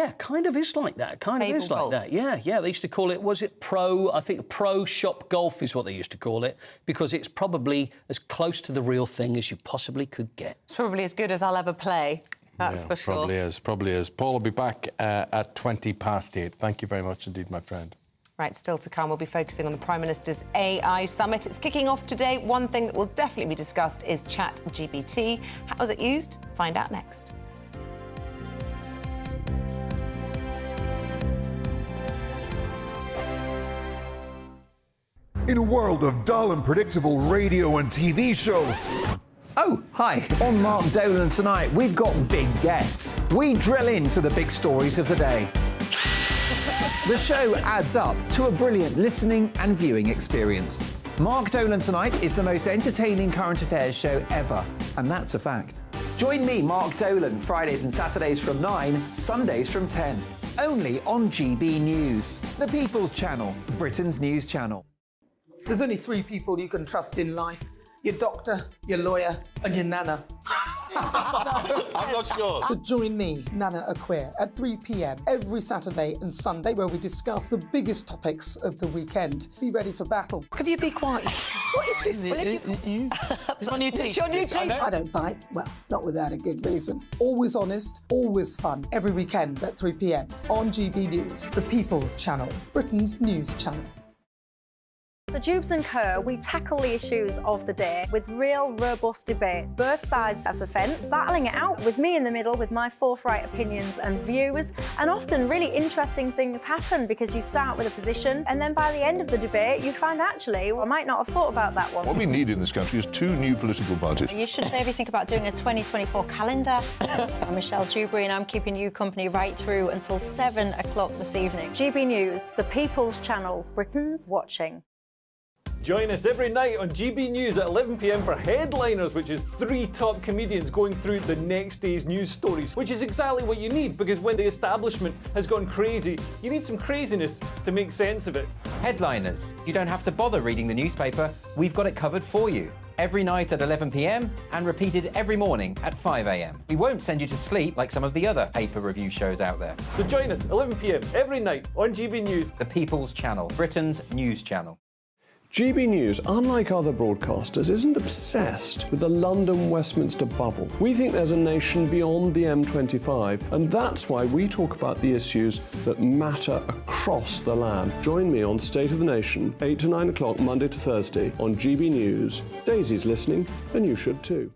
of is like that. Yeah. They used to call it, was it pro? I think pro shop golf is what they used to call it because it's probably as close to the real thing as you possibly could get. It's probably as good as I'll ever play. That's for sure. Probably is. Paul will be back at 8:20. Thank you very much indeed, my friend. Right, still to come, we'll be focusing on the Prime Minister's AI Summit. It's kicking off today. One thing that will definitely be discussed is ChatGPT. How is it used? Find out next. In a world of dull and predictable radio and TV shows. Oh, hi. On Mark Dolan tonight, we've got big guests. We drill into the big stories of the day. The show adds up to a brilliant listening and viewing experience. Mark Dolan Tonight is the most entertaining current affairs show ever, and that's a fact. Join me, Mark Dolan, Fridays and Saturdays from 9, Sundays from 10. Only on GB News, the People's Channel, Britain's news channel. There's only 3 people you can trust in life. Your doctor, your lawyer, and your nana. I'm not sure. So join me, Nana Aquare, at 3 p.m. every Saturday and Sunday, where we discuss the biggest topics of the weekend. Be ready for battle. Could you be quiet? What is this? It's my new teeth. It's your new teeth. I don't bite. Well, not without a good reason. Always honest, always fun. Every weekend at 3 p.m. on GB News, the People's Channel, Britain's news channel. So Jubes & Kerr, we tackle the issues of the day with real, robust debate, both sides of the fence, battling it out with me in the middle with my forthright opinions and views. And often really interesting things happen because you start with a position and then by the end of the debate you find actually, I might not have thought about that one. What we need in this country is 2 new political parties. You should maybe think about doing a 2024 calendar. I'm Michelle Dewberry and I'm keeping you company right through until 7 o'clock this evening. GB News, the People's Channel, Britain's watching. Join us every night on GB News at 11 p.m. for Headliners, which is 3 top comedians going through the next day's news stories, which is exactly what you need, because when the establishment has gone crazy, you need some craziness to make sense of it. Headliners. You don't have to bother reading the newspaper. We've got it covered for you. Every night at 11 p.m. and repeated every morning at 5 a.m. We won't send you to sleep like some of the other paper review shows out there. So join us 11 p.m. every night on GB News. The People's Channel, Britain's news channel. GB News, unlike other broadcasters, isn't obsessed with the London-Westminster bubble. We think there's a nation beyond the M25, and that's why we talk about the issues that matter across the land. Join me on State of the Nation, 8 to 9 o'clock, Monday to Thursday, on GB News. Daisy's listening, and you should too.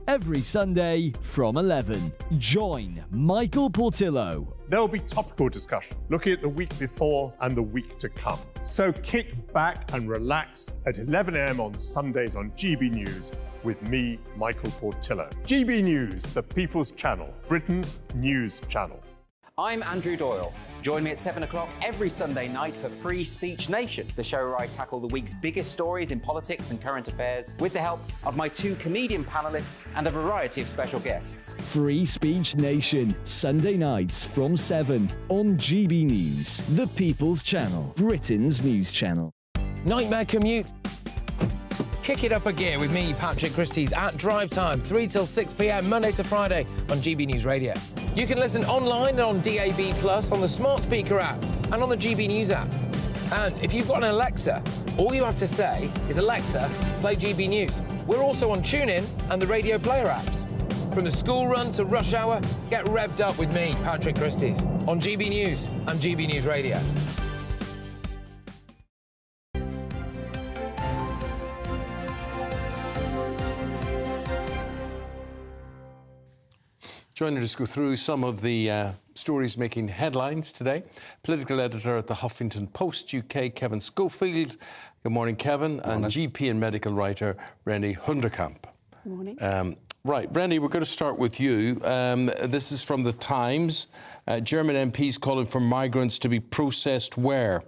Every Sunday from 11, join Michael Portillo. There'll be topical discussion, looking at the week before and the week to come. So kick back and relax at 11 a.m. on Sundays on GB News with me, Michael Portillo. GB News, the People's Channel, Britain's news channel. I'm Andrew Doyle. Join me at 7 o'clock every Sunday night for Free Speech Nation, the show where I tackle the week's biggest stories in politics and current affairs with the help of my 2 comedian panellists and a variety of special guests. Free Speech Nation, Sunday nights from 7 on GB News, the People's Channel, Britain's news channel. Nightmare commute. Kick it up a gear with me, Patrick Christie's, at drive time, 3 till 6 p.m, Monday to Friday on GB News Radio. You can listen online and on DAB+, on the smart speaker app, and on the GB News app. And if you've got an Alexa, all you have to say is, Alexa, play GB News. We're also on TuneIn and the Radio Player apps. From the school run to rush hour, get revved up with me, Patrick Christie's, on GB News and GB News Radio. Joining us to go through some of the stories making headlines today. Political editor at the Huffington Post UK, Kevin Schofield. Good morning, Kevin. And GP and medical writer, Rennie Hunderkamp. Good morning. Right, Rennie, we're going to start with you. This is from The Times. German MPs calling for migrants to be processed where?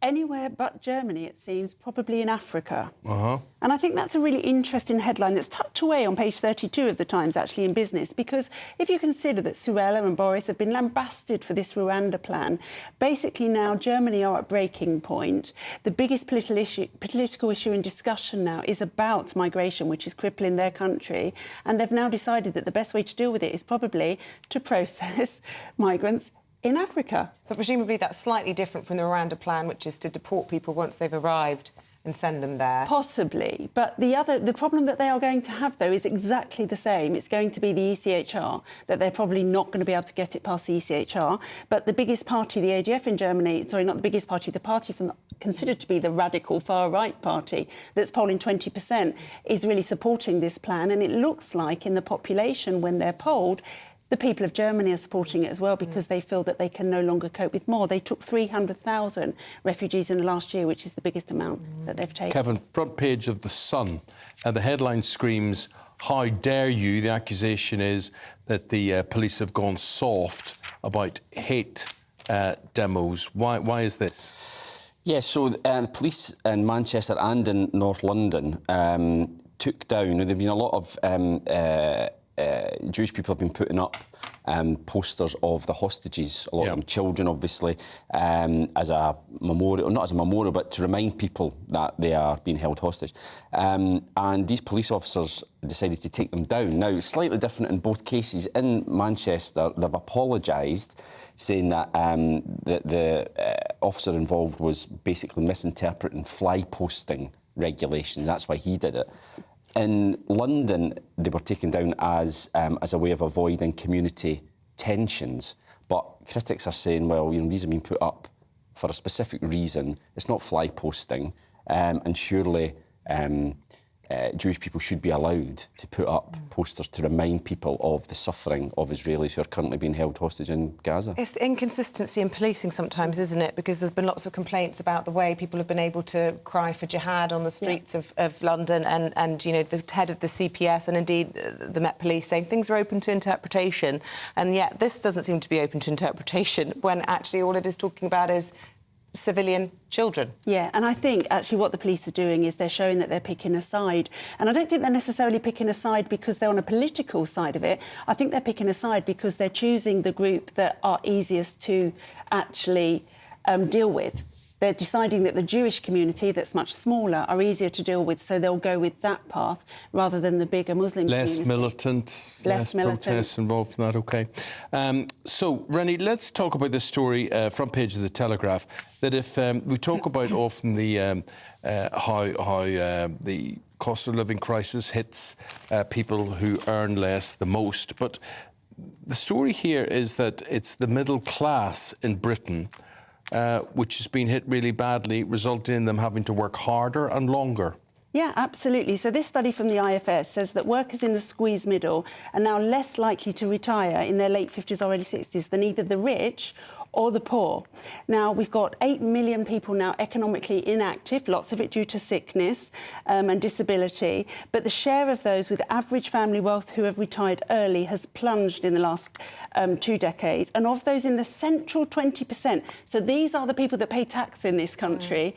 Anywhere but Germany, it seems, probably in Africa. Uh-huh. And I think that's a really interesting headline that's tucked away on page 32 of The Times, actually, in business, because if you consider that Suella and Boris have been lambasted for this Rwanda plan, basically now Germany are at breaking point. The biggest political issue in discussion now is about migration, which is crippling their country. And they've now decided that the best way to deal with it is probably to process migrants in Africa. But presumably that's slightly different from the Rwanda plan, which is to deport people once they've arrived and send them there. Possibly, but the problem that they are going to have, though, is exactly the same. It's going to be the ECHR, that they're probably not going to be able to get it past the ECHR. But the biggest party, the ADF in Germany, sorry, not the biggest party, the party considered to be the radical far-right party that's polling 20%, is really supporting this plan. And it looks like in the population, when they're polled, the people of Germany are supporting it as well because they feel that they can no longer cope with more. They took 300,000 refugees in the last year, which is the biggest amount that they've taken. Kevin, front page of The Sun, and the headline screams, "How dare you?" The accusation is that the police have gone soft about hate demos. Why is this? Yes, so the police in Manchester and in North London took down, there've been a lot of Jewish people have been putting up posters of the hostages, a lot of them children, obviously, as a memorial, not as a memorial, but to remind people that they are being held hostage. And these police officers decided to take them down. Now, it's slightly different in both cases. In Manchester, they've apologised, saying that the officer involved was basically misinterpreting fly posting regulations. That's why he did it. In London, they were taken down as a way of avoiding community tensions. But critics are saying, well, these have been put up for a specific reason. It's not fly posting, and surely Jewish people should be allowed to put up posters to remind people of the suffering of Israelis who are currently being held hostage in Gaza. It's the inconsistency in policing sometimes, isn't it? Because there's been lots of complaints about the way people have been able to cry for jihad on the streets of London, and the head of the CPS and indeed the Met Police saying things are open to interpretation, and yet this doesn't seem to be open to interpretation when actually all it is talking about is civilian children. Yeah, and I think actually what the police are doing is they're showing that they're picking a side. And I don't think they're necessarily picking a side because they're on a political side of it. I think they're picking a side because they're choosing the group that are easiest to actually deal with. They're deciding that the Jewish community, that's much smaller, are easier to deal with, so they'll go with that path rather than the bigger Muslim community. Less militant, protests involved in that, OK. So, Rennie, let's talk about this story, front page of the Telegraph, that if we talk about often the how the cost of living crisis hits people who earn less the most, but the story here is that it's the middle class in Britain which has been hit really badly, resulting in them having to work harder and longer. Yeah, absolutely. So this study from the IFS says that workers in the squeeze middle are now less likely to retire in their late 50s or early 60s than either the rich or the poor. Now, we've got 8 million people now economically inactive, lots of it due to sickness and disability, but the share of those with average family wealth who have retired early has plunged in the last 2 decades. And of those in the central 20%, so these are the people that pay tax in this country,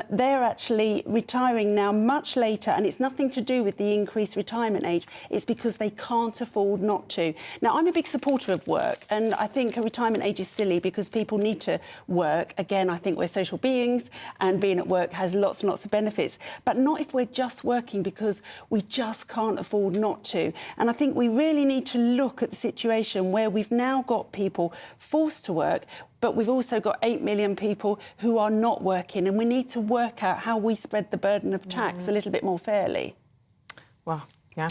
they're actually retiring now much later, and it's nothing to do with the increased retirement age, it's because they can't afford not to. Now, I'm a big supporter of work, and I think a retirement age is silly because people need to work. Again, I think we're social beings, and being at work has lots and lots of benefits, but not if we're just working because we just can't afford not to. And I think we really need to look at the situation where we've now got people forced to work, but we've also got 8 million people who are not working, and we need to work out how we spread the burden of tax a little bit more fairly. Well, yeah.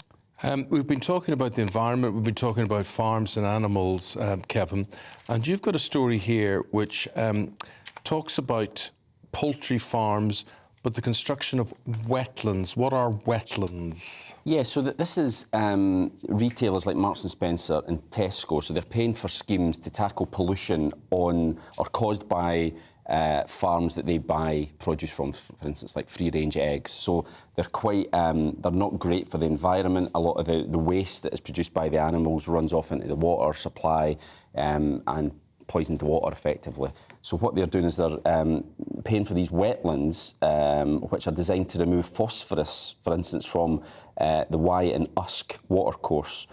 We've been talking about the environment, we've been talking about farms and animals, Kevin, and you've got a story here which talks about poultry farms, but the construction of wetlands. What are wetlands? Yeah, so this is retailers like Marks and Spencer and Tesco, so they're paying for schemes to tackle pollution on or caused by farms that they buy produce from, for instance, like free-range eggs. So they're quite, they're not great for the environment. A lot of the waste that is produced by the animals runs off into the water supply and poisons the water effectively. So what they're doing is they're paying for these wetlands, which are designed to remove phosphorus, for instance, from the Wye and Usk watercourse,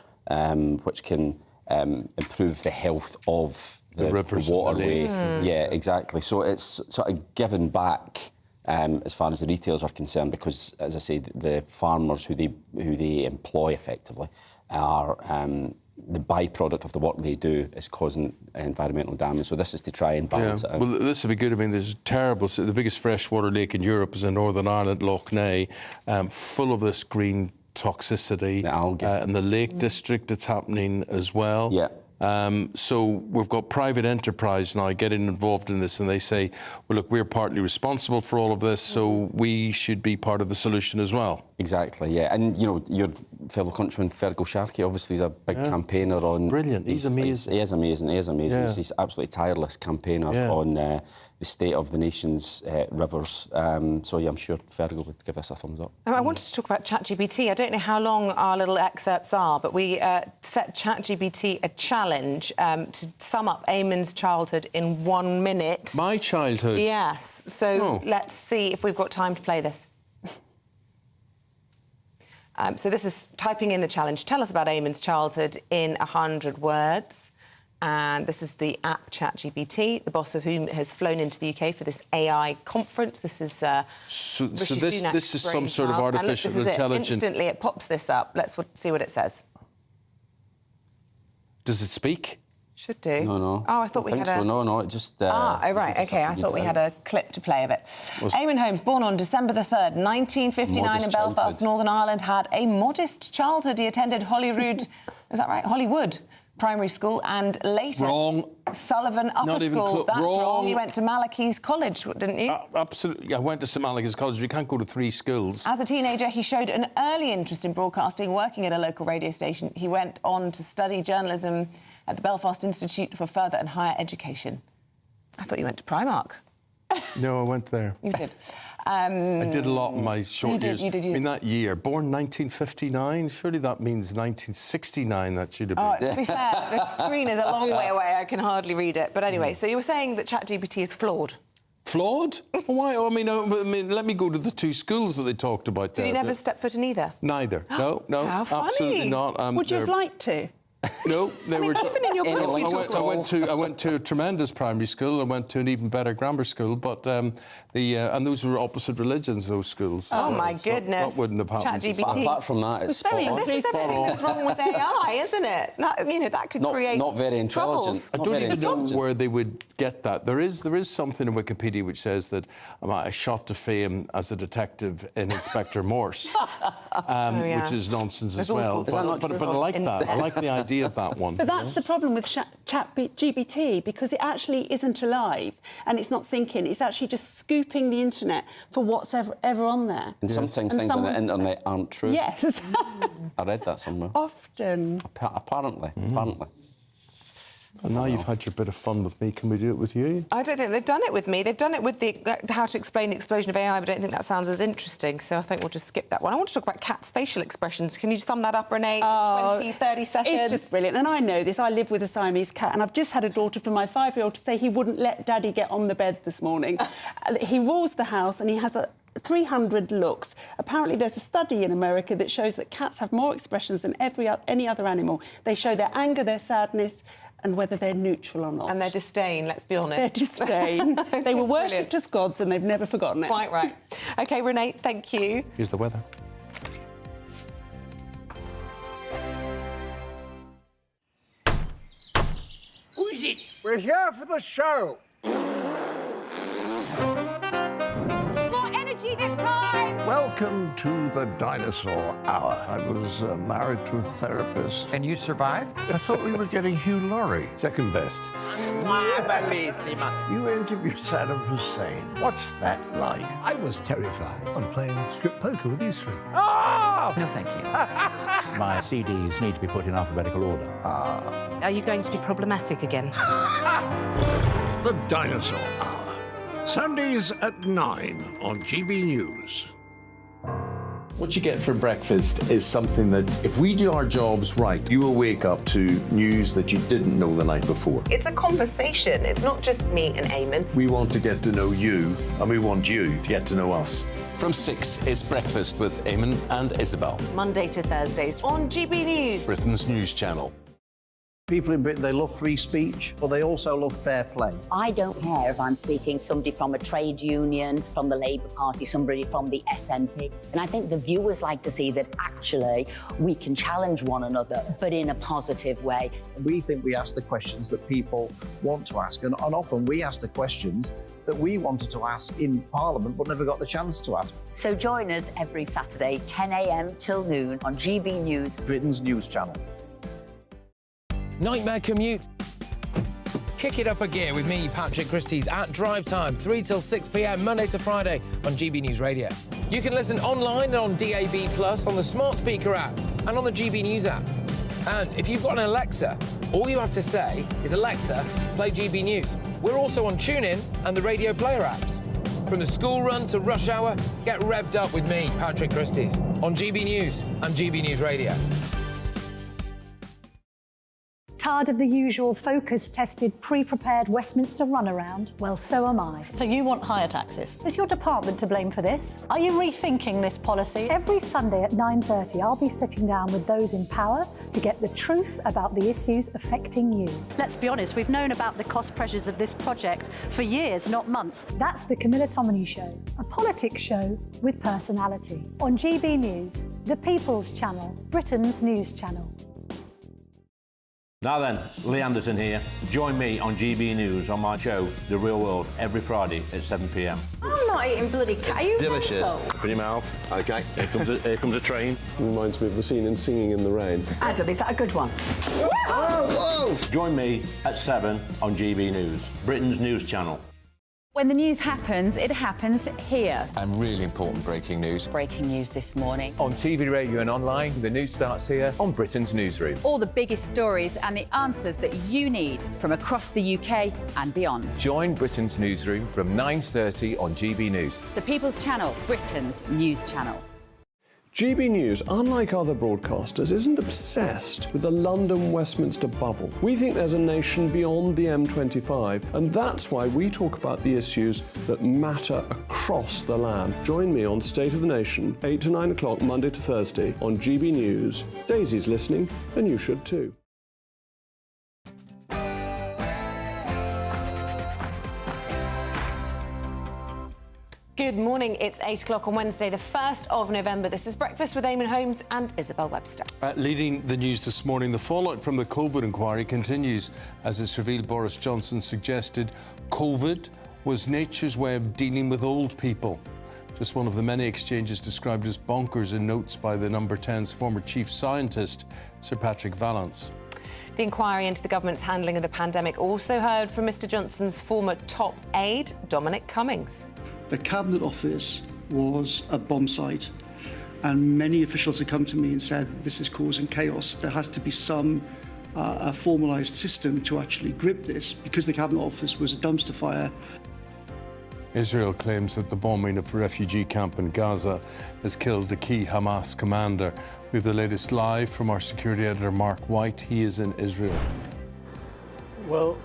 which can improve the health of the rivers, waterway. Yeah, exactly. So it's sort of given back as far as the retailers are concerned, because, as I say, the farmers who they employ effectively are the byproduct of the work they do is causing environmental damage. So this is to try and balance it out. Well, this would be good. I mean, there's terrible. So the biggest freshwater lake in Europe is in Northern Ireland, Lough Neagh, full of this green toxicity. The algae. And the Lake District, it's happening as well. Yeah. So we've got private enterprise now getting involved in this, and they say, well, look, we're partly responsible for all of this, so we should be part of the solution as well. Exactly, yeah. And, you know, your fellow countryman, Fergal Sharkey, obviously is a big campaigner on... Brilliant, he's amazing. He is amazing, he is amazing. Yeah. He's absolutely tireless campaigner on the state of the nation's rivers. So, yeah, I'm sure Fergal would give us a thumbs up. I wanted to talk about ChatGPT. I don't know how long our little excerpts are, but we set ChatGPT a challenge to sum up Eamonn's childhood in 1 minute. My childhood? Yes. So let's see if we've got time to play this. So this is typing in the challenge. Tell us about Eamonn's childhood in 100 words. And this is the app ChatGPT, the boss of whom has flown into the UK for this AI conference. This is so this is some sort of artificial intelligence. Instantly, it pops this up. Let's see what it says. Does it speak? Should do. No. Oh, I thought we had a... No, it just... right, OK. I thought we had a clip to play of it. Eamonn Holmes, born on December the 3rd, 1959 in Belfast, Northern Ireland, had a modest childhood. He attended Holyrood, is that right? Hollywood Primary School, and later... Wrong. Sullivan Upper School. That's wrong. You went to Malachy's College, didn't you? Absolutely. I went to St Malachy's College. You can't go to 3 schools. As a teenager, he showed an early interest in broadcasting, working at a local radio station. He went on to study journalism at the Belfast Institute for Further and Higher Education. I thought you went to Primark. No, I went there. You did. I did a lot in my short years. You did. In that year, born 1959, surely that means 1969, that should have been. Oh, to be fair, the screen is a long way away. I can hardly read it. But anyway, so you were saying that ChatGPT is flawed. Flawed? Why? I mean, let me go to the two schools that they talked about there. Did you never step foot in either? Neither. No, How funny. absolutely not. Would you have liked to? No, they were. Even in your book, I went to a tremendous primary school. I went to an even better grammar school, but and those were opposite religions. Those schools. Oh my goodness! That wouldn't have happened. ChatGPT. Apart from that, it's spot on. This is everything that's wrong with AI, isn't it? That could create not very intelligent. troubles. I don't even know where they would get that. There is something in Wikipedia which says that I shot to fame as a detective in Inspector Morse, which is nonsense as well. But I like that. I like the idea of that one. But that's the problem with ChatGPT, because it actually isn't alive and it's not thinking. It's actually just scooping the internet for what's ever on there. And sometimes things on the internet aren't true. Yes. I read that somewhere. Often. Apparently. And now you've had your bit of fun with me. Can we do it with you? I don't think they've done it with me. They've done it with the how to explain the explosion of AI, but I don't think that sounds as interesting. So I think we'll just skip that one. I want to talk about cats' facial expressions. Can you sum that up, Renee? 20, 30 seconds. It's just brilliant. And I know this. I live with a Siamese cat, and I've just had a daughter from my 5-year-old to say he wouldn't let Daddy get on the bed this morning. He rules the house, and he has 300 looks. Apparently there's a study in America that shows that cats have more expressions than any other animal. They show their anger, their sadness, and whether they're neutral or not. And their disdain, let's be honest. Their disdain. They were worshipped as gods and they've never forgotten it. Quite right. OK, Renee, thank you. Here's the weather. Who is it? We're here for the show. More energy this time! Welcome to the Dinosaur Hour. I was married to a therapist. And you survived? I thought we were getting Hugh Laurie. Second best. You interviewed Saddam Hussein. What's that like? I was terrified. I'm playing strip poker with these three. Ah! No, thank you. My CDs need to be put in alphabetical order. Are you going to be problematic again? The Dinosaur Hour. Sundays at 9 on GB News. What you get for breakfast is something that, if we do our jobs right, you will wake up to news that you didn't know the night before. It's a conversation. It's not just me and Eamonn. We want to get to know you, and we want you to get to know us. From 6, it's Breakfast with Eamonn and Isabel. Monday to Thursdays on GB News. Britain's news channel. People in Britain, they love free speech, but they also love fair play. I don't care if I'm speaking somebody from a trade union, from the Labour Party, somebody from the SNP. And I think the viewers like to see that actually we can challenge one another, but in a positive way. We think we ask the questions that people want to ask, and often we ask the questions that we wanted to ask in Parliament but never got the chance to ask. So join us every Saturday, 10 a.m. till noon on GB News, Britain's news channel. Nightmare commute. Kick it up a gear with me, Patrick Christie's, at Drive Time, 3 till 6 p.m, Monday to Friday on GB News Radio. You can listen online and on DAB+, on the smart speaker app and on the GB News app. And if you've got an Alexa, all you have to say is, Alexa, play GB News. We're also on TuneIn and the Radio Player apps. From the school run to rush hour, get revved up with me, Patrick Christie's, on GB News and GB News Radio. Tired of the usual focus-tested, pre-prepared Westminster runaround? Well, so am I. So you want higher taxes? Is your department to blame for this? Are you rethinking this policy? Every Sunday at 9:30, I'll be sitting down with those in power to get the truth about the issues affecting you. Let's be honest, we've known about the cost pressures of this project for years, not months. That's the Camilla Tominey Show, a politics show with personality. On GB News, the People's Channel, Britain's news channel. Now then, Lee Anderson here. Join me on GB News on my show, The Real World, every Friday at 7 p.m. I'm not eating bloody cat. Are you Delicious. mental? Open your mouth. OK, here comes a train. Reminds me of the scene in Singing in the Rain. Adam, is that a good one? Whoa! Join me at 7 on GB News, Britain's news channel. When the news happens, it happens here. And really important breaking news. Breaking news this morning. On TV, radio and online, the news starts here on Britain's Newsroom. All the biggest stories and the answers that you need from across the UK and beyond. Join Britain's Newsroom from 9:30 on GB News. The People's Channel, Britain's news channel. GB News, unlike other broadcasters, isn't obsessed with the London-Westminster bubble. We think there's a nation beyond the M25, and that's why we talk about the issues that matter across the land. Join me on State of the Nation, 8 to 9 o'clock, Monday to Thursday, on GB News. Daisy's listening, and you should too. Good morning. It's 8 o'clock on Wednesday, the 1st of November. This is Breakfast with Eamonn, Holmes and Isabel Webster. Leading the news this morning, the fallout from the COVID inquiry continues as it's revealed Boris Johnson suggested COVID was nature's way of dealing with old people. Just one of the many exchanges described as bonkers in notes by the Number 10's former chief scientist, Sir Patrick Vallance. The inquiry into the government's handling of the pandemic also heard from Mr Johnson's former top aide, Dominic Cummings. The Cabinet Office was a bomb site, and many officials have come to me and said that this is causing chaos. There has to be some formalised system to actually grip this, because the Cabinet Office was a dumpster fire. Israel claims that the bombing of a refugee camp in Gaza has killed a key Hamas commander. We have the latest live from our security editor, Mark White. He is in Israel. Well,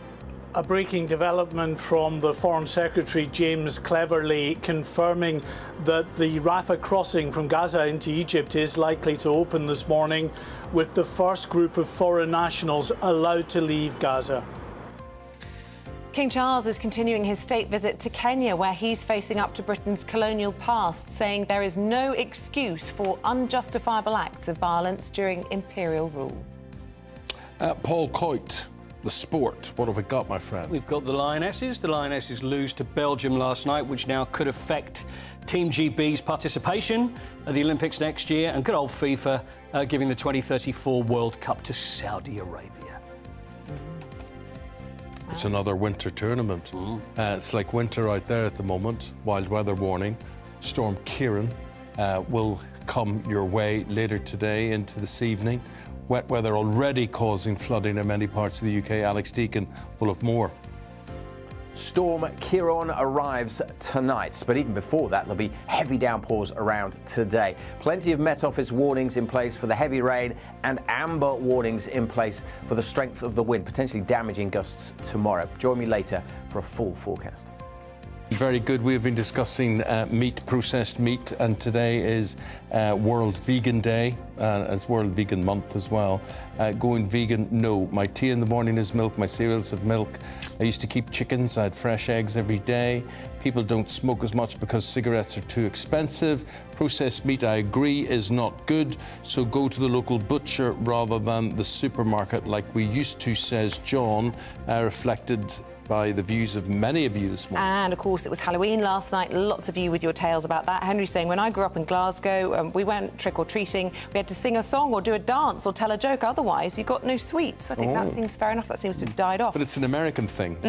a breaking development from the Foreign Secretary James Cleverly confirming that the Rafah crossing from Gaza into Egypt is likely to open this morning, with the first group of foreign nationals allowed to leave Gaza. King Charles is continuing his state visit to Kenya, where he's facing up to Britain's colonial past, saying there is no excuse for unjustifiable acts of violence during imperial rule. Paul Coit, the sport. What have we got, my friend? We've got the Lionesses. The Lionesses lose to Belgium last night, which now could affect Team GB's participation at the Olympics next year, and good old FIFA giving the 2034 World Cup to Saudi Arabia. It's another winter tournament. It's like winter out there at the moment. Wild weather warning. Storm Kieran will come your way later today into this evening. Wet weather already causing flooding in many parts of the UK. Alex Deacon will have more. Storm Kieran arrives tonight, but even before that, there'll be heavy downpours around today. Plenty of Met Office warnings in place for the heavy rain and amber warnings in place for the strength of the wind, potentially damaging gusts tomorrow. Join me later for a full forecast. Very good. We have been discussing meat, processed meat, and today is World Vegan Day, and it's World Vegan Month as well. Going vegan, no. My tea in the morning is milk, my cereals have milk. I used to keep chickens, I had fresh eggs every day. People don't smoke as much because cigarettes are too expensive. Processed meat, I agree, is not good, so go to the local butcher rather than the supermarket like we used to, says John, reflected by the views of many of you this morning. And of course it was Halloween last night. Lots of you with your tales about that. Henry's saying, when I grew up in Glasgow, we went trick-or-treating. We had to sing a song or do a dance or tell a joke. Otherwise, you got no sweets. I think that seems fair enough. That seems to have died off. But it's an American thing.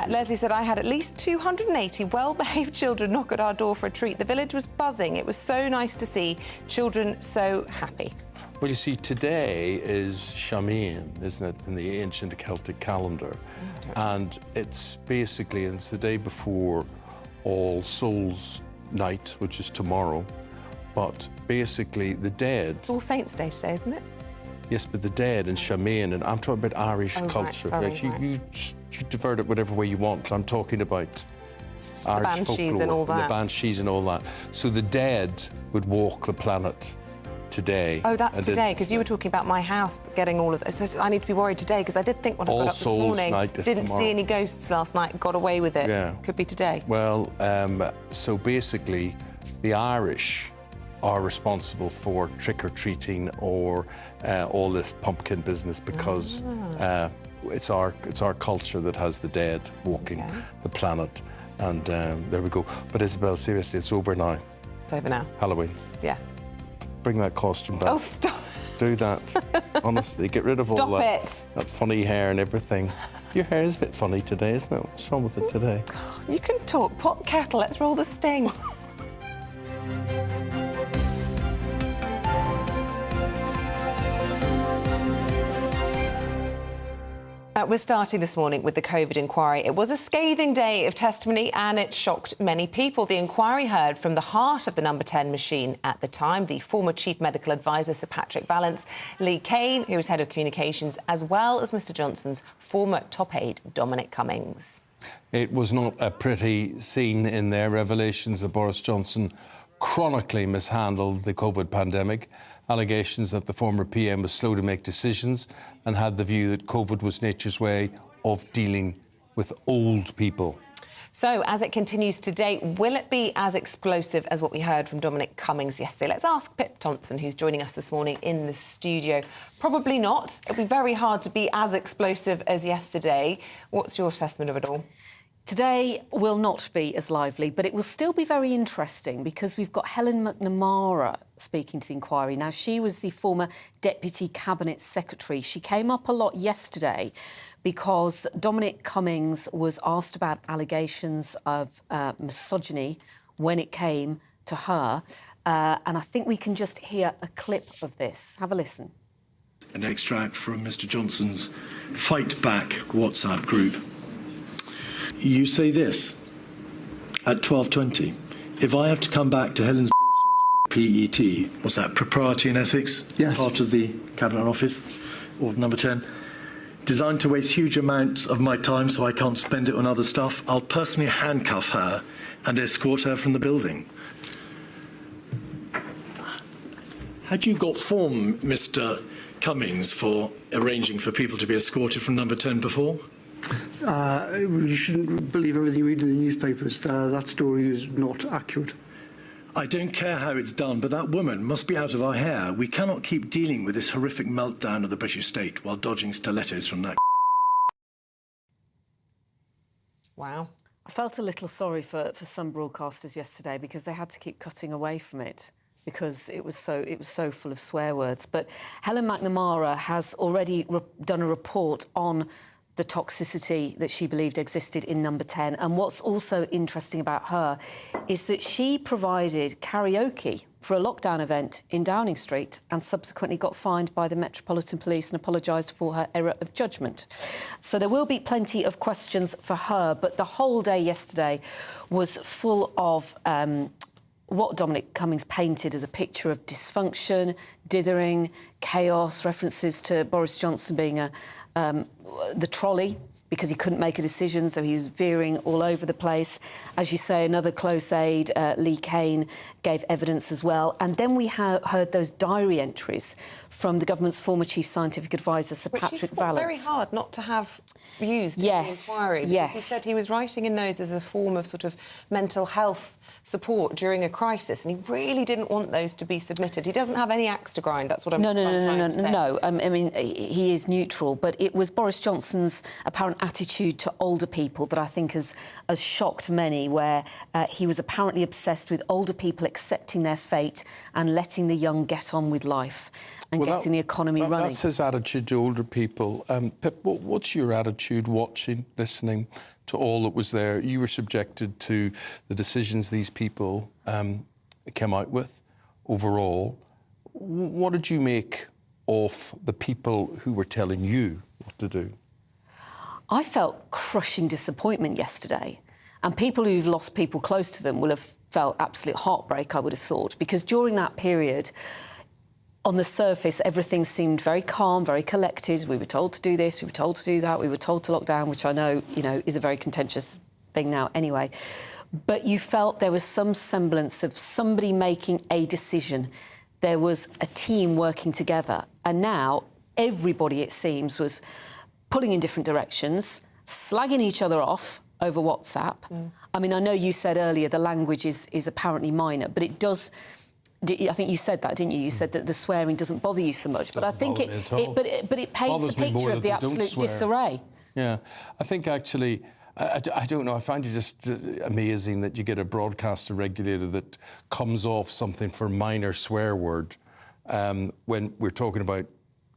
Leslie said, I had at least 280 well-behaved children knock at our door for a treat. The village was buzzing. It was so nice to see children so happy. Well, you see, today is Samhain, isn't it, in the ancient Celtic calendar? And it's basically, it's the day before All Souls Night, which is tomorrow. But basically, the dead... It's All Saints' Day today, isn't it? Yes, but the dead in Samhain, and I'm talking about Irish culture. Right, sorry, you divert it whatever way you want. I'm talking about Irish banshees folklore, and all that. the banshees and all that. So the dead would walk the planet today. Oh, that's today, because you were talking about my house getting all of this. So I need to be worried today, because I did think when I got up this morning, didn't see any ghosts last night, got away with it. Yeah. Could be today. Well, so basically, the Irish are responsible for trick-or-treating or all this pumpkin business because it's our culture that has the dead walking the planet. And there we go. But Isabel, seriously, it's over now. It's over now. Halloween. Yeah. Bring that costume back. Oh, stop. Do that. Honestly, get rid of all that funny hair and everything. Your hair is a bit funny today, isn't it? What's wrong with it today? You can talk. Pot kettle. Let's roll the sting. We're starting this morning with the COVID inquiry. It was a scathing day of testimony and it shocked many people. The inquiry heard from the heart of the number 10 machine at the time, the former Chief Medical Advisor, Sir Patrick Vallance, Lee Kane, who was Head of Communications, as well as Mr Johnson's former top aide, Dominic Cummings. It was not a pretty scene in there. Revelations that Boris Johnson chronically mishandled the COVID pandemic, allegations that the former PM was slow to make decisions and had the view that COVID was nature's way of dealing with old people. So, as it continues today, will it be as explosive as what we heard from Dominic Cummings yesterday? Let's ask Pip Thompson, who's joining us this morning in the studio. Probably not. It'll be very hard to be as explosive as yesterday. What's your assessment of it all? Today will not be as lively, but it will still be very interesting because we've got Helen McNamara speaking to the inquiry. Now, she was the former Deputy Cabinet Secretary. She came up a lot yesterday because Dominic Cummings was asked about allegations of misogyny when it came to her. And I think we can just hear a clip of this. Have a listen. An extract from Mr Johnson's Fight Back WhatsApp group. You say this at 12:20. If I have to come back to Helen's PET, what's that? Propriety and ethics? Yes. Part of the Cabinet Office, or number 10. Designed to waste huge amounts of my time so I can't spend it on other stuff. I'll personally handcuff her and escort her from the building. Had you got form, Mr. Cummings, for arranging for people to be escorted from number 10 before? You shouldn't believe everything you read in the newspapers. That story is not accurate. I don't care how it's done, but that woman must be out of our hair. We cannot keep dealing with this horrific meltdown of the British state while dodging stilettos from that. Wow. I felt a little sorry for some broadcasters yesterday because they had to keep cutting away from it because it was so full of swear words. But Helen McNamara has already done a report on the toxicity that she believed existed in number 10. And what's also interesting about her is that she provided karaoke for a lockdown event in Downing Street and subsequently got fined by the Metropolitan Police and apologised for her error of judgment. So there will be plenty of questions for her, but the whole day yesterday was full of what Dominic Cummings painted as a picture of dysfunction, dithering, chaos, references to Boris Johnson being the trolley because he couldn't make a decision, so he was veering all over the place. As you say, another close aide, Lee Kane, gave evidence as well. And then we heard those diary entries from the government's former chief scientific advisor, Sir Patrick Vallance. Very hard not to have used in the inquiry. Because he said he was writing in those as a form of sort of mental health support during a crisis, and he really didn't want those to be submitted. He doesn't have any axe to grind. That's what I'm trying to say. No. I mean, he is neutral, but it was Boris Johnson's apparent attitude to older people that I think has shocked many, where he was apparently obsessed with older people accepting their fate and letting the young get on with life and getting the economy running. That's his attitude to older people. Pip, what's your attitude watching, listening to all that was there? You were subjected to the decisions these people came out with overall. What did you make of the people who were telling you what to do? I felt crushing disappointment yesterday, and people who've lost people close to them will have felt absolute heartbreak, I would have thought, because during that period, on the surface, everything seemed very calm, very collected. We were told to do this, we were told to do that, we were told to lock down, which I know, is a very contentious thing now anyway. But you felt there was some semblance of somebody making a decision. There was a team working together. And now everybody, it seems, was pulling in different directions, slagging each other off over WhatsApp. I mean, I know you said earlier the language is apparently minor, but it does... I think you said that, didn't you? You said that the swearing doesn't bother you so much, but I think it paints a picture of the absolute disarray. Yeah, I think actually, I don't know, I find it just amazing that you get a broadcaster regulator that comes off something for minor swear word when we're talking about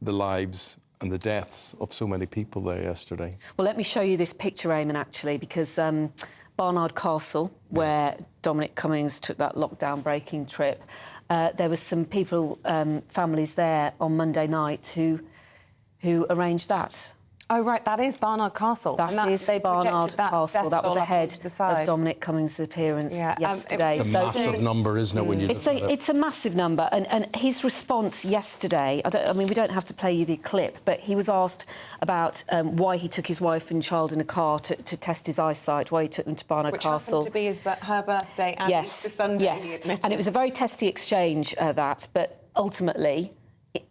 the lives and the deaths of so many people there yesterday. Well, let me show you this picture, Eamonn, actually, because Barnard Castle, where Dominic Cummings took that lockdown breaking trip, there was some people, families there on Monday night who arranged that. Oh, right, that is Barnard Castle. That is Barnard Castle. That was ahead of Dominic Cummings' appearance yesterday. It's a massive number, isn't it, when you look at it? It's a massive number. And his response yesterday, I mean, we don't have to play you the clip, but he was asked about why he took his wife and child in a car to test his eyesight, why he took them to Barnard Castle. Which happened to be her birthday and Easter Sunday, he admitted. And it was a very testy exchange, that, but ultimately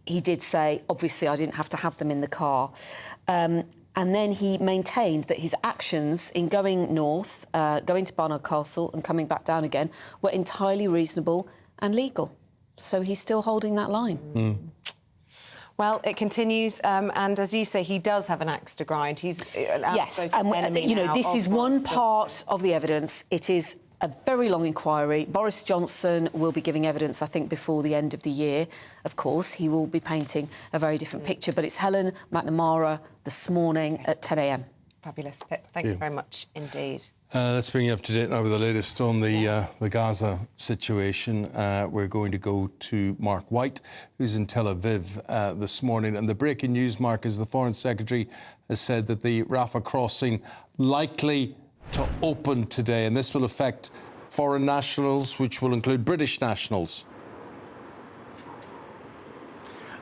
he did say, obviously, I didn't have to have them in the car. And then he maintained that his actions in going north, going to Barnard Castle and coming back down again, were entirely reasonable and legal. So he's still holding that line. Well, it continues, and as you say, he does have an axe to grind. He's an outspoken enemy you know, now this of is one Boris part Johnson. of the evidence. It is a very long inquiry. Boris Johnson will be giving evidence, I think, before the end of the year. Of course, he will be painting a very different picture. But it's Helen McNamara this morning at 10 a.m. Fabulous, Pip. Thanks very much indeed. Let's bring you up to date now with the latest on the Gaza situation. We're going to go to Mark White, who's in Tel Aviv this morning. And the breaking news, Mark, is the Foreign Secretary has said that the Rafah crossing likely to open today, and this will affect foreign nationals, which will include British nationals.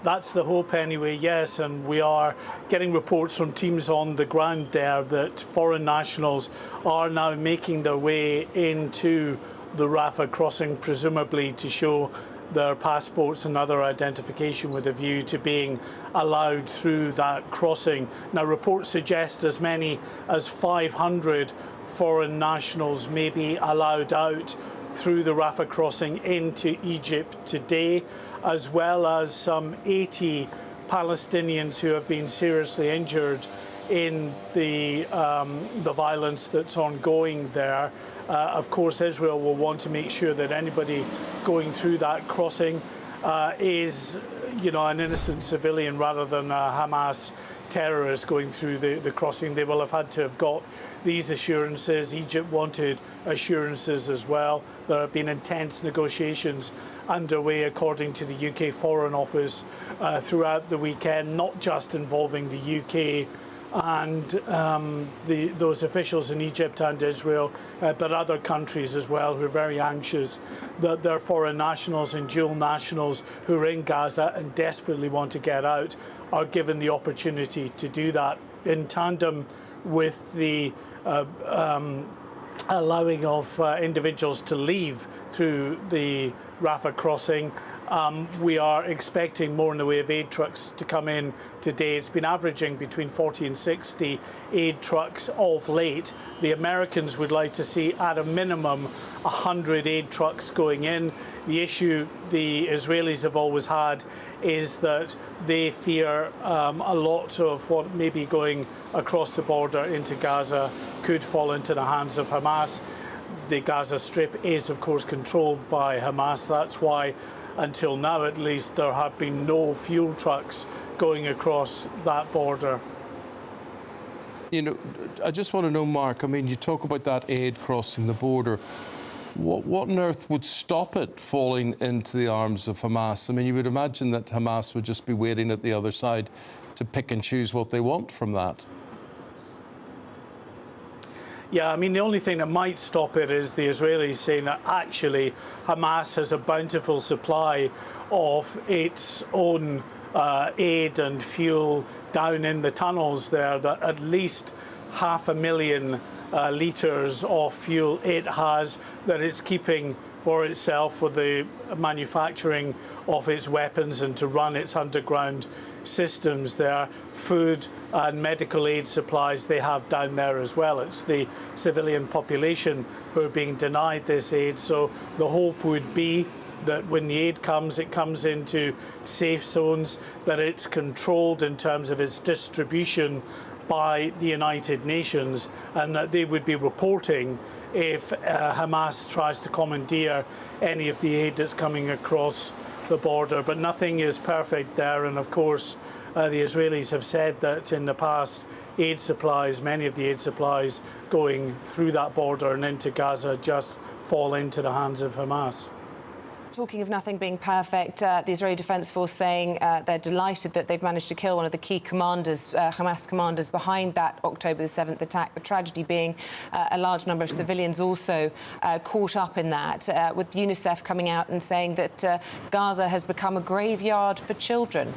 That's the hope anyway, yes, and we are getting reports from teams on the ground there that foreign nationals are now making their way into the Rafah crossing, presumably to show their passports and other identification with a view to being allowed through that crossing. Now, reports suggest as many as 500 foreign nationals may be allowed out through the Rafah crossing into Egypt today, as well as some 80 Palestinians who have been seriously injured in the violence that's ongoing there. Of course, Israel will want to make sure that anybody going through that crossing is, you know, an innocent civilian rather than a Hamas terrorist going through the crossing. They will have had to have got these assurances. Egypt wanted assurances as well. There have been intense negotiations underway, according to the UK Foreign Office, throughout the weekend, not just involving the UK and those officials in Egypt and Israel, but other countries as well, who are very anxious that their foreign nationals and dual nationals who are in Gaza and desperately want to get out are given the opportunity to do that, in tandem with the allowing of individuals to leave through the Rafah crossing. We are expecting more in the way of aid trucks to come in today. It's been averaging between 40 and 60 aid trucks of late. The Americans would like to see, at a minimum, 100 aid trucks going in. The issue the Israelis have always had is that they fear a lot of what may be going across the border into Gaza could fall into the hands of Hamas. The Gaza Strip is, of course, controlled by Hamas. That's why, until now at least, there have been no fuel trucks going across that border. You know, I just want to know, Mark, I mean, you talk about that aid crossing the border. What on earth would stop it falling into the arms of Hamas? I mean, you would imagine that Hamas would just be waiting at the other side to pick and choose what they want from that. Yeah, I mean, the only thing that might stop it is the Israelis saying that actually Hamas has a bountiful supply of its own aid and fuel down in the tunnels there, that at least 500,000 litres of fuel it has, that it's keeping for itself for the manufacturing of its weapons and to run its underground systems there. Food and medical aid supplies they have down there as well. It's the civilian population who are being denied this aid. So the hope would be that when the aid comes, it comes into safe zones, that it's controlled in terms of its distribution by the United Nations, and that they would be reporting if Hamas tries to commandeer any of the aid that's coming across the border. But nothing is perfect there, and of course the Israelis have said that in the past aid supplies, many of the aid supplies going through that border and into Gaza, just fall into the hands of Hamas. Talking of nothing being perfect, the Israeli Defence Force saying they're delighted that they've managed to kill one of the key commanders, Hamas commanders, behind that October the 7th attack. The tragedy being a large number of civilians also caught up in that, with UNICEF coming out and saying that Gaza has become a graveyard for children.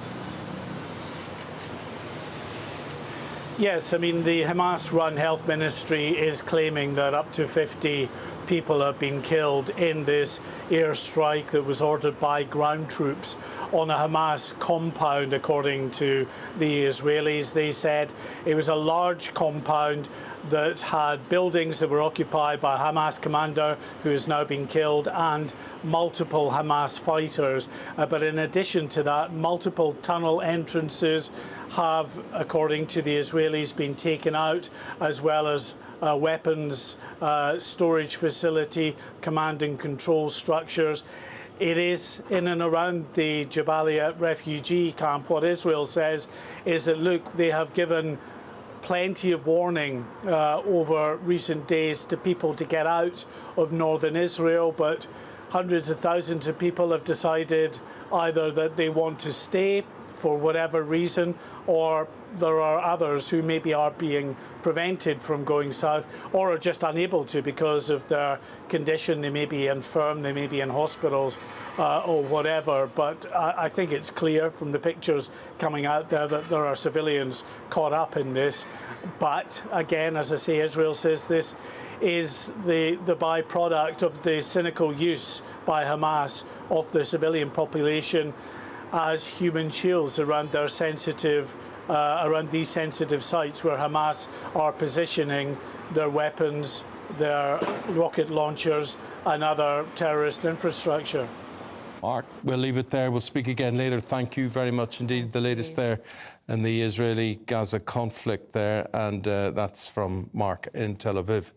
Yes, I mean, the Hamas-run health ministry is claiming that up to 50 people have been killed in this airstrike that was ordered by ground troops on a Hamas compound, according to the Israelis. They said it was a large compound that had buildings that were occupied by a Hamas commander who has now been killed and multiple Hamas fighters. But in addition to that, multiple tunnel entrances have, according to the Israelis, been taken out, as well as weapons storage facility, command and control structures. It is in and around the Jabalia refugee camp. What Israel says is that, look, they have given plenty of warning over recent days to people to get out of northern Israel, but hundreds of thousands of people have decided either that they want to stay for whatever reason, or there are others who maybe are being prevented from going south or are just unable to because of their condition. They may be infirm, they may be in hospitals or whatever, but I think it's clear from the pictures coming out there that there are civilians caught up in this. But again, as I say, Israel says this is the byproduct of the cynical use by Hamas of the civilian population as human shields around their sensitive, around these sensitive sites where Hamas are positioning their weapons, their rocket launchers and other terrorist infrastructure. Mark, we'll leave it there. We'll speak again later. Thank you very much indeed. The latest there in the Israeli-Gaza conflict there, and that's from Mark in Tel Aviv.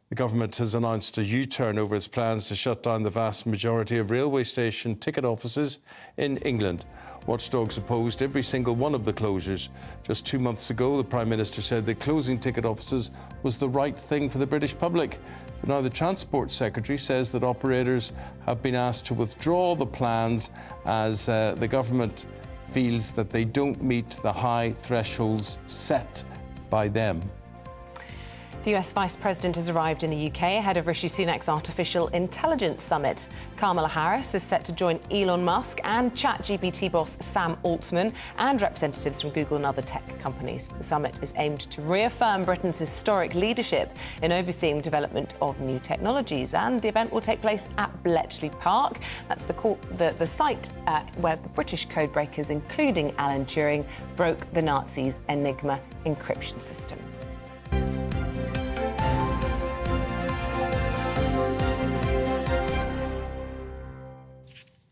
The government has announced a U-turn over its plans to shut down the vast majority of railway station ticket offices in England. Watchdogs opposed every single one of the closures. Just 2 months ago, the Prime Minister said that closing ticket offices was the right thing for the British public. But now the Transport Secretary says that operators have been asked to withdraw the plans as the government feels that they don't meet the high thresholds set by them. The US Vice President has arrived in the UK ahead of Rishi Sunak's Artificial Intelligence Summit. Kamala Harris is set to join Elon Musk and ChatGPT boss Sam Altman and representatives from Google and other tech companies. The summit is aimed to reaffirm Britain's historic leadership in overseeing development of new technologies, and the event will take place at Bletchley Park. That's the site where the British codebreakers, including Alan Turing, broke the Nazis' Enigma encryption system.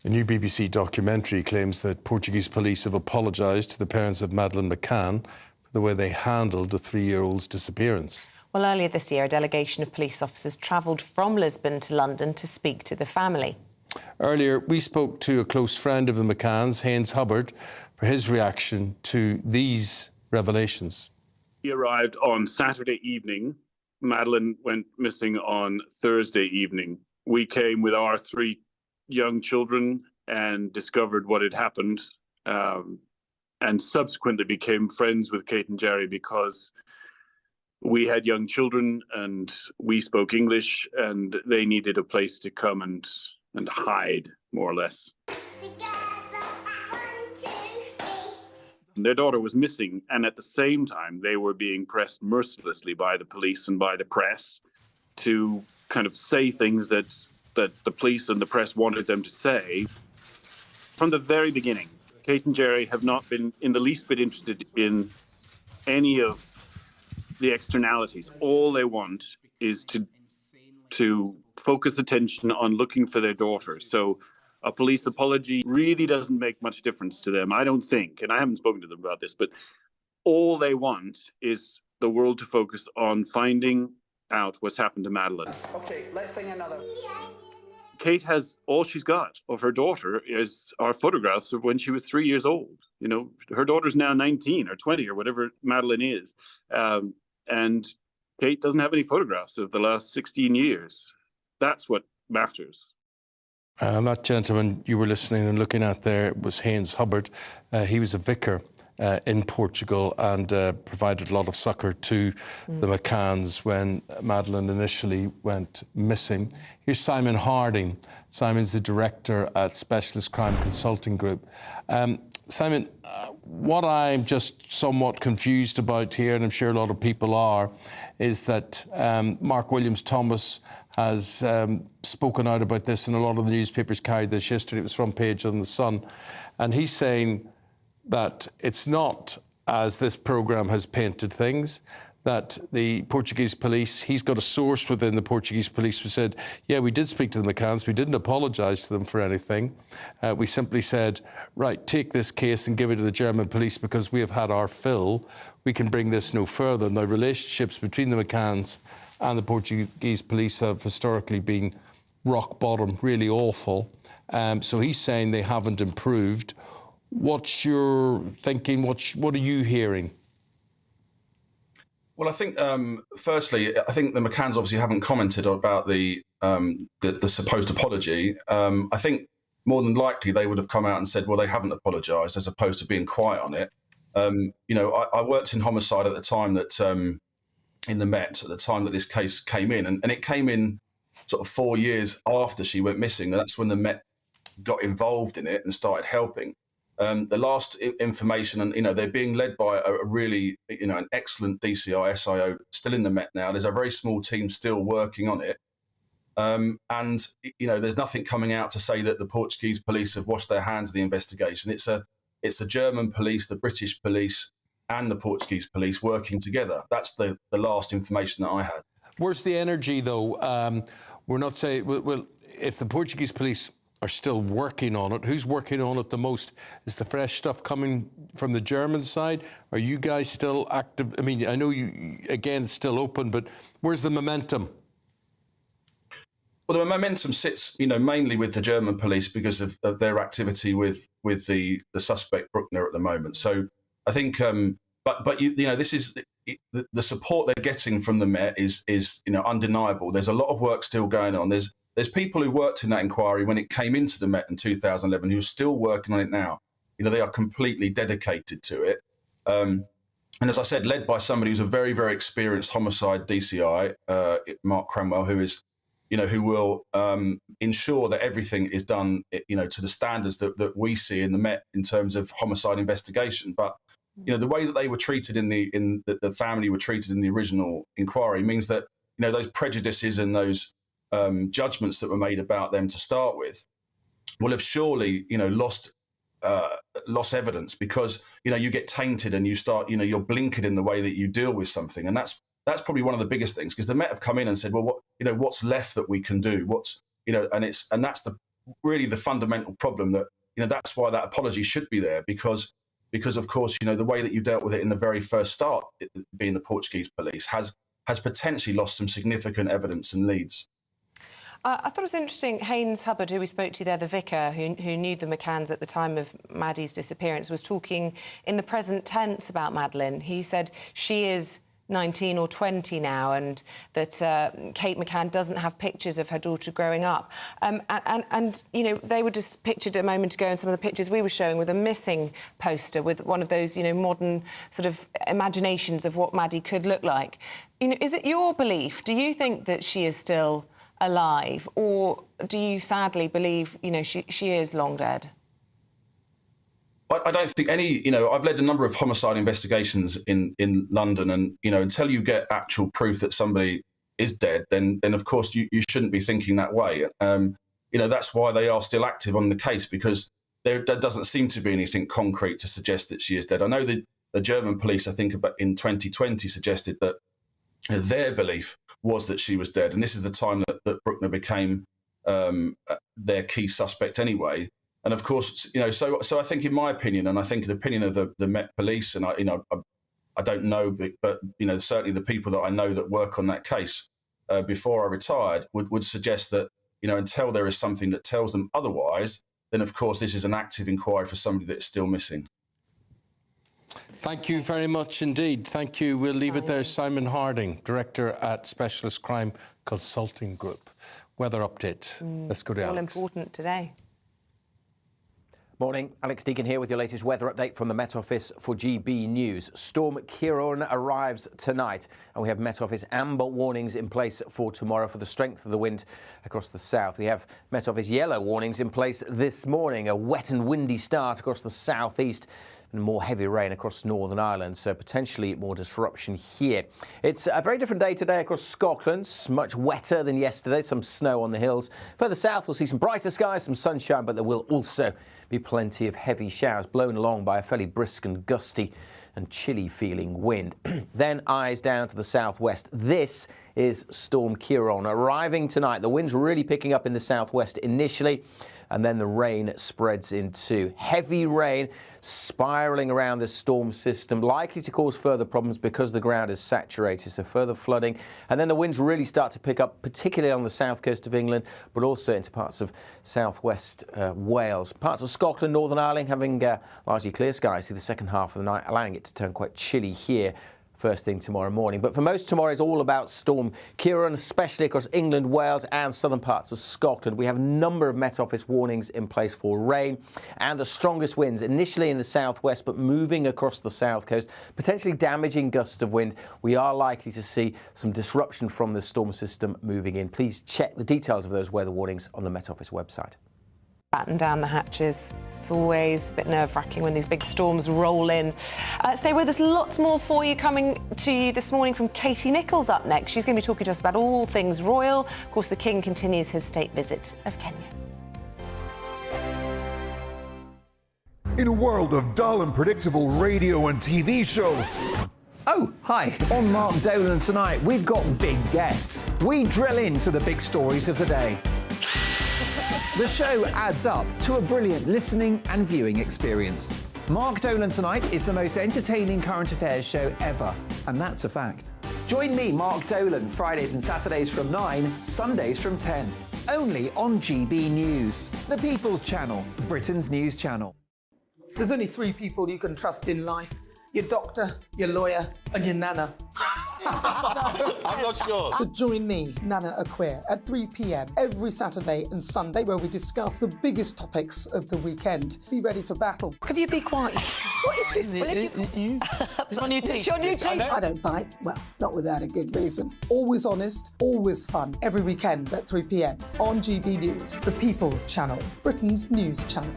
A new BBC documentary claims that Portuguese police have apologised to the parents of Madeleine McCann for the way they handled the 3-year-old's disappearance. Well, earlier this year, a delegation of police officers travelled from Lisbon to London to speak to the family. Earlier, we spoke to a close friend of the McCanns, Haynes Hubbard, for his reaction to these revelations. He arrived on Saturday evening. Madeleine went missing on Thursday evening. We came with our 3 young children and discovered what had happened, and subsequently became friends with Kate and Jerry because we had young children and we spoke English and they needed a place to come and hide, more or less. Their daughter was missing, and at the same time they were being pressed mercilessly by the police and by the press to kind of say things that the police and the press wanted them to say. From the very beginning, Kate and Jerry have not been in the least bit interested in any of the externalities. All they want is to focus attention on looking for their daughter. So a police apology really doesn't make much difference to them, I don't think, and I haven't spoken to them about this, but all they want is the world to focus on finding out what's happened to Madeleine. Okay, let's sing another. Kate has, all she's got of her daughter are photographs of when she was 3 years old. You know, her daughter's now 19 or 20 or whatever Madeleine is. And Kate doesn't have any photographs of the last 16 years. That's what matters. That gentleman you were listening and looking at there was Haynes Hubbard. He was a vicar in Portugal and provided a lot of succour to the McCanns when Madeleine initially went missing. Here's Simon Harding. Simon's the director at Specialist Crime Consulting Group. Simon, what I'm just somewhat confused about here, and I'm sure a lot of people are, is that Mark Williams-Thomas has spoken out about this, and a lot of the newspapers carried this yesterday. It was front page on The Sun. And he's saying that it's not as this programme has painted things, that the Portuguese police, he's got a source within the Portuguese police who said, yeah, we did speak to the McCanns, we didn't apologise to them for anything. We simply said, right, take this case and give it to the German police because we have had our fill. We can bring this no further. And the relationships between the McCanns and the Portuguese police have historically been rock bottom, really awful. So he's saying they haven't improved. What's your thinking? What are you hearing? Well, I think, firstly, I think the McCanns obviously haven't commented about the supposed apology. I think more than likely they would have come out and said, well, they haven't apologised, as opposed to being quiet on it. I worked in homicide at the time that, in the Met, at the time that this case came in. And it came in sort of 4 years after she went missing. And that's when the Met got involved in it and started helping. The last information, and they're being led by a really, an excellent DCI SIO still in the Met now. There's a very small team still working on it, and there's nothing coming out to say that the Portuguese police have washed their hands of the investigation. It's the German police, the British police, and the Portuguese police working together. That's the last information that I had. Where's the energy, though? We're not saying, well, if the Portuguese police are still working on it, who's working on it the most? Is the fresh stuff coming from the German side? Are you guys still active? I mean, I know you, again, it's still open, but where's the momentum? Well, the momentum sits, mainly with the German police because of their activity with the suspect Bruckner at the moment. So I think, but this is the support they're getting from the Met is undeniable. There's a lot of work still going on. There's people who worked in that inquiry when it came into the Met in 2011 who are still working on it now. They are completely dedicated to it. And as I said, led by somebody who's a very, very experienced homicide DCI, Mark Cranwell, who will ensure that everything is done, to the standards that we see in the Met in terms of homicide investigation. But the way that they were treated the family were treated in the original inquiry means that those prejudices and those judgments that were made about them to start with will have surely lost evidence because you get tainted and you start you're blinkered in the way that you deal with something, and that's probably one of the biggest things, because the Met have come in and said, well, what's left that we can do, and that's really the fundamental problem that that's why that apology should be there, because of course the way that you dealt with it in the very first start, being the Portuguese police, has potentially lost some significant evidence and leads. I thought it was interesting, Haynes Hubbard, who we spoke to there, the vicar, who knew the McCanns at the time of Maddie's disappearance, was talking in the present tense about Madeleine. He said she is 19 or 20 now, and that Kate McCann doesn't have pictures of her daughter growing up. And they were just pictured a moment ago in some of the pictures we were showing with a missing poster with one of those, modern sort of imaginations of what Maddie could look like. Is it your belief? Do you think that she is still alive, or do you sadly believe, she is long dead? I don't think any, I've led a number of homicide investigations in London, and, until you get actual proof that somebody is dead, then of course you shouldn't be thinking that way. That's why they are still active on the case, because there doesn't seem to be anything concrete to suggest that she is dead. I know that the German police, I think about in 2020, suggested that their belief was that she was dead. And this is the time that Bruckner became their key suspect anyway. And of course, so I think, in my opinion, and I think the opinion of the Met Police, and I don't know, but certainly the people that I know that work on that case before I retired would suggest that, until there is something that tells them otherwise, then of course this is an active inquiry for somebody that's still missing. Thank you very much indeed. Thank you. We'll leave it there. Simon Harding, Director at Specialist Crime Consulting Group. Weather update. Let's go to All Alex. important today. Morning, Alex Deacon here with your latest weather update from the Met Office for GB News. Storm Ciarán arrives tonight, and we have Met Office amber warnings in place for tomorrow for the strength of the wind across the south. We have Met Office yellow warnings in place this morning, a wet and windy start across the southeast and more heavy rain across Northern Ireland, so potentially more disruption here. It's a very different day today across Scotland, much wetter than yesterday, some snow on the hills. Further south, we'll see some brighter skies, some sunshine, but there will also be plenty of heavy showers blown along by a fairly brisk and gusty and chilly feeling wind. Then eyes down to the southwest. This is Storm Ciarán arriving tonight. The wind's really picking up in the southwest initially, and then the rain spreads into heavy rain spiralling around this storm system, likely to cause further problems because the ground is saturated, so further flooding. And then the winds really start to pick up, particularly on the south coast of England, but also into parts of southwest Wales. Parts of Scotland, Northern Ireland having largely clear skies through the second half of the night, allowing it to turn quite chilly here first thing tomorrow morning. But for most, tomorrow is all about Storm Ciarán, especially across England, Wales and southern parts of Scotland. We have a number of Met Office warnings in place for rain and the strongest winds initially in the southwest, but moving across the south coast, potentially damaging gusts of wind. We are likely to see some disruption from the storm system moving in. Please check the details of those weather warnings on the Met Office website. Batten down the hatches. It's always a bit nerve-wracking when these big storms roll in. Stay with us, lots more for you coming to you this morning from Katie Nichols up next. She's going to be talking to us about all things royal. Of course, the King continues his state visit of Kenya. In a world of dull and predictable radio and TV shows. Oh, hi. On Mark Dolan tonight, we've got big guests. We drill into the big stories of the day. The show adds up to a brilliant listening and viewing experience. Mark Dolan Tonight is the most entertaining current affairs show ever, and that's a fact. Join me, Mark Dolan, Fridays and Saturdays from 9, Sundays from 10. Only on GB News, the People's Channel, Britain's news channel. There's only 3 people you can trust in life. Your doctor, your lawyer, and your nana. I'm not sure. So join me, Nana Aquare, at 3 p.m. every Saturday and Sunday, where we discuss the biggest topics of the weekend. Be ready for battle. Could you be quiet? What is this? It's my new teeth. It's your new teeth. I don't bite. Well, not without a good reason. Always honest, always fun. Every weekend at 3 p.m. on GB News, the People's Channel, Britain's news channel.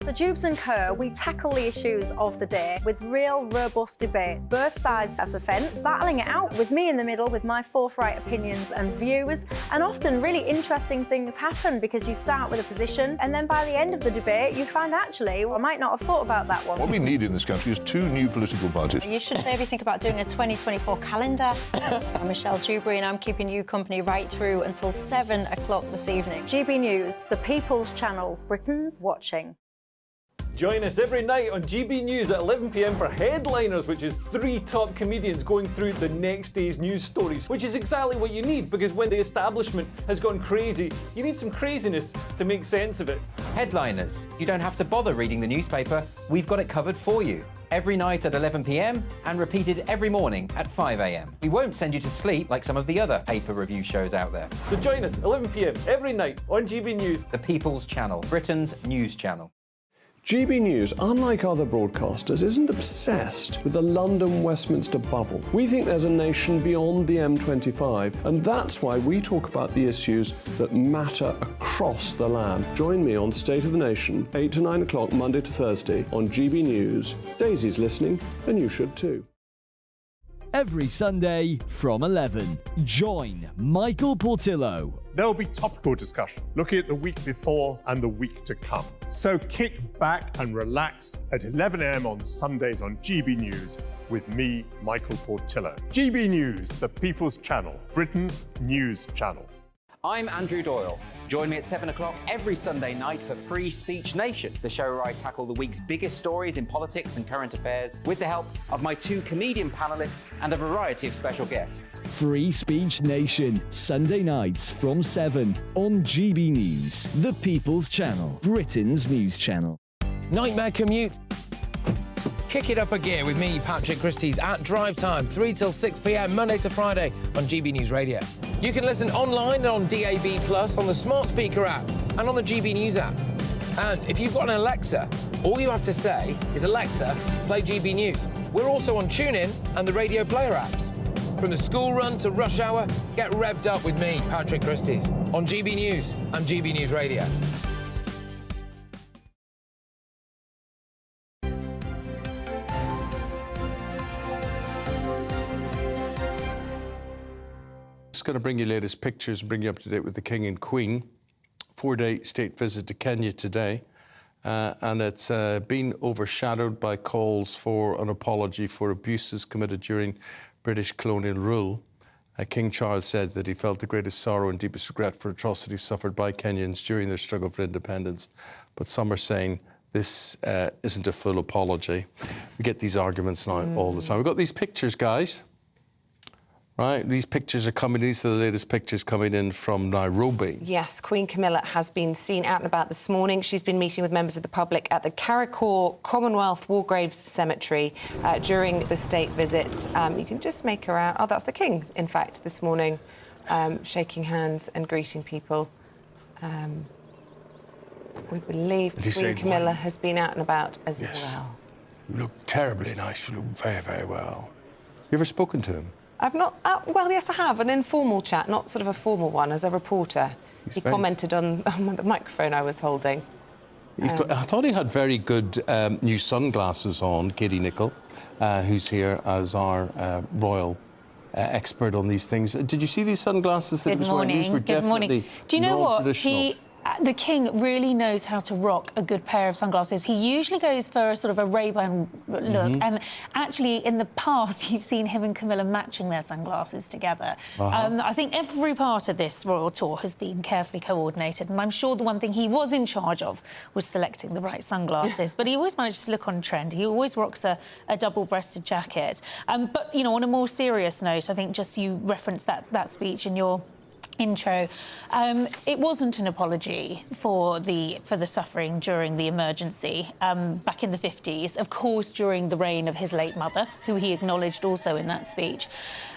So Jubes & Co, we tackle the issues of the day with real, robust debate. Both sides of the fence, battling it out with me in the middle with my forthright opinions and views. And often really interesting things happen because you start with a position and then by the end of the debate you find actually, well, I might not have thought about that one. What we need in this country is 2 new political parties. You should maybe think about doing a 2024 calendar. I'm Michelle Dewberry and I'm keeping you company right through until 7 o'clock this evening. GB News, the People's Channel, Britain's watching. Join us every night on GB News at 11 p.m. for Headliners, which is 3 top comedians going through the next day's news stories, which is exactly what you need, because when the establishment has gone crazy, you need some craziness to make sense of it. Headliners. You don't have to bother reading the newspaper. We've got it covered for you. Every night at 11 p.m. and repeated every morning at 5 a.m. We won't send you to sleep like some of the other paper review shows out there. So join us 11 p.m. every night on GB News. The People's Channel, Britain's news channel. GB News, unlike other broadcasters, isn't obsessed with the London-Westminster bubble. We think there's a nation beyond the M25, and that's why we talk about the issues that matter across the land. Join me on State of the Nation, 8 to 9 o'clock, Monday to Thursday, on GB News. Daisy's listening, and you should too. Every Sunday from 11, join Michael Portillo. There will be topical discussion, looking at the week before and the week to come. So kick back and relax at 11 a.m. on Sundays on GB News with me, Michael Portillo. GB News, the People's Channel, Britain's news channel. I'm Andrew Doyle. Join me at 7 o'clock every Sunday night for Free Speech Nation, the show where I tackle the week's biggest stories in politics and current affairs with the help of my 2 comedian panellists and a variety of special guests. Free Speech Nation, Sunday nights from 7 on GB News, the People's Channel, Britain's news channel. Nightmare commute. Kick it up a gear with me, Patrick Christie's, at Drive Time, 3 till 6 p.m, Monday to Friday on GB News Radio. You can listen online and on DAB+, on the smart speaker app and on the GB News app. And if you've got an Alexa, all you have to say is, Alexa, play GB News. We're also on TuneIn and the Radio Player apps. From the school run to rush hour, get revved up with me, Patrick Christys, on GB News and GB News Radio. Just going to bring you latest pictures and bring you up to date with the King and Queen. 4-day state visit to Kenya today, and it's been overshadowed by calls for an apology for abuses committed during British colonial rule. King Charles said that he felt the greatest sorrow and deepest regret for atrocities suffered by Kenyans during their struggle for independence. But some are saying this isn't a full apology. We get these arguments now all the time. We've got these pictures, guys. Right, these pictures are coming, these are the latest pictures coming in from Nairobi. Yes, Queen Camilla has been seen out and about this morning. She's been meeting with members of the public at the Kariakor Commonwealth War Graves Cemetery during the state visit. You can just make her out. Oh, that's the King, in fact, this morning, shaking hands and greeting people. We believe Queen Camilla has been out and about as well. You look terribly nice, you look very, very well. You ever spoken to him? I've not... well, yes, I have. An informal chat, not sort of a formal one, as a reporter. He commented on the microphone I was holding. I thought he had very good new sunglasses on, Katie Nicholl, who's here as our royal expert on these things. Did you see these sunglasses that he was wearing? These were definitely Do you know what? non-traditional. The King really knows how to rock a good pair of sunglasses. He usually goes for a sort of a Ray-Ban look, and actually in the past you've seen him and Camilla matching their sunglasses together. I think every part of this royal tour has been carefully coordinated, and I'm sure the one thing he was in charge of was selecting the right sunglasses, but he always manages to look on trend. He always rocks a double-breasted jacket. But, you know, on a more serious note, I think just you referenced that speech in your intro. It wasn't an apology for the suffering during the emergency back in the 50s, of course, during the reign of his late mother, who he acknowledged also in that speech.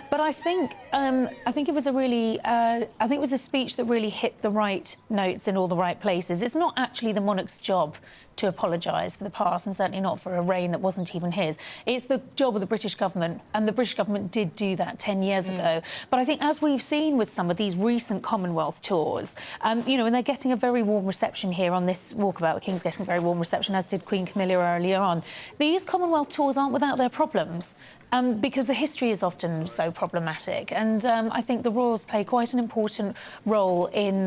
But I think it was a speech that really hit the right notes in all the right places. It's not actually the monarch's job to apologise for the past, and certainly not for a reign that wasn't even his. It's the job of the British government, and the British government did do that 10 years ago. But I think, as we've seen with some of these recent Commonwealth tours, you know, and they're getting a very warm reception here on this walkabout. The King's getting a very warm reception, as did Queen Camilla earlier on. These Commonwealth tours aren't without their problems. Because the history is often so problematic. And I think the royals play quite an important role in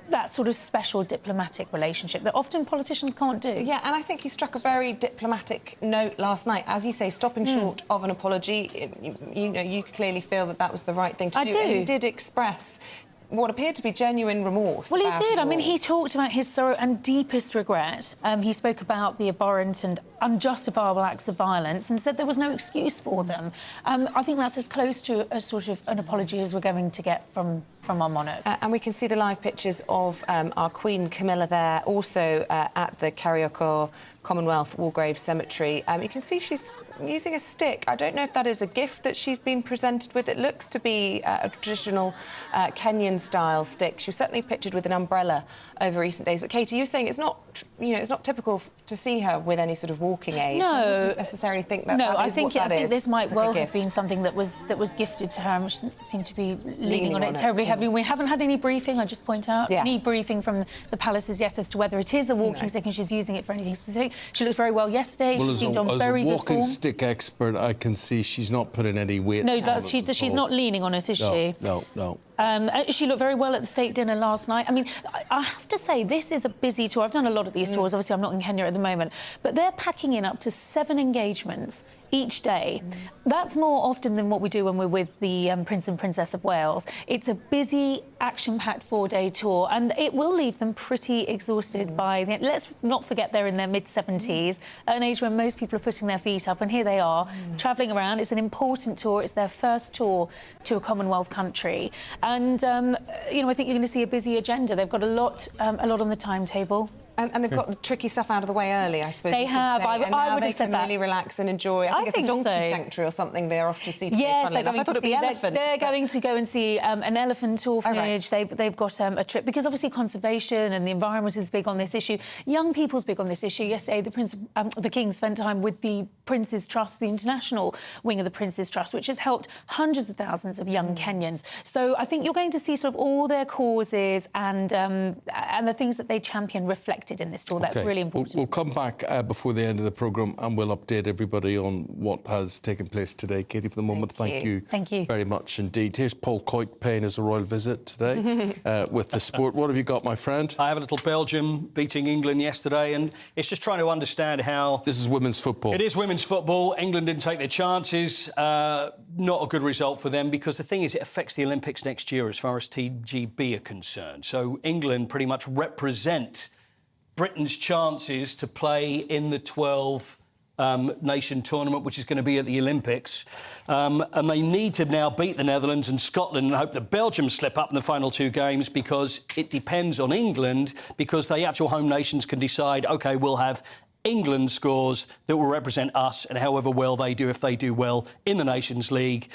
that sort of special diplomatic relationship that often politicians can't do. Yeah, and I think he struck a very diplomatic note last night. As you say, stopping short of an apology, you know, you clearly feel that was the right thing to do. I do. And he did express what appeared to be genuine remorse. Well, he did. I mean, he talked about his sorrow and deepest regret. He spoke about the abhorrent and unjustifiable acts of violence and said there was no excuse for them. I think that's as close to a sort of an apology as we're going to get from our monarch. And we can see the live pictures of our Queen Camilla there, also at the Kariakor Commonwealth War Graves Cemetery. You can see she's using a stick. I don't know if that is a gift that she's been presented with. It looks to be a traditional Kenyan-style stick. She was certainly pictured with an umbrella over recent days. But Katie, you were saying it's not, you know, it's not typical to see her with any sort of walking aids. No, I wouldn't necessarily think that. No, that I is think what that is. this might It's well like a have been something that was gifted to her, and she seemed to be leaning on it terribly heavily. We haven't had any briefing. I just point out any briefing from the palaces yet as to whether it is a walking stick and she's using it for anything specific. She looked very well yesterday. Well, she seemed on very as a good walking form. stick expert, I can see she's not putting any weight. No, on she's not leaning on it, is she? No. She looked very well at the state dinner last night. I mean, I have to say, this is a busy tour. I've done a lot of these tours. Obviously, I'm not in Kenya at the moment. But they're packing in up to 7 engagements each day. That's more often than what we do when we're with the Prince and Princess of Wales. It's a busy, action-packed 4-day tour, and it will leave them pretty exhausted by the end. Let's not forget they're in their mid-70s, at an age when most people are putting their feet up, and here they are, travelling around. It's an important tour. It's their first tour to a Commonwealth country. And, you know, I think you're going to see a busy agenda. They've got a lot on the timetable. And they've got the tricky stuff out of the way early, I suppose. They have. I would have said that. Really relax and enjoy. I think it's a donkey sanctuary or something. They're off to see today. Yes, they're going to see elephants. They're going to go and see an elephant orphanage. Right. They've got a trip because obviously conservation and the environment is big on this issue. Young people's big on this issue. Yesterday, the King spent time with the Prince's Trust, the international wing of the Prince's Trust, which has helped hundreds of thousands of young Kenyans. So I think you're going to see sort of all their causes and the things that they champion reflected in this tour. That's really important. We'll come back before the end of the programme and we'll update everybody on what has taken place today. Katie, for the moment, thank you very much indeed. Here's Paul Coit paying us a royal visit today with the sport. What have you got, my friend? I have a little Belgium beating England yesterday, and it's just trying to understand how... This is women's football. It is women's football. England didn't take their chances. Not a good result for them, because the thing is, it affects the Olympics next year as far as TGB are concerned. So England pretty much represent Britain's chances to play in the 12-nation tournament, which is going to be at the Olympics. And they need to now beat the Netherlands and Scotland and hope that Belgium slip up in the final two games, because it depends on England, because the actual home nations can decide, OK, we'll have England scores that will represent us, and however well they do, if they do well in the Nations League,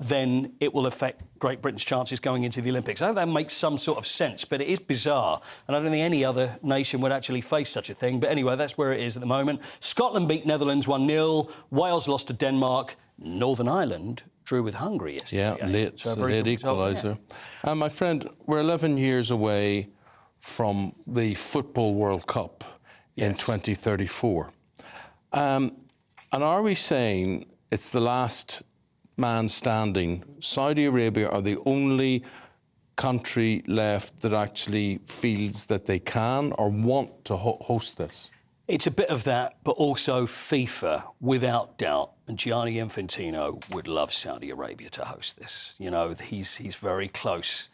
then it will affect Great Britain's chances going into the Olympics. I hope that makes some sort of sense, but it is bizarre, and I don't think any other nation would actually face such a thing. But anyway, that's where it is at the moment. Scotland beat Netherlands 1-0. Wales lost to Denmark. Northern Ireland drew with Hungary yesterday. Yeah, late equaliser. My friend, we're 11 years away from the Football World Cup in 2034. And are we saying it's the last man standing? Saudi Arabia are the only country left that actually feels that they can or want to host this? It's a bit of that, but also FIFA, without doubt, and Gianni Infantino would love Saudi Arabia to host this. You know, he's very close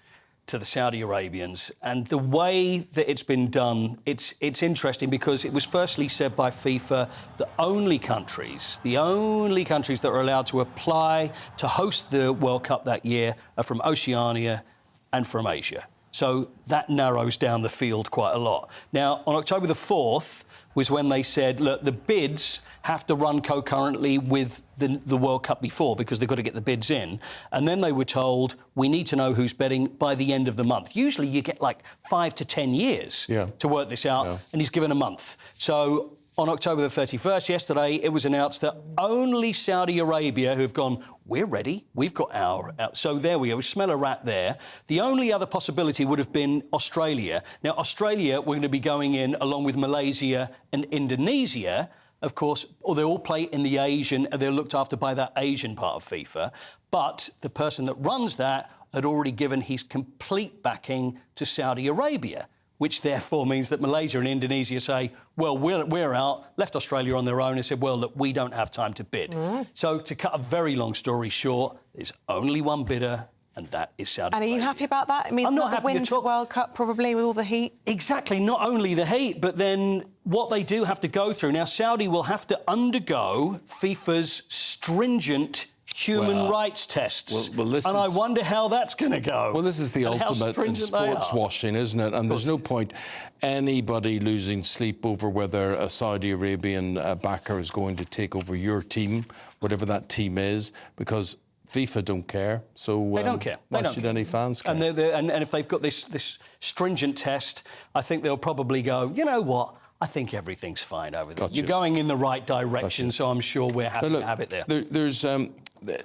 to the Saudi Arabians, and the way that it's been done, it's interesting, because it was firstly said by FIFA the only countries that are allowed to apply to host the World Cup that year are from Oceania and from Asia. So that narrows down the field quite a lot. Now, on October the 4th was when they said, look, the bids have to run concurrently with the World Cup before, because they've got to get the bids in. And then they were told, we need to know who's bidding by the end of the month. Usually you get like 5 to 10 years to work this out, and he's given a month. So on October the 31st, yesterday, it was announced that only Saudi Arabia, who've gone, we're ready, we've got our... So there we go, we smell a rat there. The only other possibility would have been Australia. Now, Australia, we're going to be going in along with Malaysia and Indonesia, of course, or they all play in the Asian, and they're looked after by that Asian part of FIFA. But the person that runs that had already given his complete backing to Saudi Arabia, which therefore means that Malaysia and Indonesia say, well, we're out, left Australia on their own, and said, well, look, we don't have time to bid. So to cut a very long story short, there's only one bidder, and that is Saudi Arabia. And are you happy about that? I mean, it's not the Winter World Cup, probably, with all the heat. Exactly, not only the heat, but then what they do have to go through. Now, Saudi will have to undergo FIFA's stringent human rights tests. And I wonder how that's going to go. Well, this is the ultimate in sports washing, isn't it? And there's no point anybody losing sleep over whether a Saudi Arabian backer is going to take over your team, whatever that team is, because FIFA don't care. So they don't care. Why should any fans care? And if they've got this stringent test, I think they'll probably go, you know what? I think everything's fine over there. You're going in the right direction, so I'm sure we're happy to have it there. There's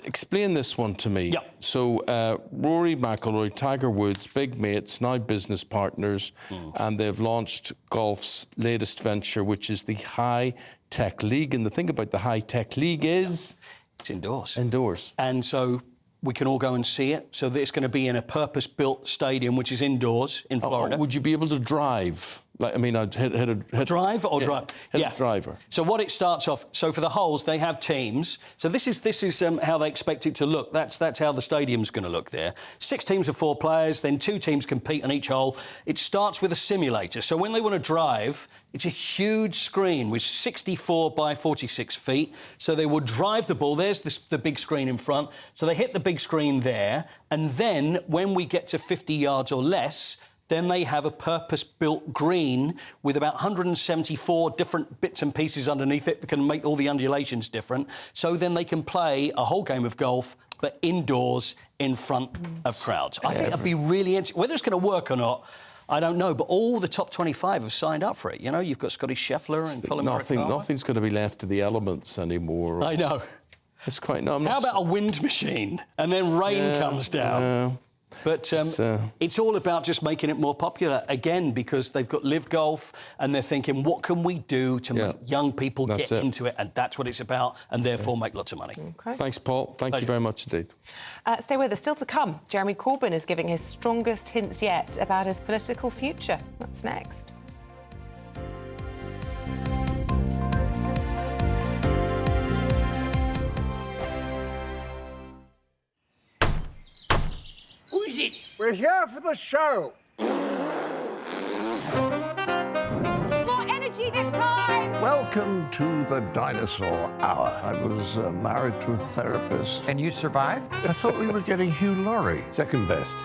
explain this one to me. So Rory McIlroy, Tiger Woods, big mates, now business partners, and they've launched golf's latest venture, which is the High Tech League. And the thing about the High Tech League is... It's indoors. Indoors. And so we can all go and see it. So it's going to be in a purpose-built stadium, which is indoors in Florida. Would you be able to drive? Like, I mean, I'd hit a drive or drive. A driver. So what it starts off. So for the holes, they have teams. So this is how they expect it to look. That's how the stadium's going to look there. 6 teams of 4 players. Then 2 teams compete on each hole. It starts with a simulator. So when they want to drive, it's a huge screen with 64 by 46 feet. So they will drive the ball. There's the big screen in front. So they hit the big screen there, and then when we get to 50 yards or less, Then they have a purpose-built green with about 174 different bits and pieces underneath it that can make all the undulations different. So then they can play a whole game of golf, but indoors in front of crowds. I think that'd be really interesting. Whether it's going to work or not, I don't know, but all the top 25 have signed up for it. You know, you've got Scotty Scheffler and Colin Morikawa. Nothing's going to be left to the elements anymore. I know. It's quite... No, how about a wind machine and then rain comes down? But it's all about just making it more popular, again, because they've got Live Golf and they're thinking, what can we do to make young people get into it? And that's what it's about, and therefore make lots of money. Okay. Thanks, Paul. Thank you very much indeed. Stay with us. Still to come, Jeremy Corbyn is giving his strongest hints yet about his political future. That's next. Who is it? We're here for the show. More energy this time! Welcome to the Dinosaur Hour. I was married to a therapist. And you survived? I thought we were getting Hugh Laurie. Second best.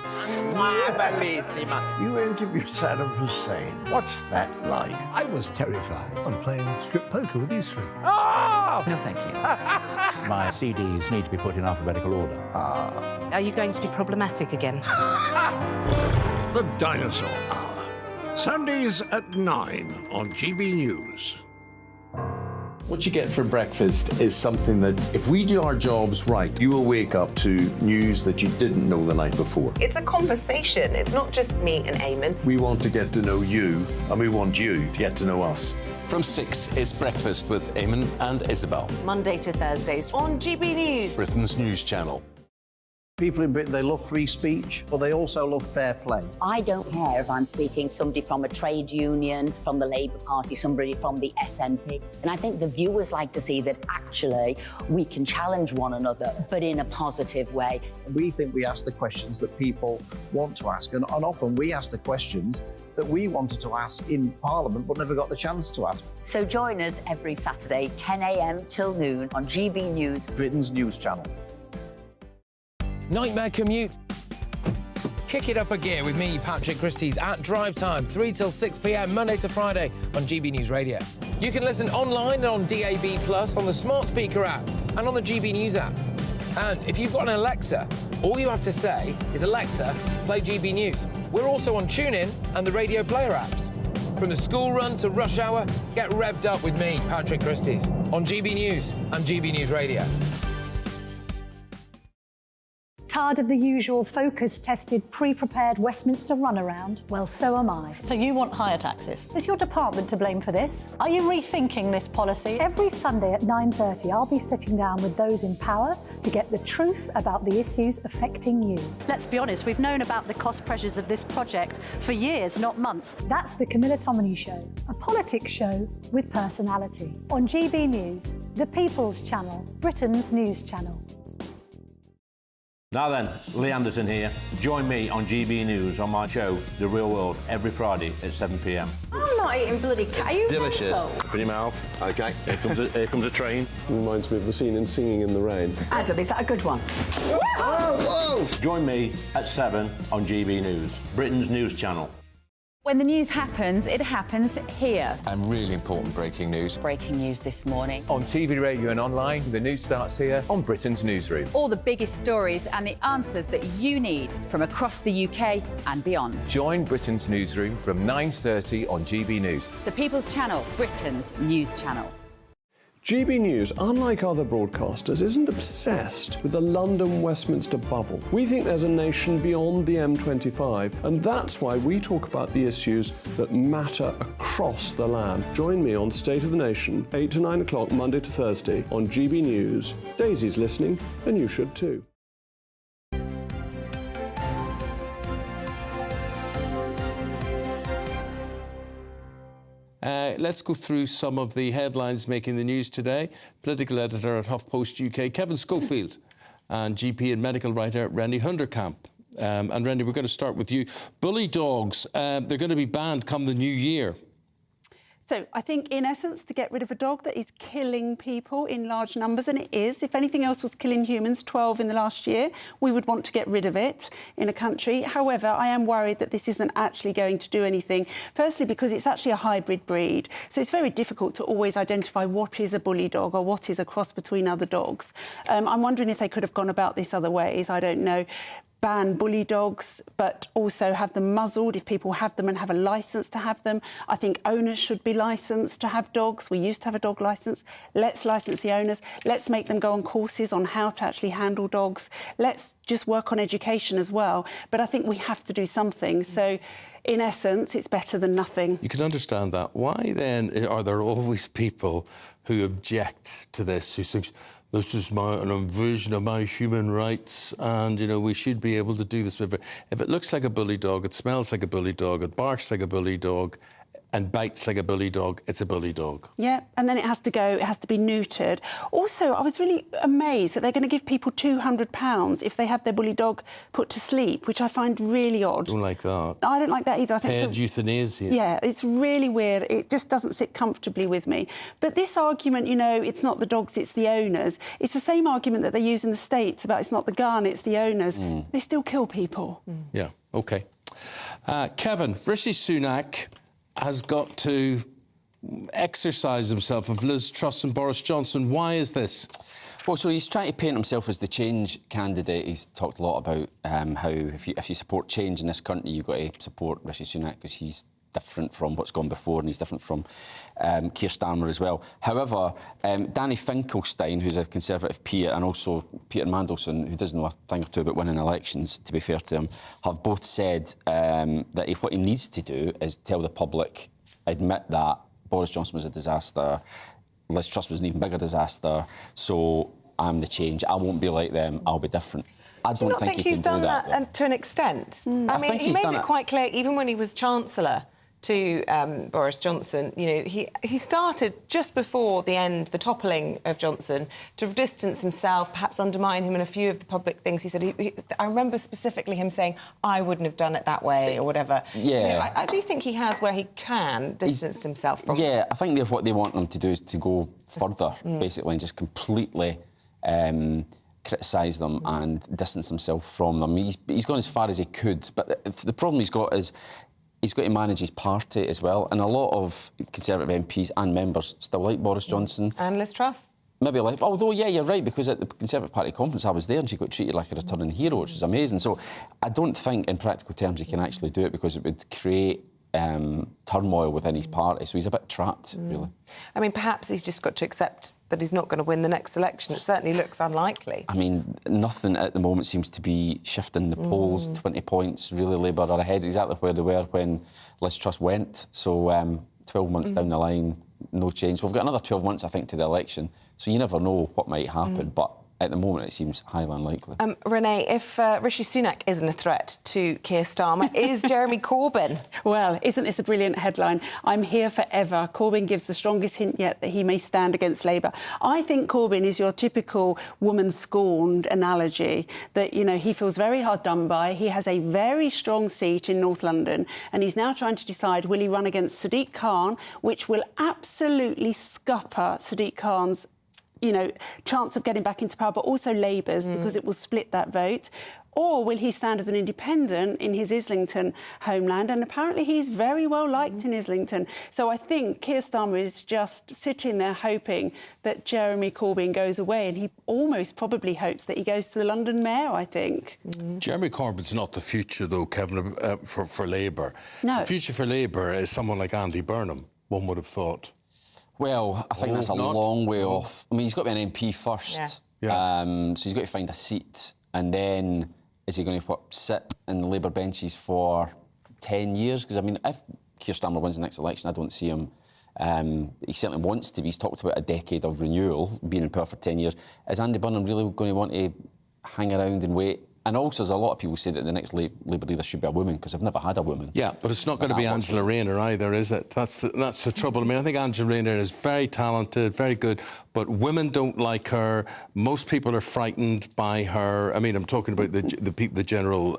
You interviewed Saddam Hussein. What's that like? I was terrified. I'm playing strip poker with these three. Oh! No, thank you. My CDs need to be put in alphabetical order. Are you going to be problematic again? The Dinosaur Hour. Sundays at 9 on GB News. What you get for breakfast is something that, if we do our jobs right, you will wake up to news that you didn't know the night before. It's a conversation. It's not just me and Eamonn. We want to get to know you, and we want you to get to know us. From 6, it's Breakfast with Eamonn and Isabel. Monday to Thursdays on GB News, Britain's news channel. People in Britain, they love free speech, but they also love fair play. I don't care if I'm speaking somebody from a trade union, from the Labour Party, somebody from the SNP. And I think the viewers like to see that actually we can challenge one another, but in a positive way. We think we ask the questions that people want to ask, and often we ask the questions that we wanted to ask in Parliament but never got the chance to ask. So join us every Saturday, 10 a.m. till noon on GB News, Britain's news channel. Nightmare commute. Kick it up a gear with me, Patrick Christie's at Drive Time, 3 till 6 p.m, Monday to Friday on GB News Radio. You can listen online and on DAB+, on the smart speaker app and on the GB News app. And if you've got an Alexa, all you have to say is, Alexa, play GB News. We're also on TuneIn and the Radio Player apps. From the school run to rush hour, get revved up with me, Patrick Christie's, on GB News and GB News Radio. Tired of the usual focus-tested, pre-prepared Westminster runaround? Well, so am I. So you want higher taxes? Is your department to blame for this? Are you rethinking this policy? Every Sunday at 9:30, I'll be sitting down with those in power to get the truth about the issues affecting you. Let's be honest, we've known about the cost pressures of this project for years, not months. That's the Camilla Tominey Show, a politics show with personality. On GB News, the People's Channel, Britain's news channel. Now then, Lee Anderson here. Join me on GB News on my show, The Real World, every Friday at 7 p.m. I'm not eating bloody cat. Are you Delicious. mental? Open your mouth. OK, here comes a train. Reminds me of the scene in Singing in the Rain. Adam, is that a good one? Whoa! Join me at 7 on GB News, Britain's news channel. When the news happens, it happens here. And really important breaking news. Breaking news this morning. On TV, radio and online, the news starts here on Britain's Newsroom. All the biggest stories and the answers that you need from across the UK and beyond. Join Britain's Newsroom from 9:30 on GB News. The People's Channel, Britain's news channel. GB News, unlike other broadcasters, isn't obsessed with the London-Westminster bubble. We think there's a nation beyond the M25, and that's why we talk about the issues that matter across the land. Join me on State of the Nation, 8 to 9 o'clock, Monday to Thursday, on GB News. Daisy's listening, and you should too. Let's go through some of the headlines making the news today. Political editor at HuffPost UK, Kevin Schofield, and GP and medical writer Rennie Hunderkamp. And Rennie, we're going to start with you. Bully dogs, they're going to be banned come the new year. So I think, in essence, to get rid of a dog that is killing people in large numbers, and it is, if anything else was killing humans, 12 in the last year, we would want to get rid of it in a country. However, I am worried that this isn't actually going to do anything. Firstly, because it's actually a hybrid breed. So it's very difficult to always identify what is a bully dog or what is a cross between other dogs. I'm wondering if they could have gone about this other ways. I don't know. Ban bully dogs, but also have them muzzled if people have them and have a licence to have them. I think owners should be licensed to have dogs. We used to have a dog licence. Let's licence the owners. Let's make them go on courses on how to actually handle dogs. Let's just work on education as well. But I think we have to do something. So, in essence, it's better than nothing. You can understand that. Why then are there always people who object to this, who think, this is an invasion of my human rights, and, you know, we should be able to do this. If it looks like a bully dog, it smells like a bully dog, it barks like a bully dog, and bites like a bully dog, it's a bully dog. Yeah, and then it has to go, it has to be neutered. Also, I was really amazed that they're going to give people £200 if they have their bully dog put to sleep, which I find really odd. Don't like that. I don't like that either. I think Paired euthanasia. Yeah, it's really weird. It just doesn't sit comfortably with me. But this argument, you know, it's not the dogs, it's the owners. It's the same argument that they use in the States about it's not the gun, it's the owners. They still kill people. Yeah, OK. Kevin, Rishi Sunak has got to exercise himself of Liz Truss and Boris Johnson. Why is this? Well, so he's trying to paint himself as the change candidate. He's talked a lot about how if you support change in this country, you've got to support Rishi Sunak because he's different from what's gone before and he's different from Keir Starmer as well. However, Danny Finkelstein, who's a Conservative peer, and also Peter Mandelson, who doesn't know a thing or two about winning elections, to be fair to him, have both said that what he needs to do is tell the public, admit that Boris Johnson was a disaster, Liz Truss was an even bigger disaster, so I'm the change. I won't be like them, I'll be different. I don't think he he's can done do that to an extent. I mean, he made it quite clear, even when he was Chancellor to Boris Johnson, you know, he started just before the toppling of Johnson, to distance himself, perhaps undermine him in a few of the public things he said. I remember specifically him saying, I wouldn't have done it that way, or whatever. Yeah. You know, I do think he has where he can distance himself from... Yeah, I think what they want him to do is to go further, basically, and just completely criticise them and distance himself from them. He's gone as far as he could, but the problem he's got is he's got to manage his party as well, and a lot of Conservative MPs and members still like Boris Johnson. And Liz Truss? Maybe like, although, yeah, you're right, because at the Conservative Party conference I was there and she got treated like a returning hero, which was amazing. So I don't think, in practical terms, he can actually do it because it would create turmoil within his party. So he's a bit trapped, really. I mean, perhaps he's just got to accept that he's not going to win the next election. It certainly looks unlikely. I mean, nothing at the moment seems to be shifting the polls. 20 points, really, Labour are ahead, exactly where they were when Liz Truss went. So 12 months down the line, no change. We've got another 12 months, I think, to the election. So you never know what might happen, but at the moment it seems highly unlikely. Renee, if Rishi Sunak isn't a threat to Keir Starmer, is Jeremy Corbyn? Well, isn't this a brilliant headline? I'm here forever. Corbyn gives the strongest hint yet that he may stand against Labour. I think Corbyn is your typical woman-scorned analogy, that, you know, he feels very hard done by. He has a very strong seat in North London, and he's now trying to decide, will he run against Sadiq Khan, which will absolutely scupper Sadiq Khan's chance of getting back into power, but also Labour's, because it will split that vote. Or will he stand as an independent in his Islington homeland? And apparently he's very well liked in Islington. So I think Keir Starmer is just sitting there hoping that Jeremy Corbyn goes away, and he almost probably hopes that he goes to the London mayor, I think. Jeremy Corbyn's not the future, though, Kevin, for Labour. No. The future for Labour is someone like Andy Burnham, one would have thought. Well, I think that's a long way off. I mean, he's got to be an MP first. Yeah. So he's got to find a seat. And then is he going to sit in the Labour benches for 10 years? Because, I mean, if Keir Starmer wins the next election, I don't see him... he certainly wants to be. He's talked about a decade of renewal, being in power for 10 years. Is Andy Burnham really going to want to hang around and wait? And also, there's a lot of people say that the next Labour leader should be a woman, because I've never had a woman. Yeah, but it's not going to be Angela Rayner either, is it? That's the trouble. I mean, I think Angela Rayner is very talented, very good, but women don't like her. Most people are frightened by her. I mean, I'm talking about the general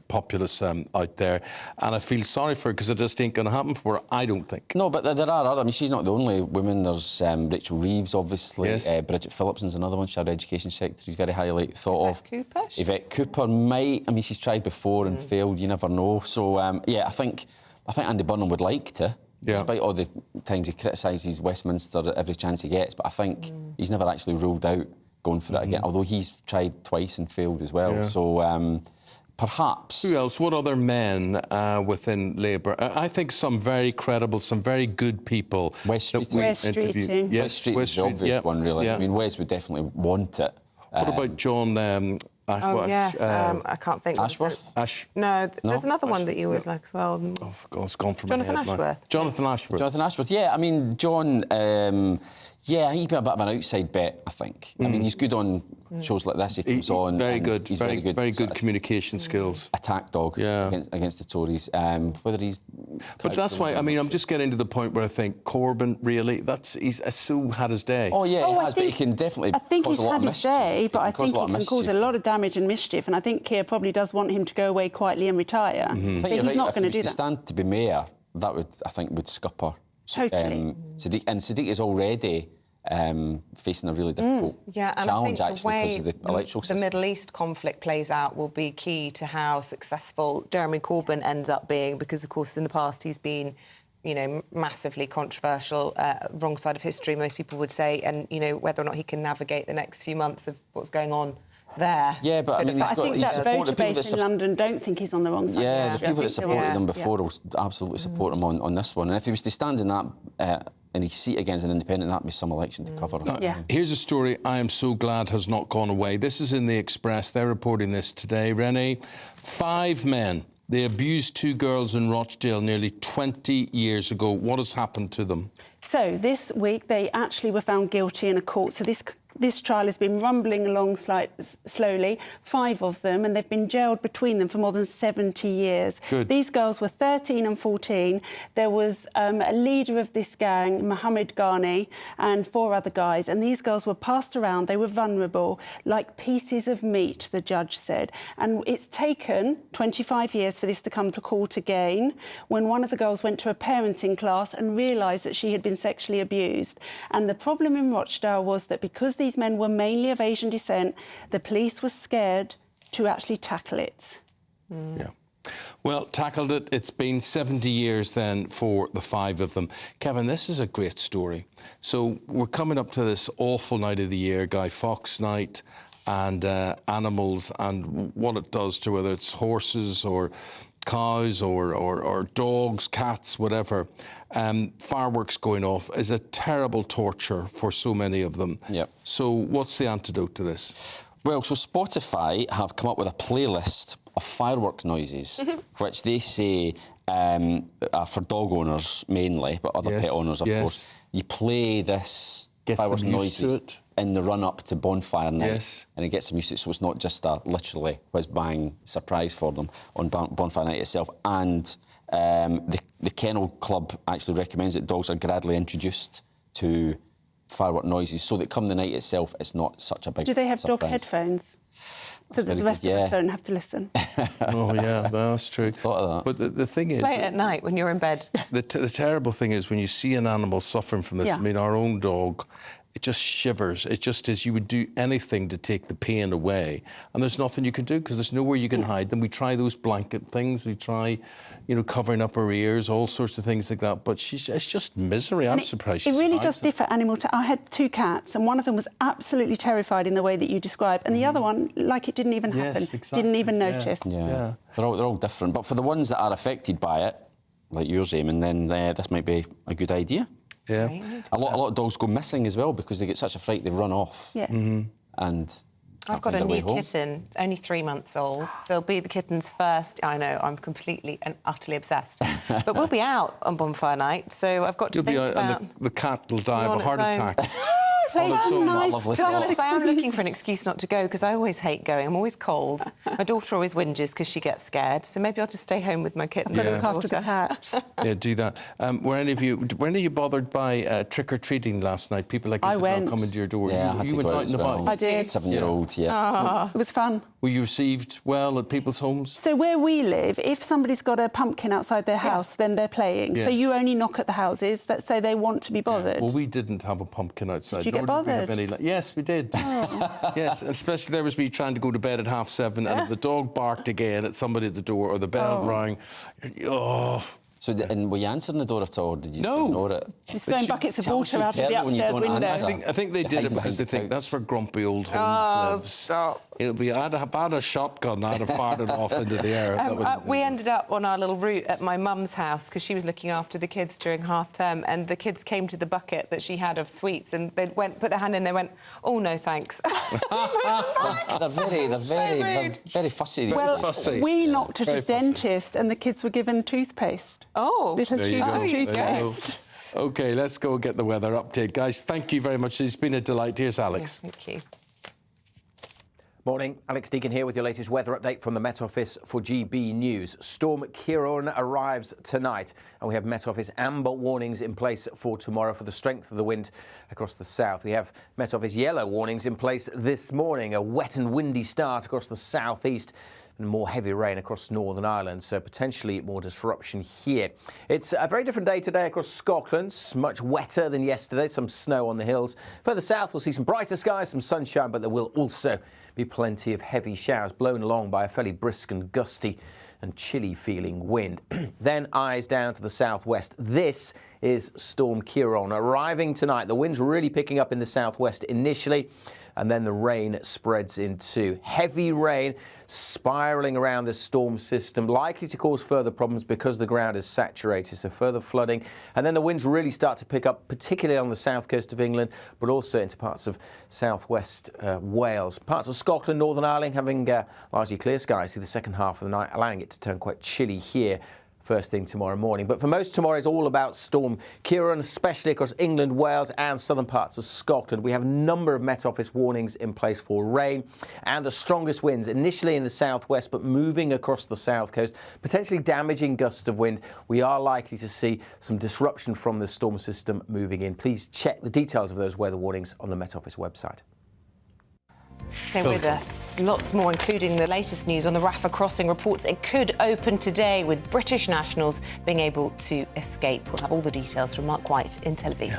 populace out there, and I feel sorry for her because it just ain't going to happen for her, I don't think. No, but there are other. I mean, she's not the only woman. There's Rachel Reeves, obviously. Yes. Bridget Phillipson's another one. She had Education Secretary. Very highly thought of. Cooper? Yvette Cooper might. I mean, she's tried before and failed. You never know. So yeah, I think Andy Burnham would like to. Yeah. Despite all the times he criticises Westminster every chance he gets, but I think he's never actually ruled out going for it again. Although he's tried twice and failed as well. Yeah. So perhaps. Who else? What other men within Labour? I think some very credible, some very good people. West Street. West Street is the obvious one, really. Yeah. I mean, Wes would definitely want it. What about John? Yes, I can't think. Ashworth? No, there's another one that you always like as well. Oh, God, it's gone from Jonathan my head now. Ashworth. Jonathan Ashworth. Jonathan Ashworth, yeah. I mean, John, yeah, he's been a bit of an outside bet, I think. I mean, he's good on shows like this. He comes on. Very good. He's very good communication skills. Attack dog against the Tories. Whether he's... But that's why, I mean, I'm just getting to the point where I think Corbyn, really, he's so had his day. Oh, yeah, he has, but he can definitely cause a lot of mischief. I think he's had his day, but I think he can cause a lot of damage and mischief, and I think Keir probably does want him to go away quietly and retire. I think But you're he's right. not going to do If he was that. to stand to be mayor, that would, I think, would scupper Totally. Sadiq. And Sadiq is already facing a really difficult challenge, actually, because of the electoral system. The Middle East conflict plays out will be key to how successful Jeremy Corbyn ends up being, because, of course, in the past he's been, you know, massively controversial, wrong side of history, most people would say, and, you know, whether or not he can navigate the next few months of what's going on there. Yeah, but I mean, I think that voter base in London don't think he's on the wrong side. Yeah, the people that supported him before will absolutely support him on this one. And if he was to stand in that in his seat against an independent, that'd be some election to cover. Here's a story I am so glad has not gone away. This is in the Express. They're reporting this today. Renee, 5 men. They abused 2 girls in Rochdale nearly 20 years ago. What has happened to them? So this week they actually were found guilty in a court. So this trial has been rumbling along slowly, 5 of them, and they've been jailed between them for more than 70 years. Good. These girls were 13 and 14. There was a leader of this gang, Mohammed Ghani, and 4 other guys, and these girls were passed around. They were vulnerable, like pieces of meat, the judge said. And it's taken 25 years for this to come to court again, when one of the girls went to a parenting class and realised that she had been sexually abused. And the problem in Rochdale was that because these men were mainly of Asian descent, the police were scared to actually tackle it. Yeah. Well, tackled it. It's been 70 years then for the 5 of them. Kevin, this is a great story. So we're coming up to this awful night of the year, Guy Fawkes night, and animals and what it does to whether it's horses or cows or dogs, cats, whatever. Fireworks going off is a terrible torture for so many of them. Yep. So what's the antidote to this? Well, so Spotify have come up with a playlist of firework noises, which they say are for dog owners mainly, but other pet owners, of course. You play this fireworks noises in the run-up to bonfire night, and it gets them used to it, so it's not just a literally whiz-bang surprise for them on bonfire night itself. And the Kennel Club actually recommends that dogs are gradually introduced to firework noises so that come the night itself, it's not such a big surprise. Do they have dog headphones? So that the rest of us don't have to listen. Oh, yeah, that's true. Thought of that. But the thing is... Play it at night when you're in bed. The terrible thing is when you see an animal suffering from this, I mean, our own dog, it just shivers. It just is, you would do anything to take the pain away. And there's nothing you can do because there's nowhere you can hide them. We try those blanket things. We try, you know, covering up her ears, all sorts of things like that. But it's just misery. I'm surprised It really does differ animal to... I had 2 cats, and one of them was absolutely terrified in the way that you described, and the other one, like it didn't even happen, didn't even notice. Yeah. They're all different. But for the ones that are affected by it, like yours, Eamonn, then this might be a good idea. Yeah. Right. A lot of dogs go missing as well because they get such a fright they run off. Yeah. And I've got a new kitten, only 3 months old, so it'll be the kitten's first. I know, I'm completely and utterly obsessed. But we'll be out on bonfire night, so I've got to think about... And the cat will die of a heart attack. Play some nice classic. I am looking for an excuse not to go because I always hate going. I'm always cold. My daughter always whinges because she gets scared. So maybe I'll just stay home with my kitten. I'm going to look after the cat. Yeah, do that. Were any of you bothered by trick-or-treating last night? People like Isabel coming to your door. Yeah, I had you to went go out as and well. about. I did. 7-year-old, yeah. Oh, it was fun. Were you received well at people's homes? So where we live, if somebody's got a pumpkin outside their house, then they're playing. Yeah. So you only knock at the houses that say they want to be bothered. Well, we didn't have a pumpkin outside. Did you get nor did we have bothered? any yes, we did. Oh. Yes, especially there was me trying to go to bed at 7:30 and the dog barked again at somebody at the door or the bell rang. Oh. So, and were you answering the door at all, or did you just ignore it? Just throwing buckets of water out of the upstairs window. I think they did it because they think that's where grumpy old Holmes lives. Stop. It'll be, I'd have had a shotgun, I'd have fired it off into the air. We ended up on our little route at my mum's house because she was looking after the kids during half term, and the kids came to the bucket that she had of sweets, and they put their hand in, they went, "Oh no, thanks." They're very fussy. Well, we knocked at a dentist and the kids were given toothpaste. Oh, little There you tubes go. of There you toothpaste. go. OK, let's go get the weather update. Guys, thank you very much. It's been a delight. Here's Alex. Thank you. Morning, Alex Deacon here with your latest weather update from the Met Office for GB News. Storm Ciarán arrives tonight, and we have Met Office amber warnings in place for tomorrow for the strength of the wind across the south. We have Met Office yellow warnings in place this morning, a wet and windy start across the southeast and more heavy rain across Northern Ireland, so potentially more disruption here. It's a very different day today across Scotland, much wetter than yesterday, some snow on the hills. Further south, we'll see some brighter skies, some sunshine, but there will also be plenty of heavy showers blown along by a fairly brisk and gusty and chilly feeling wind. Then eyes down to the southwest. This is Storm Ciarán arriving tonight. The wind's really picking up in the southwest initially, and then the rain spreads into heavy rain spiralling around the storm system, likely to cause further problems because the ground is saturated, so further flooding. And then the winds really start to pick up, particularly on the south coast of England, but also into parts of southwest Wales. Parts of Scotland, Northern Ireland having largely clear skies through the second half of the night, allowing it to turn quite chilly here first thing tomorrow morning. But for most, tomorrow is all about Storm Ciarán, especially across England, Wales and southern parts of Scotland. We have a number of Met Office warnings in place for rain and the strongest winds initially in the southwest, but moving across the south coast, potentially damaging gusts of wind. We are likely to see some disruption from the storm system moving in. Please check the details of those weather warnings on the Met Office website. Stay with us. Lots more, including the latest news on the Rafah crossing. Reports it could open today with British nationals being able to escape. We'll have all the details from Mark White in Tel Aviv.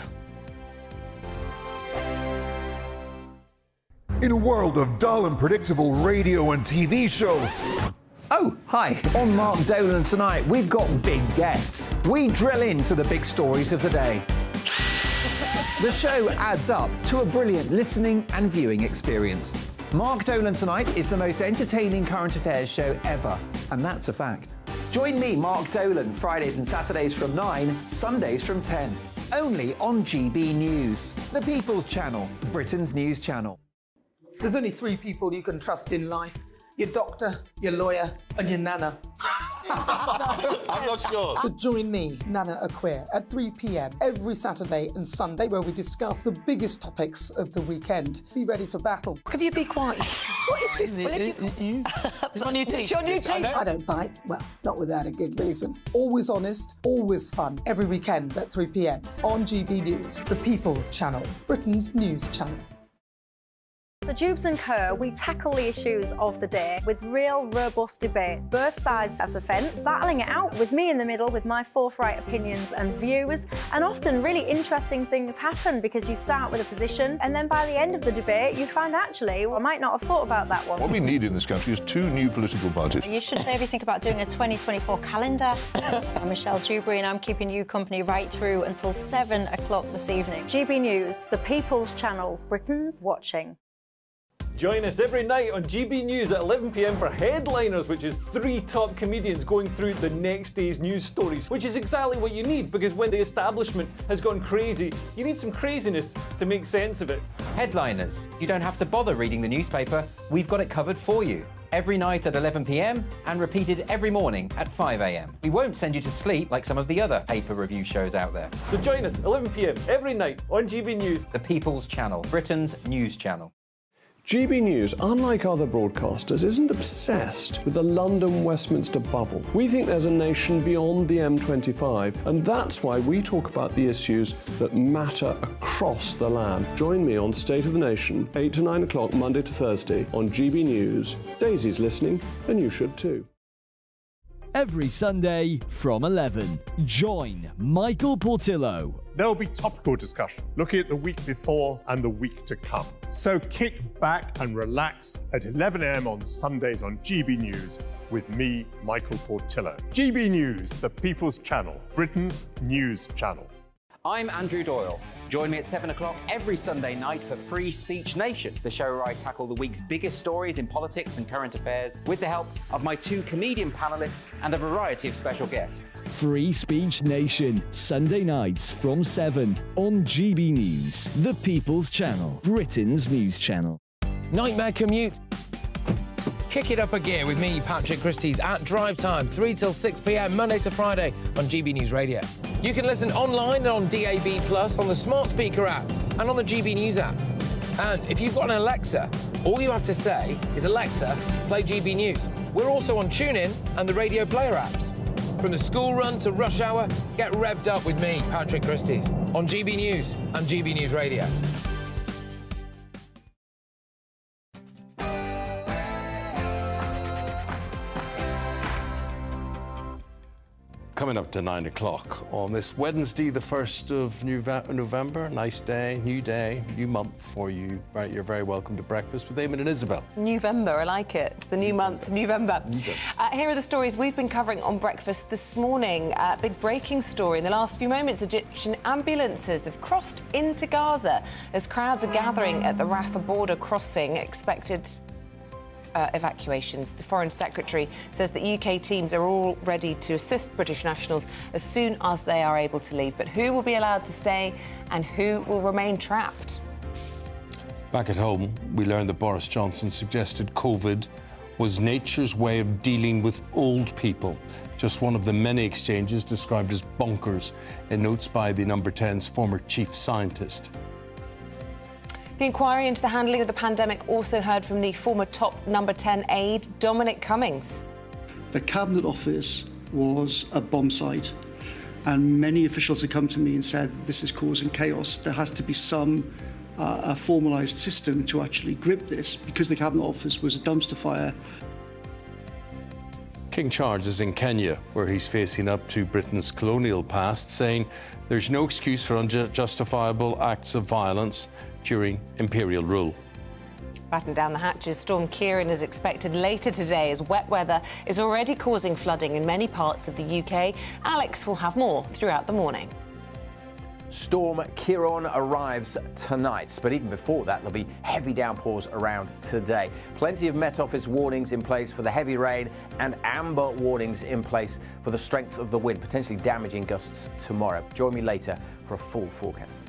In a world of dull and predictable radio and TV shows. Oh, hi. On Mark Dolan tonight, we've got big guests. We drill into the big stories of the day. The show adds up to a brilliant listening and viewing experience. Mark Dolan Tonight is the most entertaining current affairs show ever, and that's a fact. Join me, Mark Dolan, Fridays and Saturdays from 9, Sundays from 10. Only on GB News, the People's Channel, Britain's news channel. There's only 3 people you can trust in life. Your doctor, your lawyer and your nana. I'm not sure. So join me, Nana Aquare, at 3 p.m. every Saturday and Sunday, where we discuss the biggest topics of the weekend. Be ready for battle. Could you be quiet? What is this? It's my new teeth. It's your new teeth. I don't bite. Well, not without a good reason. Always honest, always fun. Every weekend at 3 p.m. on GB News, the People's Channel, Britain's news channel. So Jubes and Kerr, we tackle the issues of the day with real, robust debate, both sides of the fence, battling it out with me in the middle with my forthright opinions and views. And often really interesting things happen because you start with a position and then by the end of the debate you find actually, well, I might not have thought about that one. What we need in this country is 2 new political parties. You should maybe think about doing a 2024 calendar. I'm Michelle Dewberry and I'm keeping you company right through until 7 o'clock this evening. GB News, the People's Channel, Britain's watching. Join us every night on GB News at 11 p.m. for Headliners, which is 3 top comedians going through the next day's news stories, which is exactly what you need, because when the establishment has gone crazy, you need some craziness to make sense of it. Headliners. You don't have to bother reading the newspaper. We've got it covered for you. every night at 11 p.m. and repeated every morning at 5 a.m. We won't send you to sleep like some of the other paper review shows out there. So join us 11 p.m. every night on GB News. The People's Channel, Britain's news channel. GB News, unlike other broadcasters, isn't obsessed with the London-Westminster bubble. We think there's a nation beyond the M25, and that's why we talk about the issues that matter across the land. Join me on State of the Nation, 8 to 9 o'clock, Monday to Thursday, on GB News. Daisy's listening, and you should too. Every Sunday from 11, join Michael Portillo. There'll be topical discussion, looking at the week before and the week to come. So kick back and relax at 11 a.m. on Sundays on GB News with me, Michael Portillo. GB News, the People's Channel, Britain's news channel. I'm Andrew Doyle. Join me at 7 o'clock every Sunday night for Free Speech Nation, the show where I tackle the week's biggest stories in politics and current affairs with the help of my 2 comedian panellists and a variety of special guests. Free Speech Nation, Sunday nights from 7 on GB News, the People's Channel, Britain's news channel. Nightmare commute. Kick it up a gear with me, Patrick Christie's, at Drive Time, 3 till 6 p.m, Monday to Friday on GB News Radio. You can listen online and on DAB+, on the smart speaker app and on the GB News app. And if you've got an Alexa, all you have to say is, Alexa, play GB News. We're also on TuneIn and the Radio Player apps. From the school run to rush hour, get revved up with me, Patrick Christie's, on GB News and GB News Radio. Coming up to 9 o'clock on this Wednesday, the 1st of November. Nice day, new month for you. Right, you're very welcome to breakfast with Eamonn and Isabel. November, I like it. It's the new month, November. Here are the stories we've been covering on breakfast this morning. Big breaking story. In the last few moments, Egyptian ambulances have crossed into Gaza as crowds are gathering at the Rafah border crossing, expected evacuations. The Foreign Secretary says that UK teams are all ready to assist British nationals as soon as they are able to leave. But who will be allowed to stay and who will remain trapped? Back at home, we learned that Boris Johnson suggested COVID was nature's way of dealing with old people. Just one of the many exchanges described as bonkers in notes by the Number 10's former chief scientist. The inquiry into the handling of the pandemic also heard from the former top Number 10 aide, Dominic Cummings. The Cabinet Office was a bomb site, and many officials have come to me and said this is causing chaos. There has to be some a formalised system to actually grip this, because the Cabinet Office was a dumpster fire. King Charles is in Kenya, where he's facing up to Britain's colonial past, saying there's no excuse for unjustifiable acts of violence during imperial rule. Batten down the hatches, Storm Kieran is expected later today as wet weather is already causing flooding in many parts of the UK. Alex will have more throughout the morning. Storm Kieran arrives tonight, but even before that, there'll be heavy downpours around today. Plenty of Met Office warnings in place for the heavy rain and amber warnings in place for the strength of the wind, potentially damaging gusts tomorrow. Join me later for a full forecast.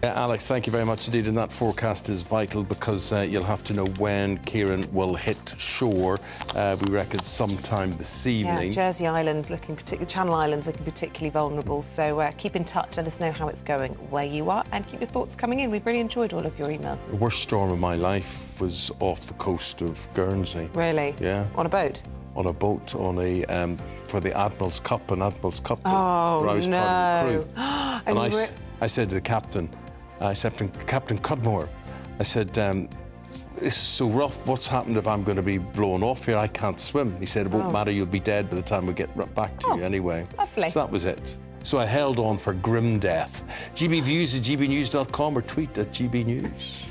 Alex, thank you very much indeed. And that forecast is vital because you'll have to know when Kieran will hit shore. We reckon sometime this evening. Yeah, Jersey Islands looking particularly, Channel Islands looking particularly vulnerable. So keep in touch, let us know how it's going where you are, and keep your thoughts coming in. We've really enjoyed all of your emails. The worst storm of my life was off the coast of Guernsey. Really? Yeah. On a boat? On a boat, on a for the Admiral's Cup, an Admiral's Cup. Oh, where I was no. part of the crew. And I said to the captain, Captain Cudmore, I said, this is so rough. What's happened if I'm going to be blown off here? I can't swim. He said, it won't matter. You'll be dead by the time we get back to you anyway. Lovely. So that was it. So I held on for grim death. GB Views at gbnews.com or tweet at GBNews.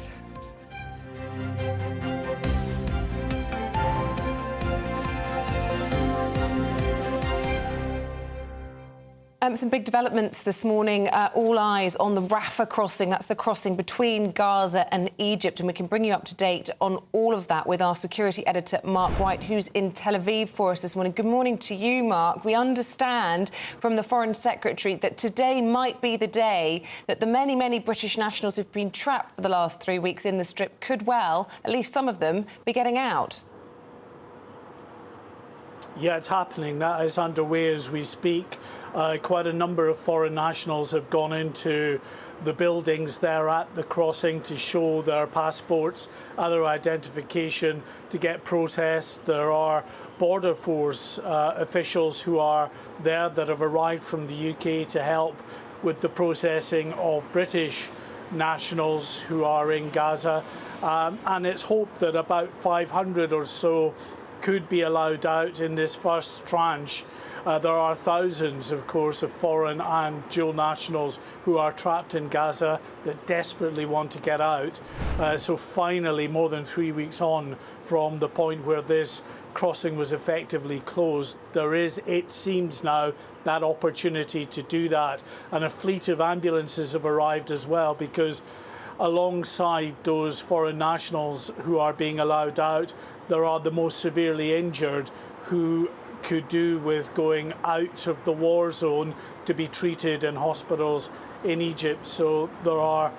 Some big developments this morning. All eyes on the Rafah crossing. That's the crossing between Gaza and Egypt. And we can bring you up to date on all of that with our security editor, Mark White, who's in Tel Aviv for us this morning. Good morning to you, Mark. We understand from the Foreign Secretary that today might be the day that the many, many British nationals who've been trapped for the last 3 weeks in the Strip could well, at least some of them, be getting out. Yeah, it's happening. That is underway as we speak. Quite a number of foreign nationals have gone into the buildings there at the crossing to show their passports, other identification, to get protests. There are Border Force officials who are there that have arrived from the UK to help with the processing of British nationals who are in Gaza. And it's hoped that about 500 or so could be allowed out in this first tranche. There are thousands, of course, of foreign and dual nationals who are trapped in Gaza that desperately want to get out. So finally, more than 3 weeks on from the point where this crossing was effectively closed, there is, it seems now, that opportunity to do that. And a fleet of ambulances have arrived as well, because alongside those foreign nationals who are being allowed out, there are the most severely injured who could do with going out of the war zone to be treated in hospitals in Egypt. So there are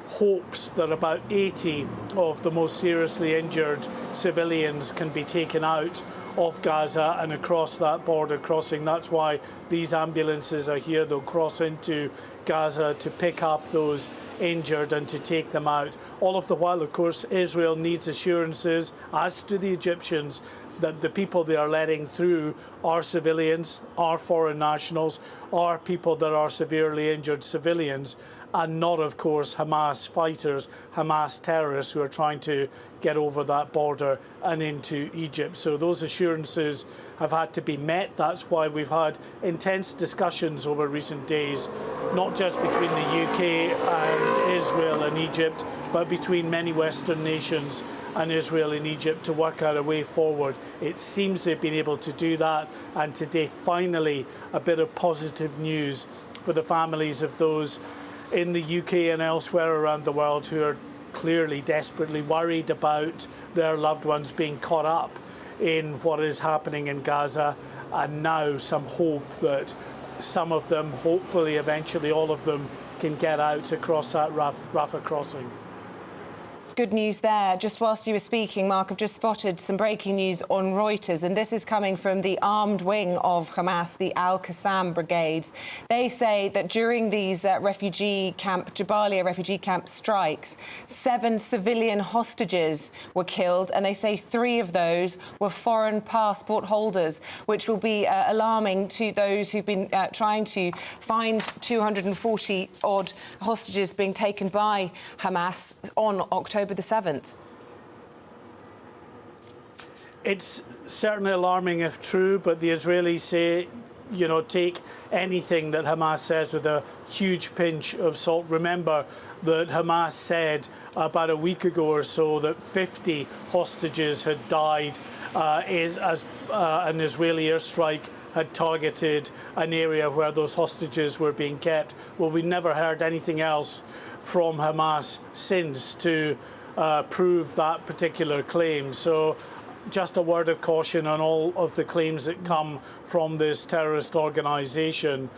hopes that about 80 of the most seriously injured civilians can be taken out of Gaza and across that border crossing. That's why these ambulances are here. They'll cross into Gaza to pick up those injured and to take them out. All of the while, of course, Israel needs assurances, as do the Egyptians, that the people they are letting through are civilians, are foreign nationals, are people that are severely injured civilians, and not, of course, Hamas fighters, Hamas terrorists who are trying to get over that border and into Egypt. So those assurances have had to be met. That's why we've had intense discussions over recent days, not just between the UK and Israel and Egypt, but between many Western nations and Israel and Egypt to work out a way forward. It seems they've been able to do that, and today, finally, a bit of positive news for the families of those in the UK and elsewhere around the world who are clearly desperately worried about their loved ones being caught up in what is happening in Gaza, and now some hope that some of them, hopefully eventually all of them, can get out across that Rafah crossing. Good news there. Just whilst you were speaking, Mark, I've just spotted some breaking news on Reuters, and this is coming from the armed wing of Hamas, the Al-Qassam brigades. They say that during these Jabalia refugee camp strikes, 7 civilian hostages were killed, and they say 3 of those were foreign passport holders, which will be alarming to those who've been trying to find 240-odd hostages being taken by Hamas on October the 7th. It's certainly alarming if true, but the Israelis say, you know, take anything that Hamas says with a huge pinch of salt. Remember that Hamas said about a week ago or so that 50 hostages had died as an Israeli airstrike had targeted an area where those hostages were being kept. Well, we never heard anything else from Hamas since to prove that particular claim. So just a word of caution on all of the claims that come from this terrorist organisation.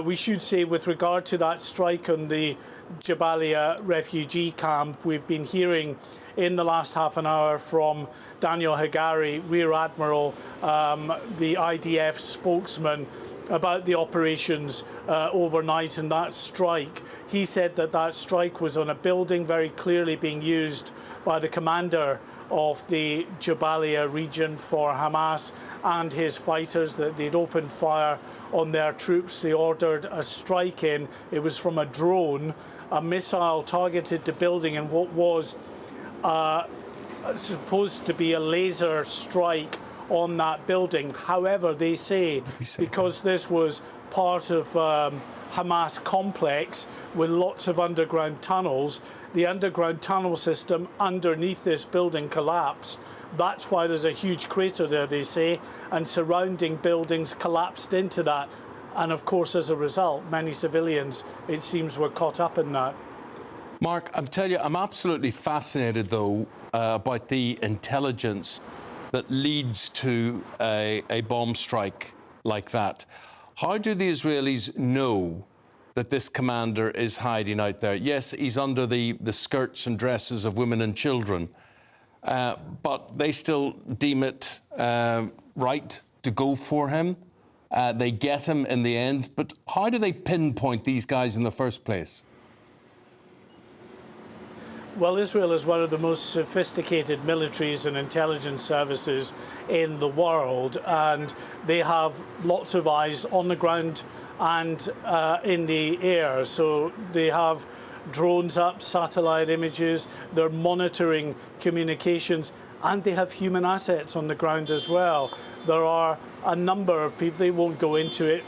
We should say, with regard to that strike on the Jabalia refugee camp, we've been hearing in the last half an hour from Daniel Hagari, Rear Admiral, the IDF spokesman, about the operations overnight and that strike. He said that that strike was on a building very clearly being used by the commander of the Jabalia region for Hamas and his fighters, that they'd opened fire on their troops. They ordered a strike in. It was from a drone. A missile targeted the building, and what was supposed to be a laser strike on that building. However, they say because this was part of Hamas complex with lots of underground tunnels, the underground tunnel system underneath this building collapsed. That's why there's a huge crater there, they say, and surrounding buildings collapsed into that. And of course, as a result, many civilians, it seems, were caught up in that. Mark, I'm telling you, I'm absolutely fascinated, though, about the intelligence that leads to a bomb strike like that. How do the Israelis know that this commander is hiding out there? Yes, he's under the skirts and dresses of women and children, but they still deem it right to go for him. They get him in the end. But how do they pinpoint these guys in the first place? Well, Israel is one of the most sophisticated militaries and intelligence services in the world, and they have lots of eyes on the ground and in the air. So they have drones up, satellite images, they're monitoring communications, and they have human assets on the ground as well. There are a number of people, they won't go into it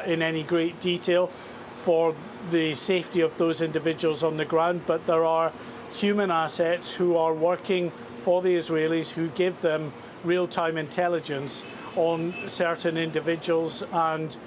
in any great detail for the safety of those individuals on the ground, but there are human assets who are working for the Israelis, who give them real-time intelligence on certain individuals and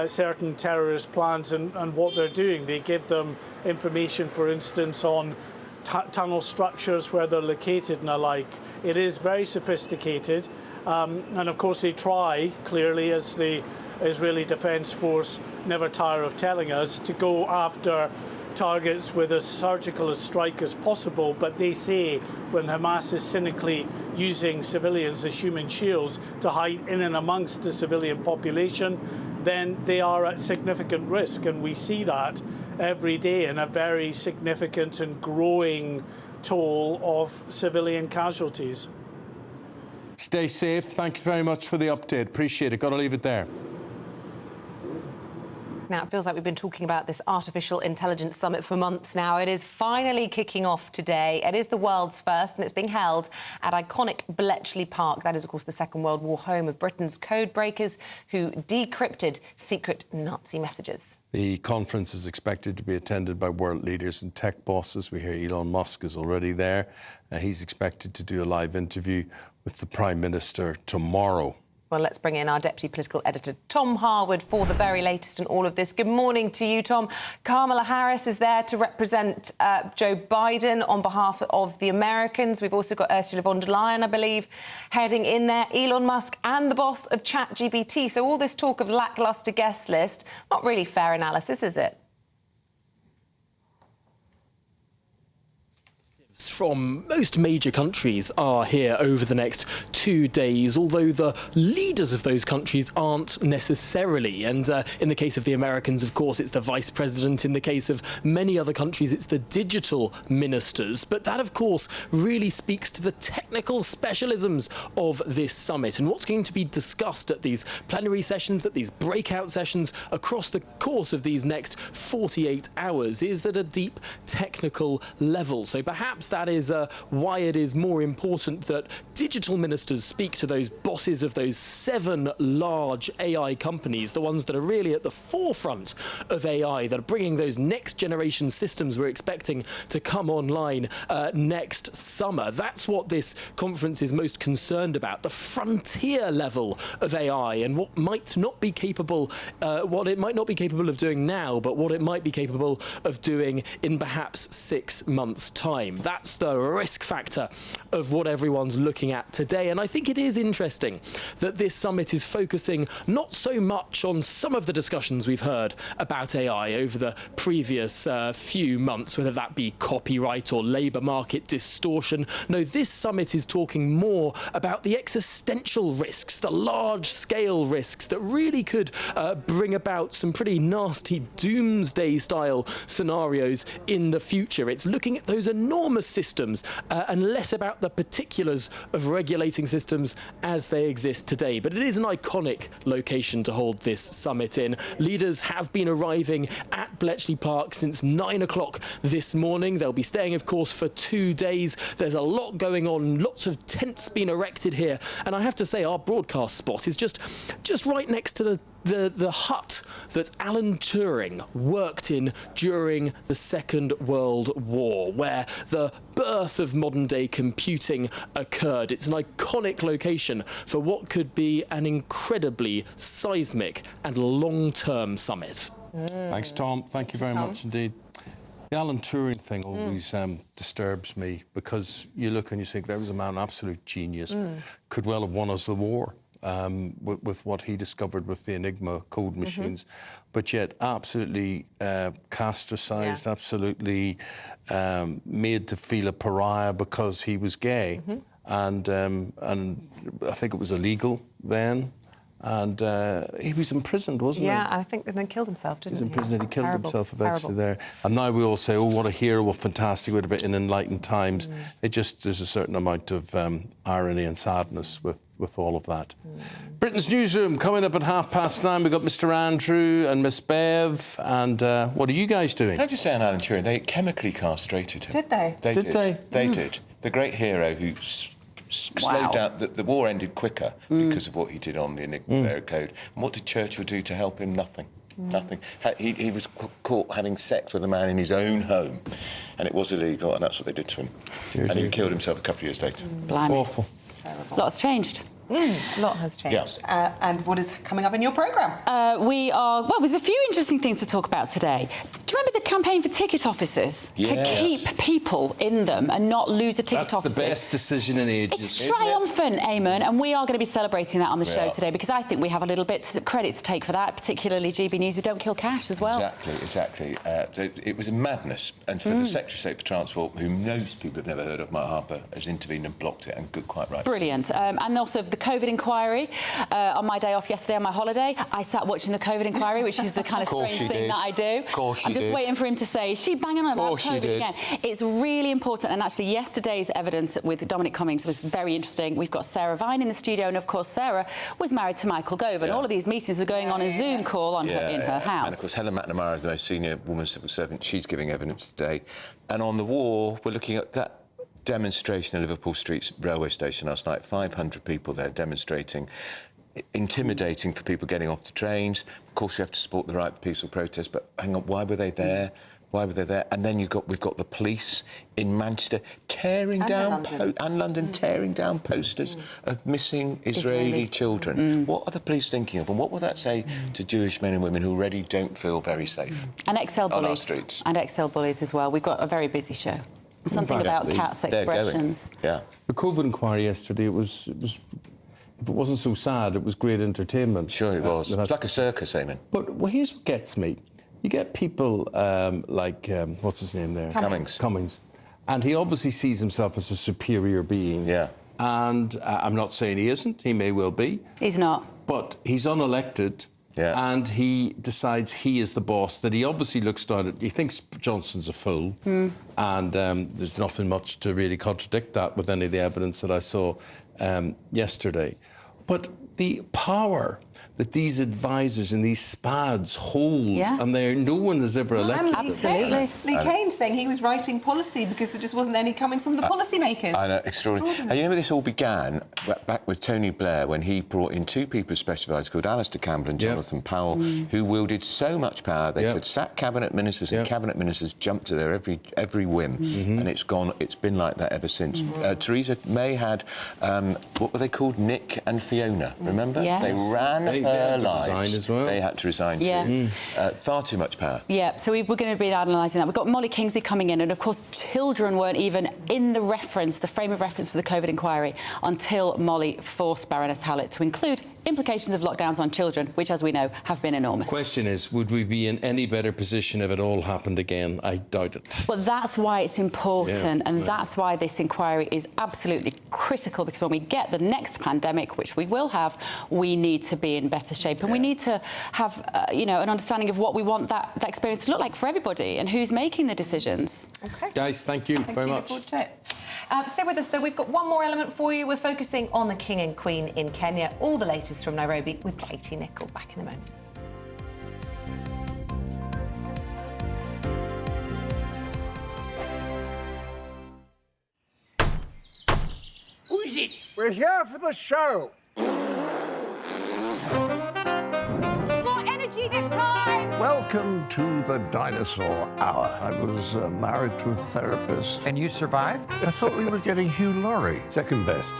certain terrorist plans and what they're doing. They give them information, for instance, on tunnel structures, where they're located and alike. It is very sophisticated, and of course they try, clearly, as the Israeli Defence Force never tire of telling us, to go after targets with as surgical a strike as possible, but they say when Hamas is cynically using civilians as human shields to hide in and amongst the civilian population, then they are at significant risk, and we see that every day in a very significant and growing toll of civilian casualties. Stay safe. Thank you very much for the update. Appreciate it. Got to leave it there. Now, it feels like we've been talking about this artificial intelligence summit for months now. It is finally kicking off today. It is the world's first, and it's being held at iconic Bletchley Park. That is, of course, the Second World War home of Britain's code breakers who decrypted secret Nazi messages. The conference is expected to be attended by world leaders and tech bosses. We hear Elon Musk is already there. He's expected to do a live interview with the Prime Minister tomorrow. Well, let's bring in our Deputy Political Editor, Tom Harwood, for the very latest in all of this. Good morning to you, Tom. Kamala Harris is there to represent Joe Biden on behalf of the Americans. We've also got Ursula von der Leyen, I believe, heading in there, Elon Musk and the boss of ChatGPT. So all this talk of lacklustre guest list, not really fair analysis, is it? From most major countries are here over the next 2 days, although the leaders of those countries aren't necessarily. And in the case of the Americans, of course, it's the vice president. In the case of many other countries, it's the digital ministers. But that, of course, really speaks to the technical specialisms of this summit and what's going to be discussed at these plenary sessions, at these breakout sessions across the course of these next 48 hours is at a deep technical level. So perhaps that is why it is more important that digital ministers speak to those bosses of those 7 large AI companies, the ones that are really at the forefront of AI, that are bringing those next generation systems we're expecting to come online next summer. That's what this conference is most concerned about, the frontier level of AI and what might not be capable, what it might not be capable of doing now, but what it might be capable of doing in perhaps 6 months' time. That's the risk factor of what everyone's looking at today. And I think it is interesting that this summit is focusing not so much on some of the discussions we've heard about AI over the previous few months, whether that be copyright or labour market distortion. No, this summit is talking more about the existential risks, the large-scale risks that really could bring about some pretty nasty doomsday-style scenarios in the future. It's looking at those enormous systems and less about the particulars of regulating systems as they exist today. But it is an iconic location to hold this summit in. Leaders have been arriving at Bletchley Park since 9 o'clock this morning. They'll be staying, of course, for 2 days. There's a lot going on, lots of tents being erected here. And I have to say, our broadcast spot is just right next to the hut that Alan Turing worked in during the Second World War, where the birth of modern-day computing occurred. It's an iconic location for what could be an incredibly seismic and long-term summit. Thanks, Tom. Thank you very much indeed. The Alan Turing thing always disturbs me, because you look and you think there was a man, absolute genius, could well have won us the war. With what he discovered with the Enigma code machines, but yet absolutely castricized, absolutely made to feel a pariah because he was gay, and I think it was illegal then. And he was imprisoned, wasn't he? Yeah, and I think then he killed himself, didn't he? He was imprisoned, he killed Terrible, himself eventually terrible. there. And now we all say, oh, what a hero, what fantastic, would have been in enlightened times. There's a certain amount of irony and sadness with all of that. Britain's Newsroom, coming up at 9:30. We've got Mr. Andrew and Miss Bev. And what are you guys doing? Can I just say on Alan Turing, they chemically castrated him. Did they? They Did did. they? They did. The great hero who slowed down. The war ended quicker because of what he did on the Enigma code. And what did Churchill do to help him? Nothing. Nothing. He was caught having sex with a man in his own home, and it was illegal, and that's what they did to him. And he killed himself a couple of years later. Blimey. Awful. Lots changed. A lot has changed. And what is coming up in your programme? Well, there's a few interesting things to talk about today. Do you remember the campaign for ticket offices? Yes. To keep people in them and not lose the ticket offices. That's the best decision in ages. It's triumphant, Eamonn, and we are going to be celebrating that on the We show are. today, because I think we have a little bit of credit to take for that, particularly GB News, who don't kill cash as well. Exactly. It was a madness, and for the Secretary of State for Transport, who most people have never heard of, Mark Harper, has intervened and blocked it, and good, quite right. Brilliant. And also the COVID inquiry. On my day off yesterday on my holiday, I sat watching the COVID inquiry, which is the kind of strange thing that I do. I'm just waiting for him to say, is she banging on about COVID again? It's really important, and actually yesterday's evidence with Dominic Cummings was very interesting. We've got Sarah Vine in the studio, and of course Sarah was married to Michael Gove, and all of these meetings were going on a Zoom call in her house. And of course Helen McNamara, the most senior woman civil servant, she's giving evidence today. And on the war, we're looking at that demonstration at Liverpool Street railway station last night. 500 people there demonstrating, intimidating for people getting off the trains. Of course, we have to support the right to peaceful protest, but hang on, why were they there? Why were they there? And then we've got the police in Manchester tearing down London tearing down posters of missing Israeli children. What are the police thinking of, and what will that say to Jewish men and women who already don't feel very safe And XL on our bullies. streets? And XL bullies as well. We've got a very busy show. Something about cats' expressions. The COVID inquiry yesterday, it was if it wasn't so sad, it was great entertainment. Sure it was. It was like a circus, Eamonn. But here's what gets me. You get people like, what's his name there? Cummings. And he obviously sees himself as a superior being. Yeah. And I'm not saying he isn't. He may well be. He's not. But he's unelected. Yeah. And he decides he is the boss, that he obviously looks down at... He thinks Johnson's a fool. And there's nothing much to really contradict that with any of the evidence that I saw yesterday. But the power that these advisors and these SPADs hold, and no one has ever elected them. Absolutely. Lee Kane saying he was writing policy because there just wasn't any coming from the policymakers. I know, extraordinary. And you know where this all began? Back with Tony Blair, when he brought in two people who specialised, called Alistair Campbell and Jonathan Powell, who wielded so much power they could sack cabinet ministers, and cabinet ministers jumped to their every whim. And it's been like that ever since. Theresa May had, what were they called? Nick and Fiona, remember? Yes. They ran her lives. Resign as well. They had to resign too. Far too much power. Yeah, so we're going to be analysing that. We've got Molly Kingsley coming in, and of course children weren't even in the frame of reference for the COVID inquiry until Molly forced Baroness Hallett to include implications of lockdowns on children, which, as we know, have been enormous. Question is, would we be in any better position if it all happened again? I doubt it. Well, that's why it's important, and that's why this inquiry is absolutely critical, because when we get the next pandemic, which we will have, we need to be in better shape, and we need to have, an understanding of what we want that experience to look like for everybody and who's making the decisions. OK. Guys, thank you very much. Look forward to it. Stay with us, though. We've got one more element for you. We're focusing on the King and Queen in Kenya. All the latest from Nairobi with Katie Nicholl. Back in a moment. Who is it? We're here for the show. More energy this time! Welcome to the Dinosaur Hour. I was married to a therapist. And you survived? I thought we were getting Hugh Laurie. Second best.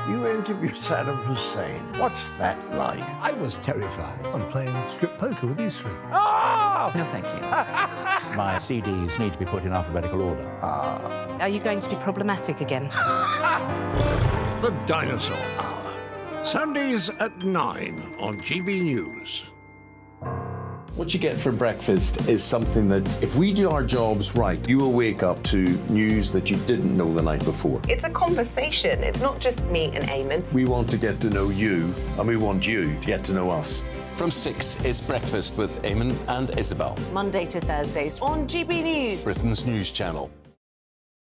You interviewed Saddam Hussein. What's that like? I was terrified. I'm playing strip poker with these three. Ah! No, thank you. My CDs need to be put in alphabetical order. Are you going to be problematic again? The Dinosaur Hour. Sundays at 9 on GB News. What you get for breakfast is something that, if we do our jobs right, you will wake up to news that you didn't know the night before. It's a conversation. It's not just me and Eamonn. We want to get to know you, and we want you to get to know us. From 6, it's Breakfast with Eamonn and Isabel. Monday to Thursdays on GB News, Britain's news channel.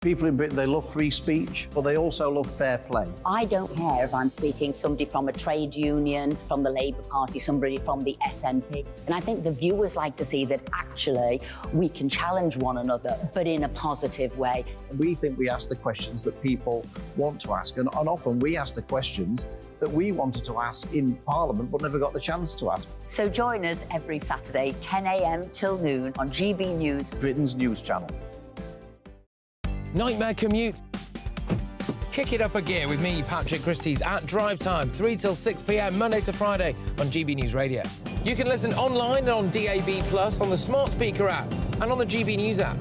People in Britain, they love free speech, but they also love fair play. I don't care if I'm speaking somebody from a trade union, from the Labour Party, somebody from the SNP. And I think the viewers like to see that actually we can challenge one another, but in a positive way. We think we ask the questions that people want to ask, and often we ask the questions that we wanted to ask in Parliament but never got the chance to ask. So join us every Saturday, 10 a.m. till noon on GB News, Britain's news channel. Nightmare commute. Kick it up a gear with me, Patrick Christie's at Drive Time, 3 till 6 p.m, Monday to Friday on GB News Radio. You can listen online and on DAB+, on the smart speaker app and on the GB News app.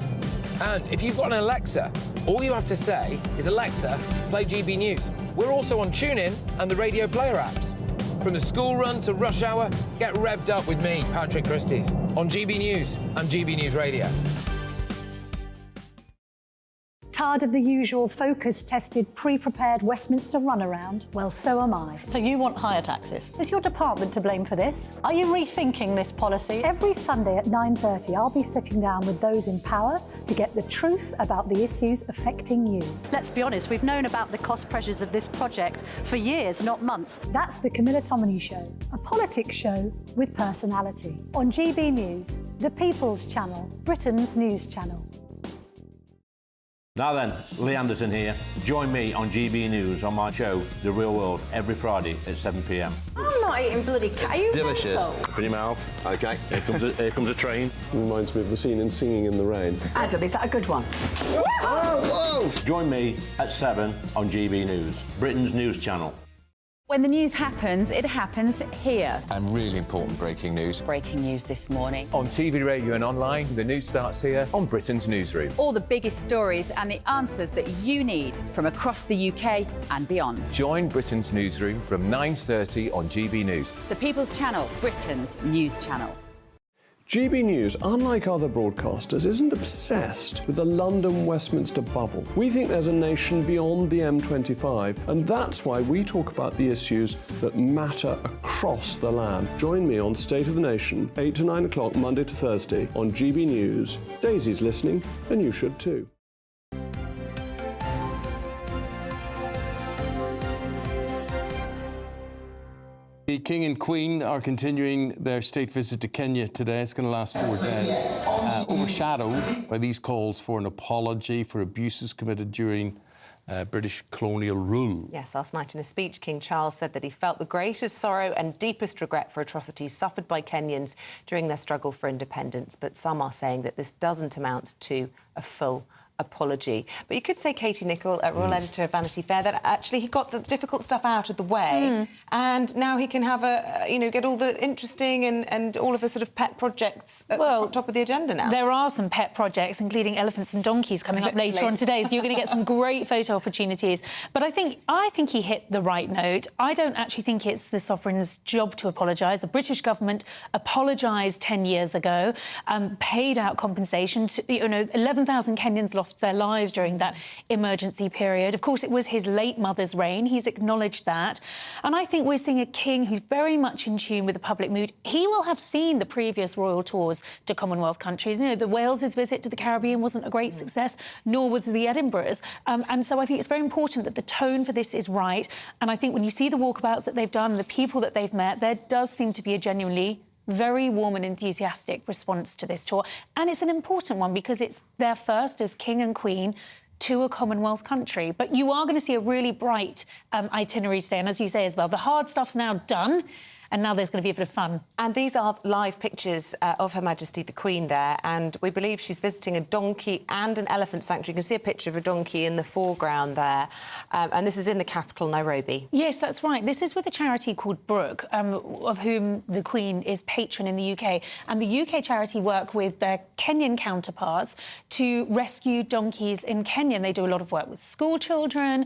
And if you've got an Alexa, all you have to say is, Alexa, play GB News. We're also on TuneIn and the Radio Player apps. From the school run to rush hour, get revved up with me, Patrick Christie's, on GB News and GB News Radio. Tired of the usual focus-tested, pre-prepared Westminster runaround? Well, so am I. So you want higher taxes? Is your department to blame for this? Are you rethinking this policy? Every Sunday at 9:30, I'll be sitting down with those in power to get the truth about the issues affecting you. Let's be honest, we've known about the cost pressures of this project for years, not months. That's the Camilla Tominey Show, a politics show with personality. On GB News, the People's Channel, Britain's news channel. Now then, Lee Anderson here. Join me on GB News on my show, The Real World, every Friday at 7 p.m. I'm not eating bloody cat. Are you Delicious. mental? Open your mouth. OK, here comes a train. Reminds me of the scene in Singing in the Rain. Adam, is that a good one? Whoa! Join me at 7 on GB News, Britain's news channel. When the news happens, it happens here. And really important breaking news. Breaking news this morning. On TV, radio and online, the news starts here on Britain's Newsroom. All the biggest stories and the answers that you need from across the UK and beyond. Join Britain's Newsroom from 9:30 on GB News. The People's Channel, Britain's news channel. GB News, unlike other broadcasters, isn't obsessed with the London-Westminster bubble. We think there's a nation beyond the M25, and that's why we talk about the issues that matter across the land. Join me on State of the Nation, 8 to 9 o'clock, Monday to Thursday, on GB News. Daisy's listening, and you should too. The King and Queen are continuing their state visit to Kenya today. It's going to last 4 days, overshadowed by these calls for an apology for abuses committed during British colonial rule. Yes, last night in a speech, King Charles said that he felt the greatest sorrow and deepest regret for atrocities suffered by Kenyans during their struggle for independence. But some are saying that this doesn't amount to a full apology. But you could say Katie Nicholl, Royal Editor of Vanity Fair, that actually he got the difficult stuff out of the way and now he can have get all the interesting and all of the sort of pet projects at the top of the agenda now. There are some pet projects, including elephants and donkeys, coming up later on today, so you're going to get some great photo opportunities. But I think he hit the right note. I don't actually think it's the Sovereign's job to apologise. The British government apologised 10 years ago, paid out compensation to, 11,000 Kenyans lost their lives during that emergency period. Of course, it was his late mother's reign. He's acknowledged that. And I think we're seeing a king who's very much in tune with the public mood. He will have seen the previous royal tours to Commonwealth countries. The Wales's visit to the Caribbean wasn't a great success, nor was the Edinburgh's. And so I think it's very important that the tone for this is right. And I think when you see the walkabouts that they've done and the people that they've met, there does seem to be a genuinely very warm and enthusiastic response to this tour. And it's an important one because it's their first as king and queen to a Commonwealth country. But you are going to see a really bright itinerary today. And as you say, Isabel, the hard stuff's now done. And now there's going to be a bit of fun. And these are live pictures of Her Majesty the Queen there, and we believe she's visiting a donkey and an elephant sanctuary. You can see a picture of a donkey in the foreground there, and this is in the capital, Nairobi. Yes, that's right. This is with a charity called Brook, of whom the Queen is patron in the UK. And the UK charity work with their Kenyan counterparts to rescue donkeys in Kenya. And they do a lot of work with school children,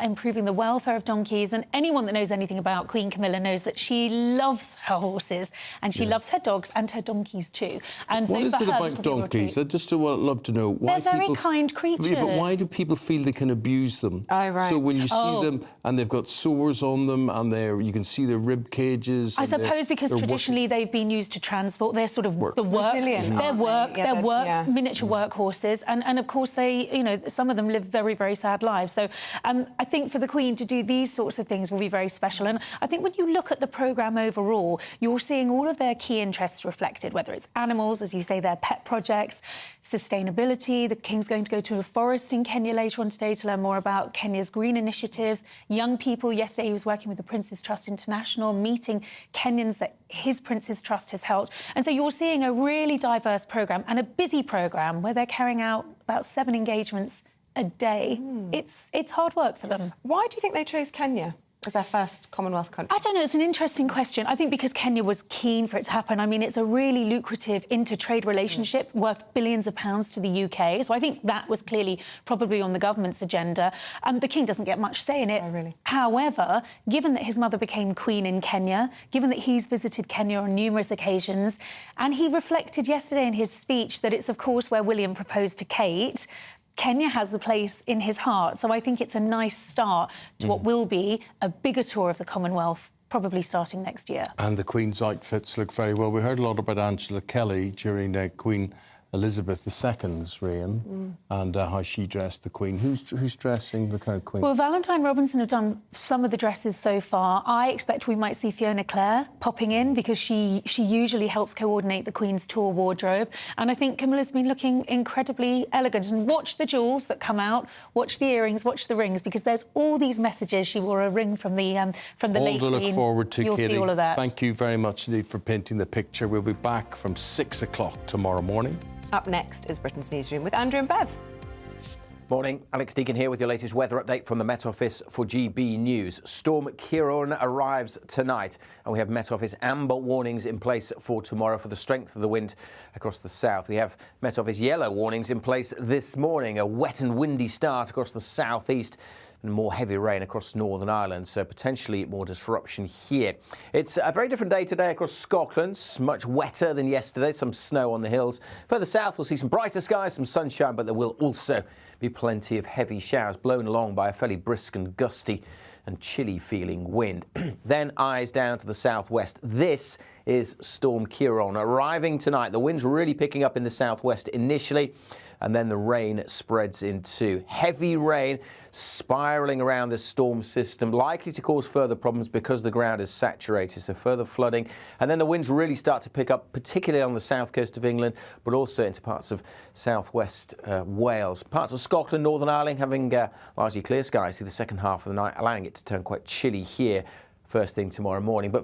improving the welfare of donkeys. And anyone that knows anything about Queen Camilla knows that she loves her horses and she loves her dogs and her donkeys too. And what so is for it her, about donkeys? I just would love to know why they're very people... kind creatures. Yeah, but why do people feel they can abuse them? Oh, right. So when you see Oh. them and they've got sores on them and you can see their rib cages... I and suppose because they're traditionally they've been used to transport. They're sort of the work, Resilient, their aren't work, they? Yeah, their work, yeah. miniature work horses, and of course they, you know, some of them live very, very sad lives. So I think for the Queen to do these sorts of things will be very special. And I think when you look at the programme overall, you're seeing all of their key interests reflected, whether it's animals, as you say, their pet projects, sustainability. The King's going to go to a forest in Kenya later on today to learn more about Kenya's green initiatives. Young people, yesterday he was working with the Prince's Trust International, meeting Kenyans that his Prince's Trust has helped. And so you're seeing a really diverse programme and a busy programme where they're carrying out about 7 engagements a day. It's hard work for them. Why do you think they chose Kenya as their first Commonwealth country? I don't know, it's an interesting question. I think because Kenya was keen for it to happen. I mean, it's a really lucrative inter-trade relationship worth billions of pounds to the UK. So I think that was clearly probably on the government's agenda. The King doesn't get much say in it. Oh, really? However, given that his mother became Queen in Kenya, given that he's visited Kenya on numerous occasions, and he reflected yesterday in his speech that it's, of course, where William proposed to Kate, Kenya has a place in his heart. So I think it's a nice start to what will be a bigger tour of the Commonwealth, probably starting next year. And the Queen's outfits look very well. We heard a lot about Angela Kelly during Queen Elizabeth II's reign and how she dressed the Queen. Who's dressing the current Queen? Well, Valentine Robinson have done some of the dresses so far. I expect we might see Fiona Clare popping in because she usually helps coordinate the Queen's tour wardrobe. And I think Camilla's been looking incredibly elegant. And watch the jewels that come out, watch the earrings, watch the rings, because there's all these messages. She wore a ring from the late Queen. All to look forward to, You'll Katie. see all of that. Thank you very much indeed for painting the picture. We'll be back from 6 o'clock tomorrow morning. Up next is Britain's Newsroom with Andrew and Bev. Morning, Alex Deacon here with your latest weather update from the Met Office for GB News. Storm Ciarán arrives tonight and we have Met Office amber warnings in place for tomorrow for the strength of the wind across the south. We have Met Office yellow warnings in place this morning, a wet and windy start across the southeast and more heavy rain across Northern Ireland, so potentially more disruption here. It's a very different day today across Scotland, much wetter than yesterday, some snow on the hills. Further south, we'll see some brighter skies, some sunshine, but there will also be plenty of heavy showers blown along by a fairly brisk and gusty and chilly feeling wind. Then eyes down to the southwest. This is Storm Ciarán arriving tonight. The wind's really picking up in the southwest initially, and then the rain spreads into heavy rain spiralling around this storm system, likely to cause further problems because the ground is saturated, so further flooding. And then the winds really start to pick up, particularly on the south coast of England, but also into parts of southwest Wales. Parts of Scotland, Northern Ireland having largely clear skies through the second half of the night, allowing it to turn quite chilly here first thing tomorrow morning. But